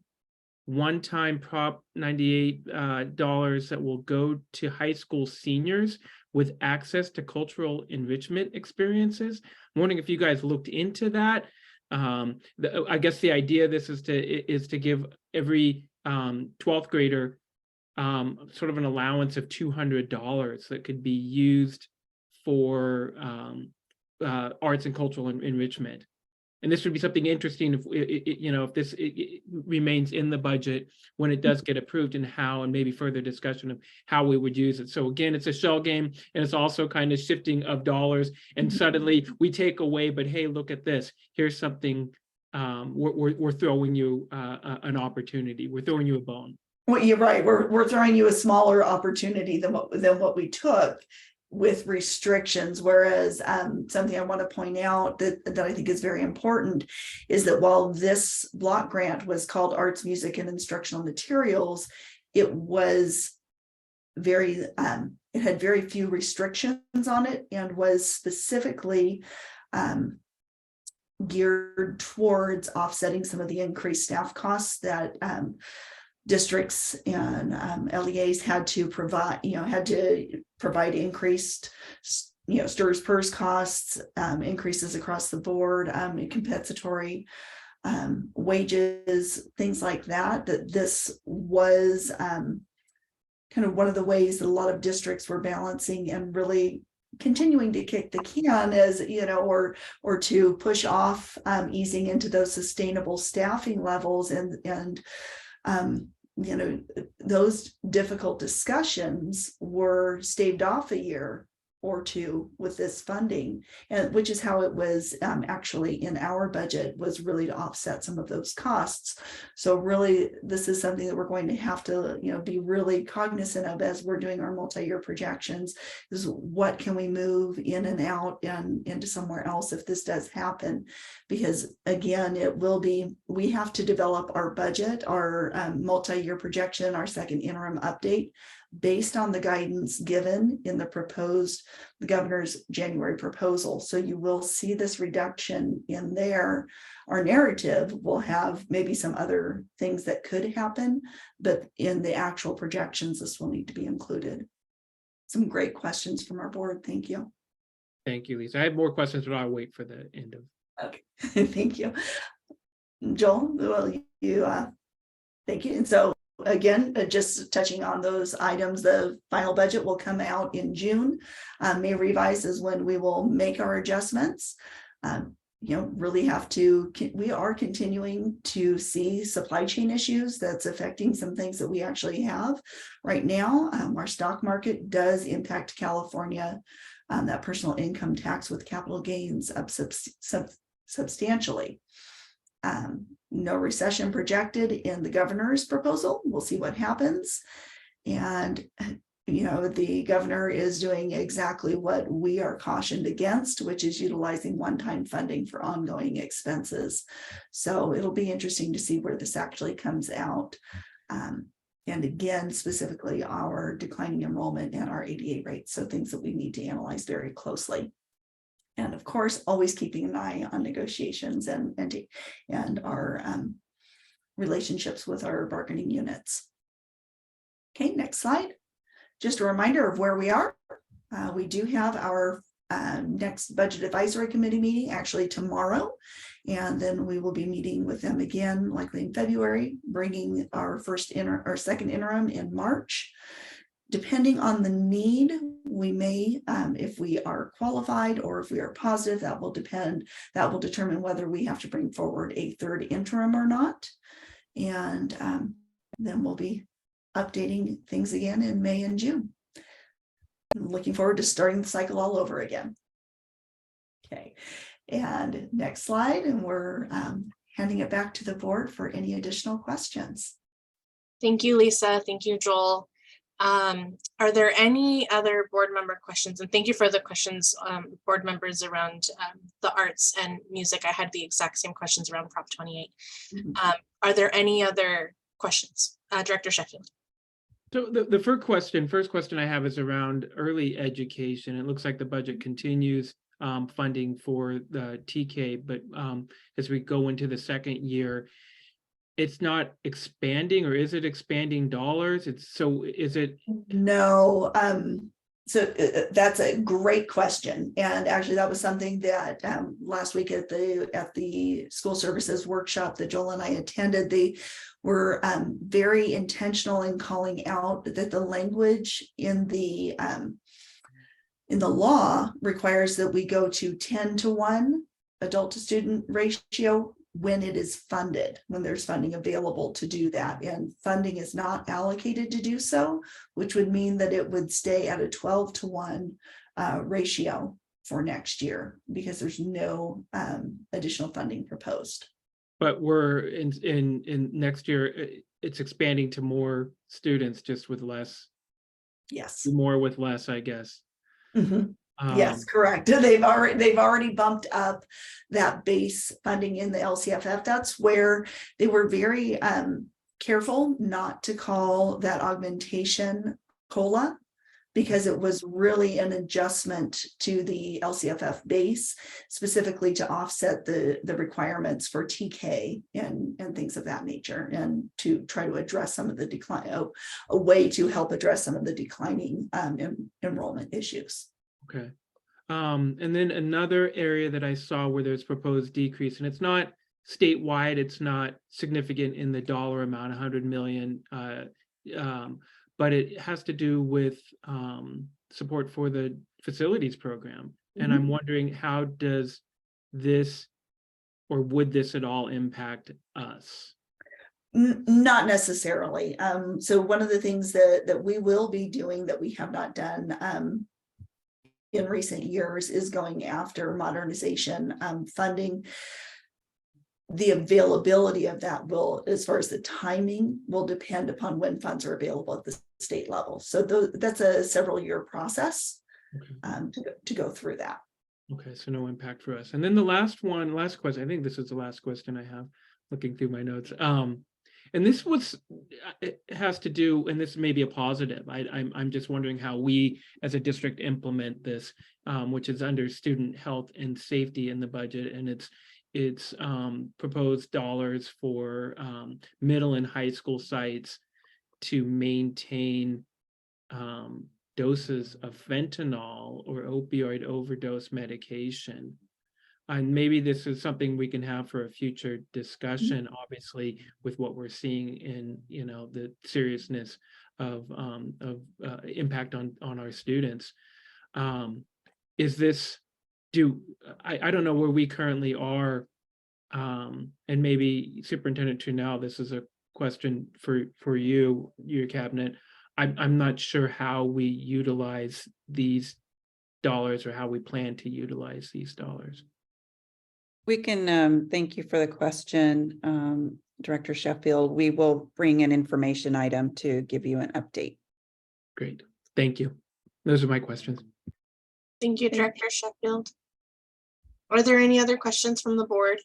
one-time Prop 98 dollars that will go to high school seniors with access to cultural enrichment experiences. I'm wondering if you guys looked into that. I guess the idea of this is to give every 12th grader sort of an allowance of $200 that could be used for arts and cultural enrichment. And this would be something interesting if this remains in the budget when it does get approved, and how, and maybe further discussion of how we would use it. So again, it's a shell game, and it's also kind of shifting of dollars, and suddenly we take away, but hey, look at this. Here's something, we're throwing you an opportunity. We're throwing you a bone. Well, you're right. We're throwing you a smaller opportunity than what we took, with restrictions. Whereas something I want to point out that I think is very important is that while this block grant was called Arts, Music, and Instructional Materials, it was very, it had very few restrictions on it, and was specifically geared towards offsetting some of the increased staff costs that districts and LEAs had to provide, provide increased, STRS PERS costs, increases across the board, compensatory wages, things like that. That this was kind of one of the ways that a lot of districts were balancing and really continuing to kick the can, as or to push off easing into those sustainable staffing levels, and those difficult discussions were staved off a year or two with this funding, and which is how it was actually in our budget, was really to offset some of those costs. So really, this is something that we're going to have to be really cognizant of as we're doing our multi-year projections, is what can we move in and out and into somewhere else if this does happen. Because again, it will be, we have to develop our budget, our multi-year projection, our second interim update, based on the guidance given in the governor's January proposal. So you will see this reduction in there. Our narrative will have maybe some other things that could happen, but in the actual projections, this will need to be included. Some great questions from our board. Thank you. Thank you, Lisa. I have more questions, but I'll wait for the end of. Okay, thank you. Joel, well, thank you. And so again, just touching on those items, the final budget will come out in June. May revise is when we will make our adjustments. Really have to, we are continuing to see supply chain issues that's affecting some things that we actually have right now. Our stock market does impact California. That personal income tax with capital gains up substantially. No recession projected in the governor's proposal. We'll see what happens. And, the governor is doing exactly what we are cautioned against, which is utilizing one-time funding for ongoing expenses. So it'll be interesting to see where this actually comes out. And again, specifically our declining enrollment and our ADA rates. So things that we need to analyze very closely. And of course, always keeping an eye on negotiations and our relationships with our bargaining units. Okay, next slide. Just a reminder of where we are. We do have our next budget advisory committee meeting actually tomorrow, and then we will be meeting with them again likely in February, bringing our second interim in March. Depending on the need, we may, if we are qualified or if we are positive, that will determine whether we have to bring forward a third interim or not. And then we'll be updating things again in May and June. Looking forward to starting the cycle all over again. Okay, and next slide, and we're handing it back to the board for any additional questions. Thank you, Lisa. Thank you, Joel. Are there any other board member questions? And thank you for the questions, board members, around the arts and music. I had the exact same questions around Prop 28. Are there any other questions? Director Sheffield. So the first question I have is around early education. It looks like the budget continues funding for the TK, but as we go into the second year, it's not expanding, or is it expanding dollars? Is it? No. So that's a great question. And actually that was something that last week at the school services workshop that Joel and I attended, they were very intentional in calling out that the language in the law requires that we go to 10-to-1 adult to student ratio when it is funded, when there's funding available to do that. And funding is not allocated to do so, which would mean that it would stay at a 12-to-1 ratio for next year because there's no additional funding proposed. But we're in next year, it's expanding to more students, just with less. Yes. More with less, I guess. Mm-hmm. Yes, correct. They've already bumped up that base funding in the LCFF. That's where they were very careful not to call that augmentation COLA, because it was really an adjustment to the LCFF base, specifically to offset the requirements for TK and things of that nature, and to try to address some of the decline, a way to help address some of the declining enrollment issues. Okay. And then another area that I saw where there's proposed decrease, and it's not statewide, it's not significant in the dollar amount, 100 million, but it has to do with support for the facilities program. And I'm wondering, how does this, or would this at all impact us? Not necessarily. So one of the things that we will be doing that we have not done in recent years is going after modernization funding. The availability of that will, as far as the timing, will depend upon when funds are available at the state level. So that's a several-year process to go through that. Okay, so no impact for us. And then the last question, I think this is the last question I have, looking through my notes. And this it has to do, and this may be a positive. I'm just wondering how we as a district implement this, which is under student health and safety in the budget, and it's proposed dollars for middle and high school sites to maintain doses of fentanyl or opioid overdose medication. And maybe this is something we can have for a future discussion, obviously, with what we're seeing in, the seriousness of impact on our students. Is this, I don't know where we currently are, and maybe Superintendent Trunell, this is a question for you, your cabinet. I'm not sure how we utilize these dollars, or how we plan to utilize these dollars. We can, thank you for the question, Director Sheffield. We will bring an information item to give you an update. Great, thank you. Those are my questions. Thank you, Director Sheffield. Are there any other questions from the board?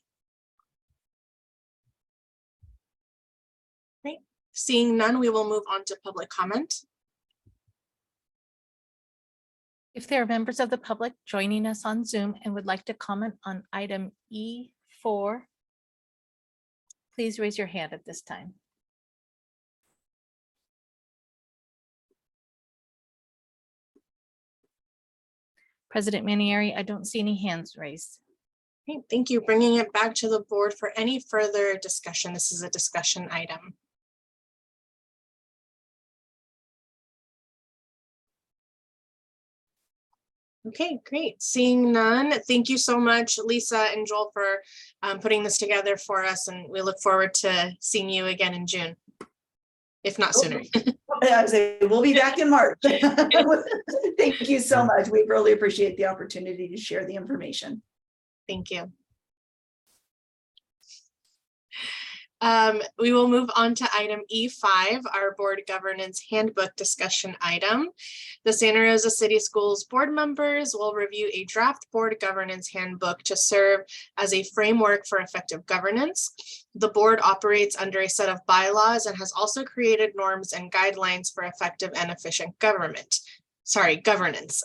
Great. Seeing none, we will move on to public comment. If there are members of the public joining us on Zoom and would like to comment on item E4, please raise your hand at this time. President Manieri, I don't see any hands raised. Okay, thank you. Bringing it back to the board for any further discussion. This is a discussion item. Okay, great. Seeing none, thank you so much, Lisa and Joel, for putting this together for us, and we look forward to seeing you again in June, if not sooner. I was saying, we'll be back in March. Thank you so much. We really appreciate the opportunity to share the information. Thank you. We will move on to item E5, our board governance handbook discussion item. The Santa Rosa City Schools board members will review a draft board governance handbook to serve as a framework for effective governance. The board operates under a set of bylaws and has also created norms and guidelines for effective and efficient governance.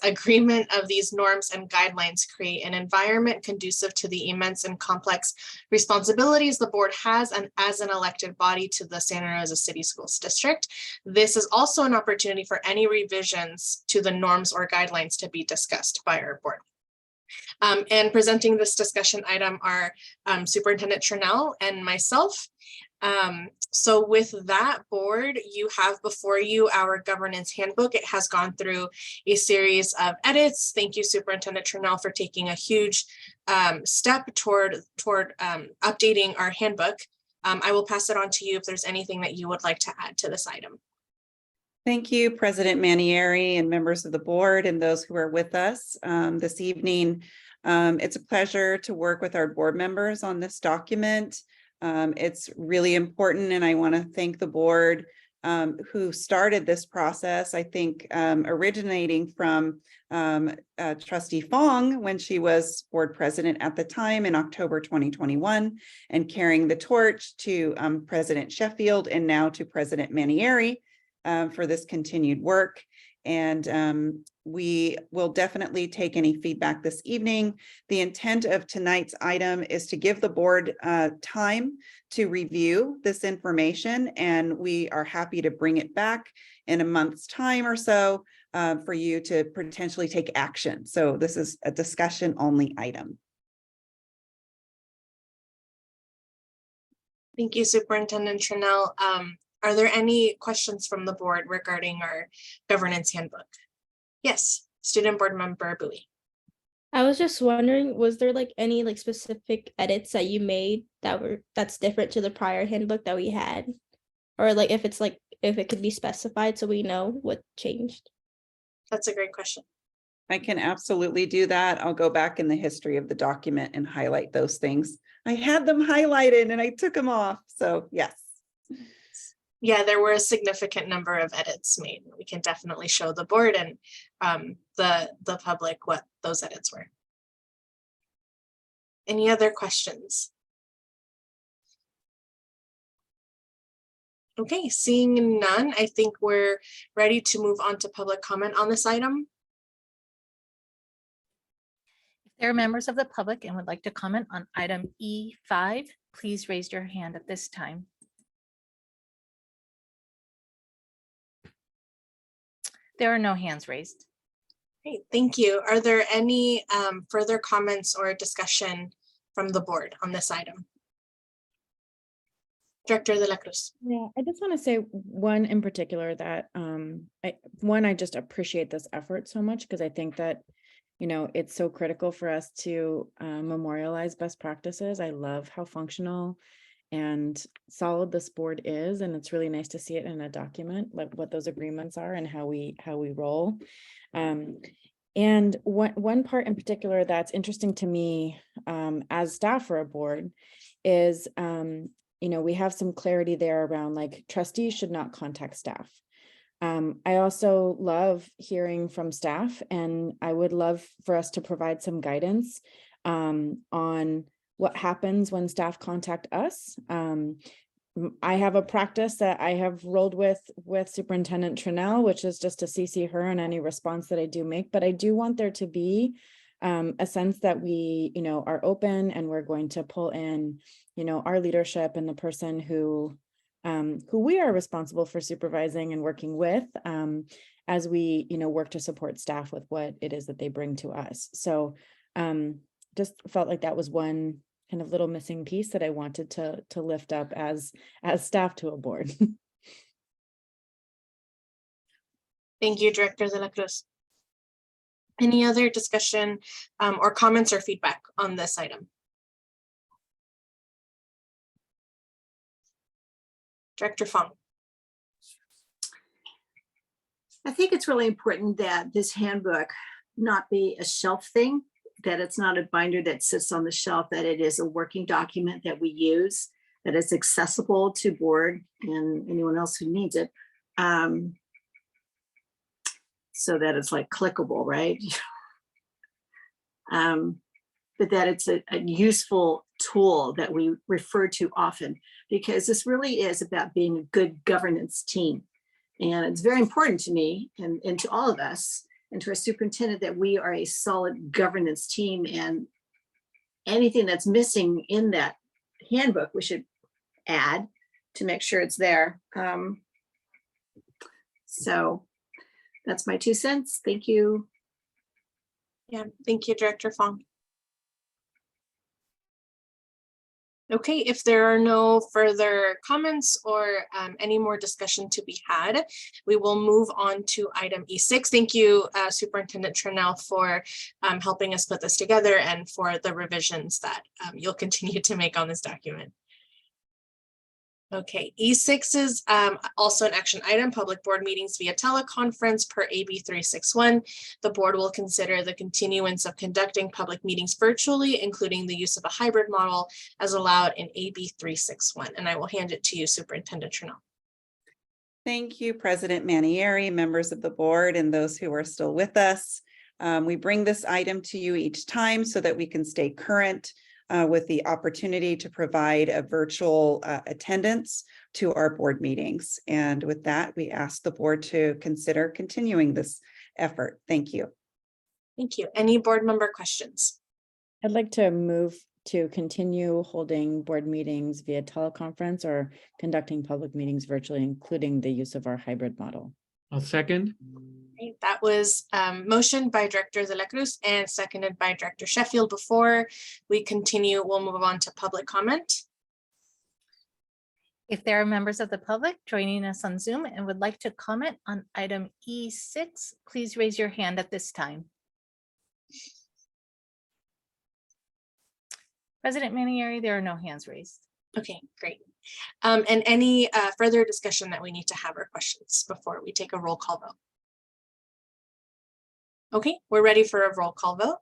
Agreement of these norms and guidelines create an environment conducive to the immense and complex responsibilities the board has and as an elected body to the Santa Rosa City Schools District. This is also an opportunity for any revisions to the norms or guidelines to be discussed by our board. And presenting this discussion item are Superintendent Tranel and myself. So with that, board, you have before you our governance handbook. It has gone through a series of edits. Thank you, Superintendent Tranel, for taking a huge step toward updating our handbook. I will pass it on to you if there's anything that you would like to add to this item. Thank you, President Manieri and members of the board and those who are with us this evening. It's a pleasure to work with our board members on this document. It's really important, and I want to thank the board who started this process. I think originating from Trustee Fong when she was board president at the time in October 2021, and carrying the torch to President Sheffield and now to President Manieri for this continued work. And we will definitely take any feedback this evening. The intent of tonight's item is to give the board time to review this information, and we are happy to bring it back in a month's time or so for you to potentially take action. So this is a discussion only item. Thank you, Superintendent Tranel. Are there any questions from the board regarding our governance handbook? Yes, student board member Bowie. I was just wondering, was there like any like specific edits that you made that's different to the prior handbook that we had? Or like if it could be specified so we know what changed? That's a great question. I can absolutely do that. I'll go back in the history of the document and highlight those things. I had them highlighted and I took them off. So yes. Yeah, there were a significant number of edits made. We can definitely show the board and the public what those edits were. Any other questions? Okay, seeing none, I think we're ready to move on to public comment on this item. If there are members of the public and would like to comment on item E5, please raise your hand at this time. There are no hands raised. Great, thank you. Are there any further comments or discussion from the board on this item? Director De La Cruz. Yeah, I just want to say one in particular that I just appreciate this effort so much, because I think that, you know, it's so critical for us to memorialize best practices. I love how functional and solid this board is, and it's really nice to see it in a document, like what those agreements are and how we roll. And one part in particular that's interesting to me as staff for a board is, you know, we have some clarity there around like trustees should not contact staff. I also love hearing from staff, and I would love for us to provide some guidance on what happens when staff contact us. I have a practice that I have rolled with Superintendent Trinnell, which is just to CC her in any response that I do make, but I do want there to be a sense that we, are open and we're going to pull in, our leadership and the person who we are responsible for supervising and working with as we, work to support staff with what it is that they bring to us. So just felt like that was one kind of little missing piece that I wanted to lift up as staff to a board. Thank you, Director De La Cruz. Any other discussion or comments or feedback on this item? Director Fong. I think it's really important that this handbook not be a shelf thing, that it's not a binder that sits on the shelf, that it is a working document that we use, that it's accessible to board and anyone else who needs it. So that it's like clickable, right? But that it's a useful tool that we refer to often, because this really is about being a good governance team. And it's very important to me and to all of us and to our superintendent that we are a solid governance team, and anything that's missing in that handbook, we should add to make sure it's there. So that's my 2 cents. Thank you. Yeah, thank you, Director Fong. Okay, if there are no further comments or any more discussion to be had, we will move on to item E6. Thank you, Superintendent Trinnell, for helping us put this together and for the revisions that you'll continue to make on this document. Okay, E6 is also an action item, public board meetings via teleconference per AB 361. The board will consider the continuance of conducting public meetings virtually, including the use of a hybrid model as allowed in AB 361. And I will hand it to you, Superintendent Trinnell. Thank you, President Manieri, members of the board, and those who are still with us. We bring this item to you each time so that we can stay current with the opportunity to provide a virtual attendance to our board meetings. And with that, we ask the board to consider continuing this effort. Thank you. Thank you. Any board member questions? I'd like to move to continue holding board meetings via teleconference or conducting public meetings virtually, including the use of our hybrid model. I'll second. Great. That was motioned by Director De La Cruz and seconded by Director Sheffield. Before we continue, we'll move on to public comment. If there are members of the public joining us on Zoom and would like to comment on item E6, please raise your hand at this time. President Manieri, there are no hands raised. Okay, great. And any further discussion that we need to have or questions before we take a roll call vote? Okay, we're ready for a roll call vote.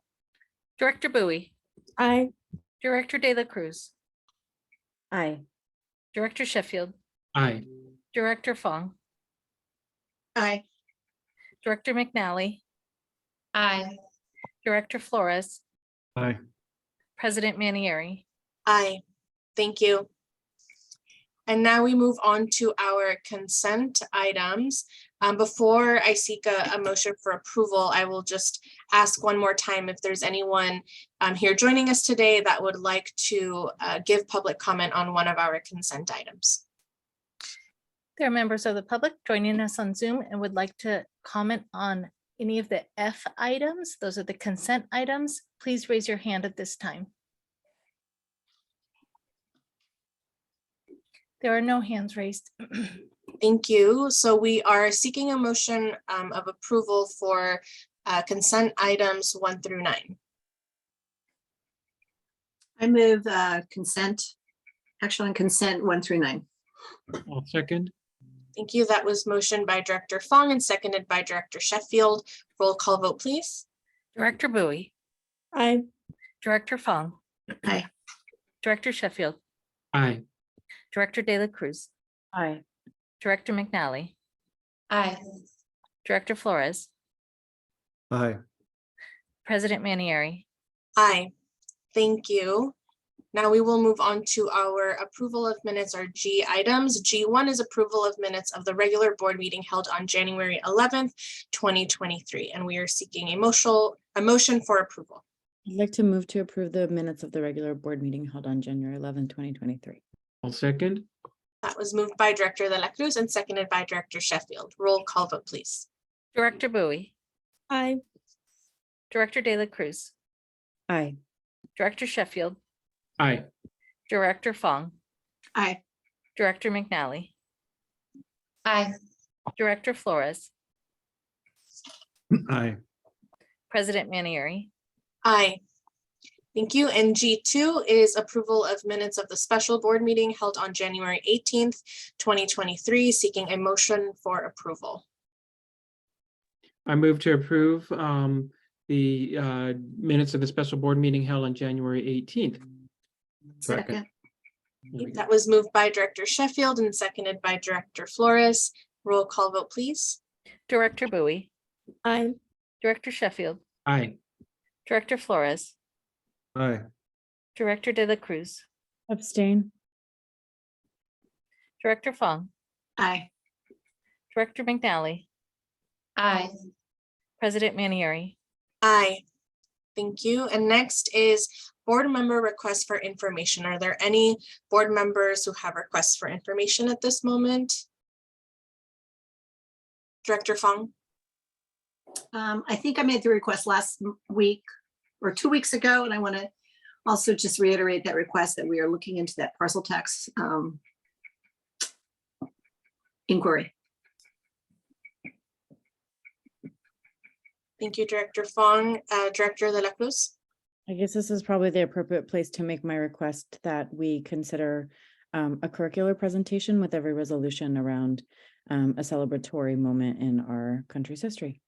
Director Bowie. Aye. Director De La Cruz. Aye. Director Sheffield. Aye. Director Fong. Aye. Director McNally. Aye. Director Flores. Aye. President Manieri. Aye. Thank you. And now we move on to our consent items. Before I seek a motion for approval, I will just ask one more time if there's anyone here joining us today that would like to give public comment on one of our consent items. There are members of the public joining us on Zoom and would like to comment on any of the F items. Those are the consent items. Please raise your hand at this time. There are no hands raised. Thank you. So we are seeking a motion of approval for consent items 1 through 9. I move consent, action on consent 1 through 9. I'll second. Thank you. That was motioned by Director Fong and seconded by Director Sheffield. Roll call vote, please. Director Bowie. Aye. Director Fong. Aye. Director Sheffield. Aye. Director De La Cruz. Aye. Director McNally. Aye. Director Flores. Aye. President Manieri. Aye. Thank you. Now we will move on to our approval of minutes, or G items. G1 is approval of minutes of the regular board meeting held on January 11th, 2023. And we are seeking a motion for approval. I'd like to move to approve the minutes of the regular board meeting held on January 11, 2023. I'll second. That was moved by Director De La Cruz and seconded by Director Sheffield. Roll call vote, please. Director Bowie, Aye. Director De La Cruz, Aye. Director Sheffield, Aye. Director Fong, Aye. Director McNally, Aye. Director Flores, Aye. President Manieri. Aye. Thank you. And G2 is approval of minutes of the special board meeting held on January 18th, 2023, seeking a motion for approval. I move to approve the minutes of the special board meeting held on January 18th. Second. There we go. That was moved by Director Sheffield and seconded by Director Flores. Roll call vote, please. Director Bowie, Aye. Director Sheffield, Aye. Director Flores, Aye. Director De La Cruz, Abstain. Director Fong, Aye. Director McNally, Aye. President Manieri. Aye. Thank you. And next is board member requests for information. Are there any board members who have requests for information at this moment? Director Fong? I think I made the request last week or 2 weeks ago, and I want to also just reiterate that request that we are looking into that parcel tax inquiry. Thank you, Director Fong. Director De La Cruz? I guess this is probably the appropriate place to make my request that we consider a curricular presentation with every resolution around a celebratory moment in our country's history.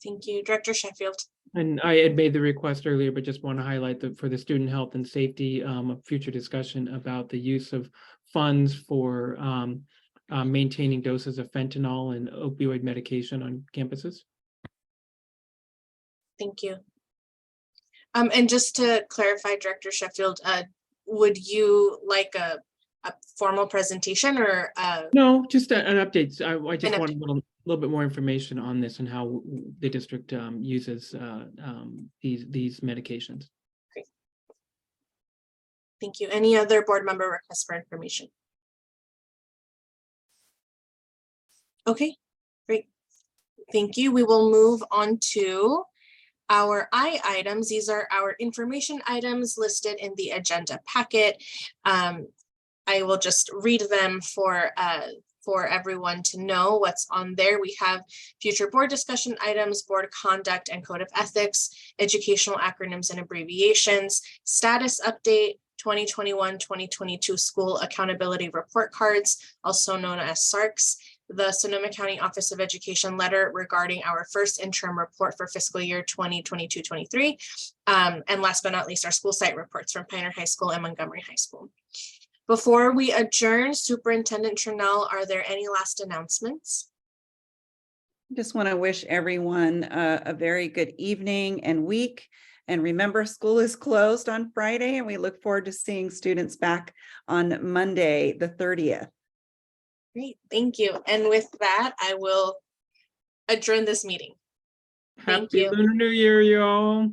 Thank you, Director Sheffield. And I had made the request earlier, but just want to highlight that for the student health and safety, a future discussion about the use of funds for maintaining doses of fentanyl and opioid medication on campuses. Thank you. And just to clarify, Director Sheffield, would you like a formal presentation or? No, just an update. I just An want a little bit more information on this and how the district uses these medications. Great. Thank you. Any other board member requests for information? Okay, great. Thank you. We will move on to our I items. These are our information items listed in the agenda packet. I will just read them for everyone to know what's on there. We have future board discussion items, board conduct and code of ethics, educational acronyms and abbreviations, status update, 2021-2022 school accountability report cards, also known as SRCS, the Sonoma County Office of Education letter regarding our first interim report for fiscal year 2022-23. And last but not least, our school site reports from Pioneer High School and Montgomery High School. Before we adjourn, Superintendent Tranel, are there any last announcements? Just want to wish everyone a very good evening and week. And remember, school is closed on Friday, and we look forward to seeing students back on Monday, the 30th. Great, thank you. And with that, I will adjourn this meeting. Thank Happy you. Lunar New Year, y'all.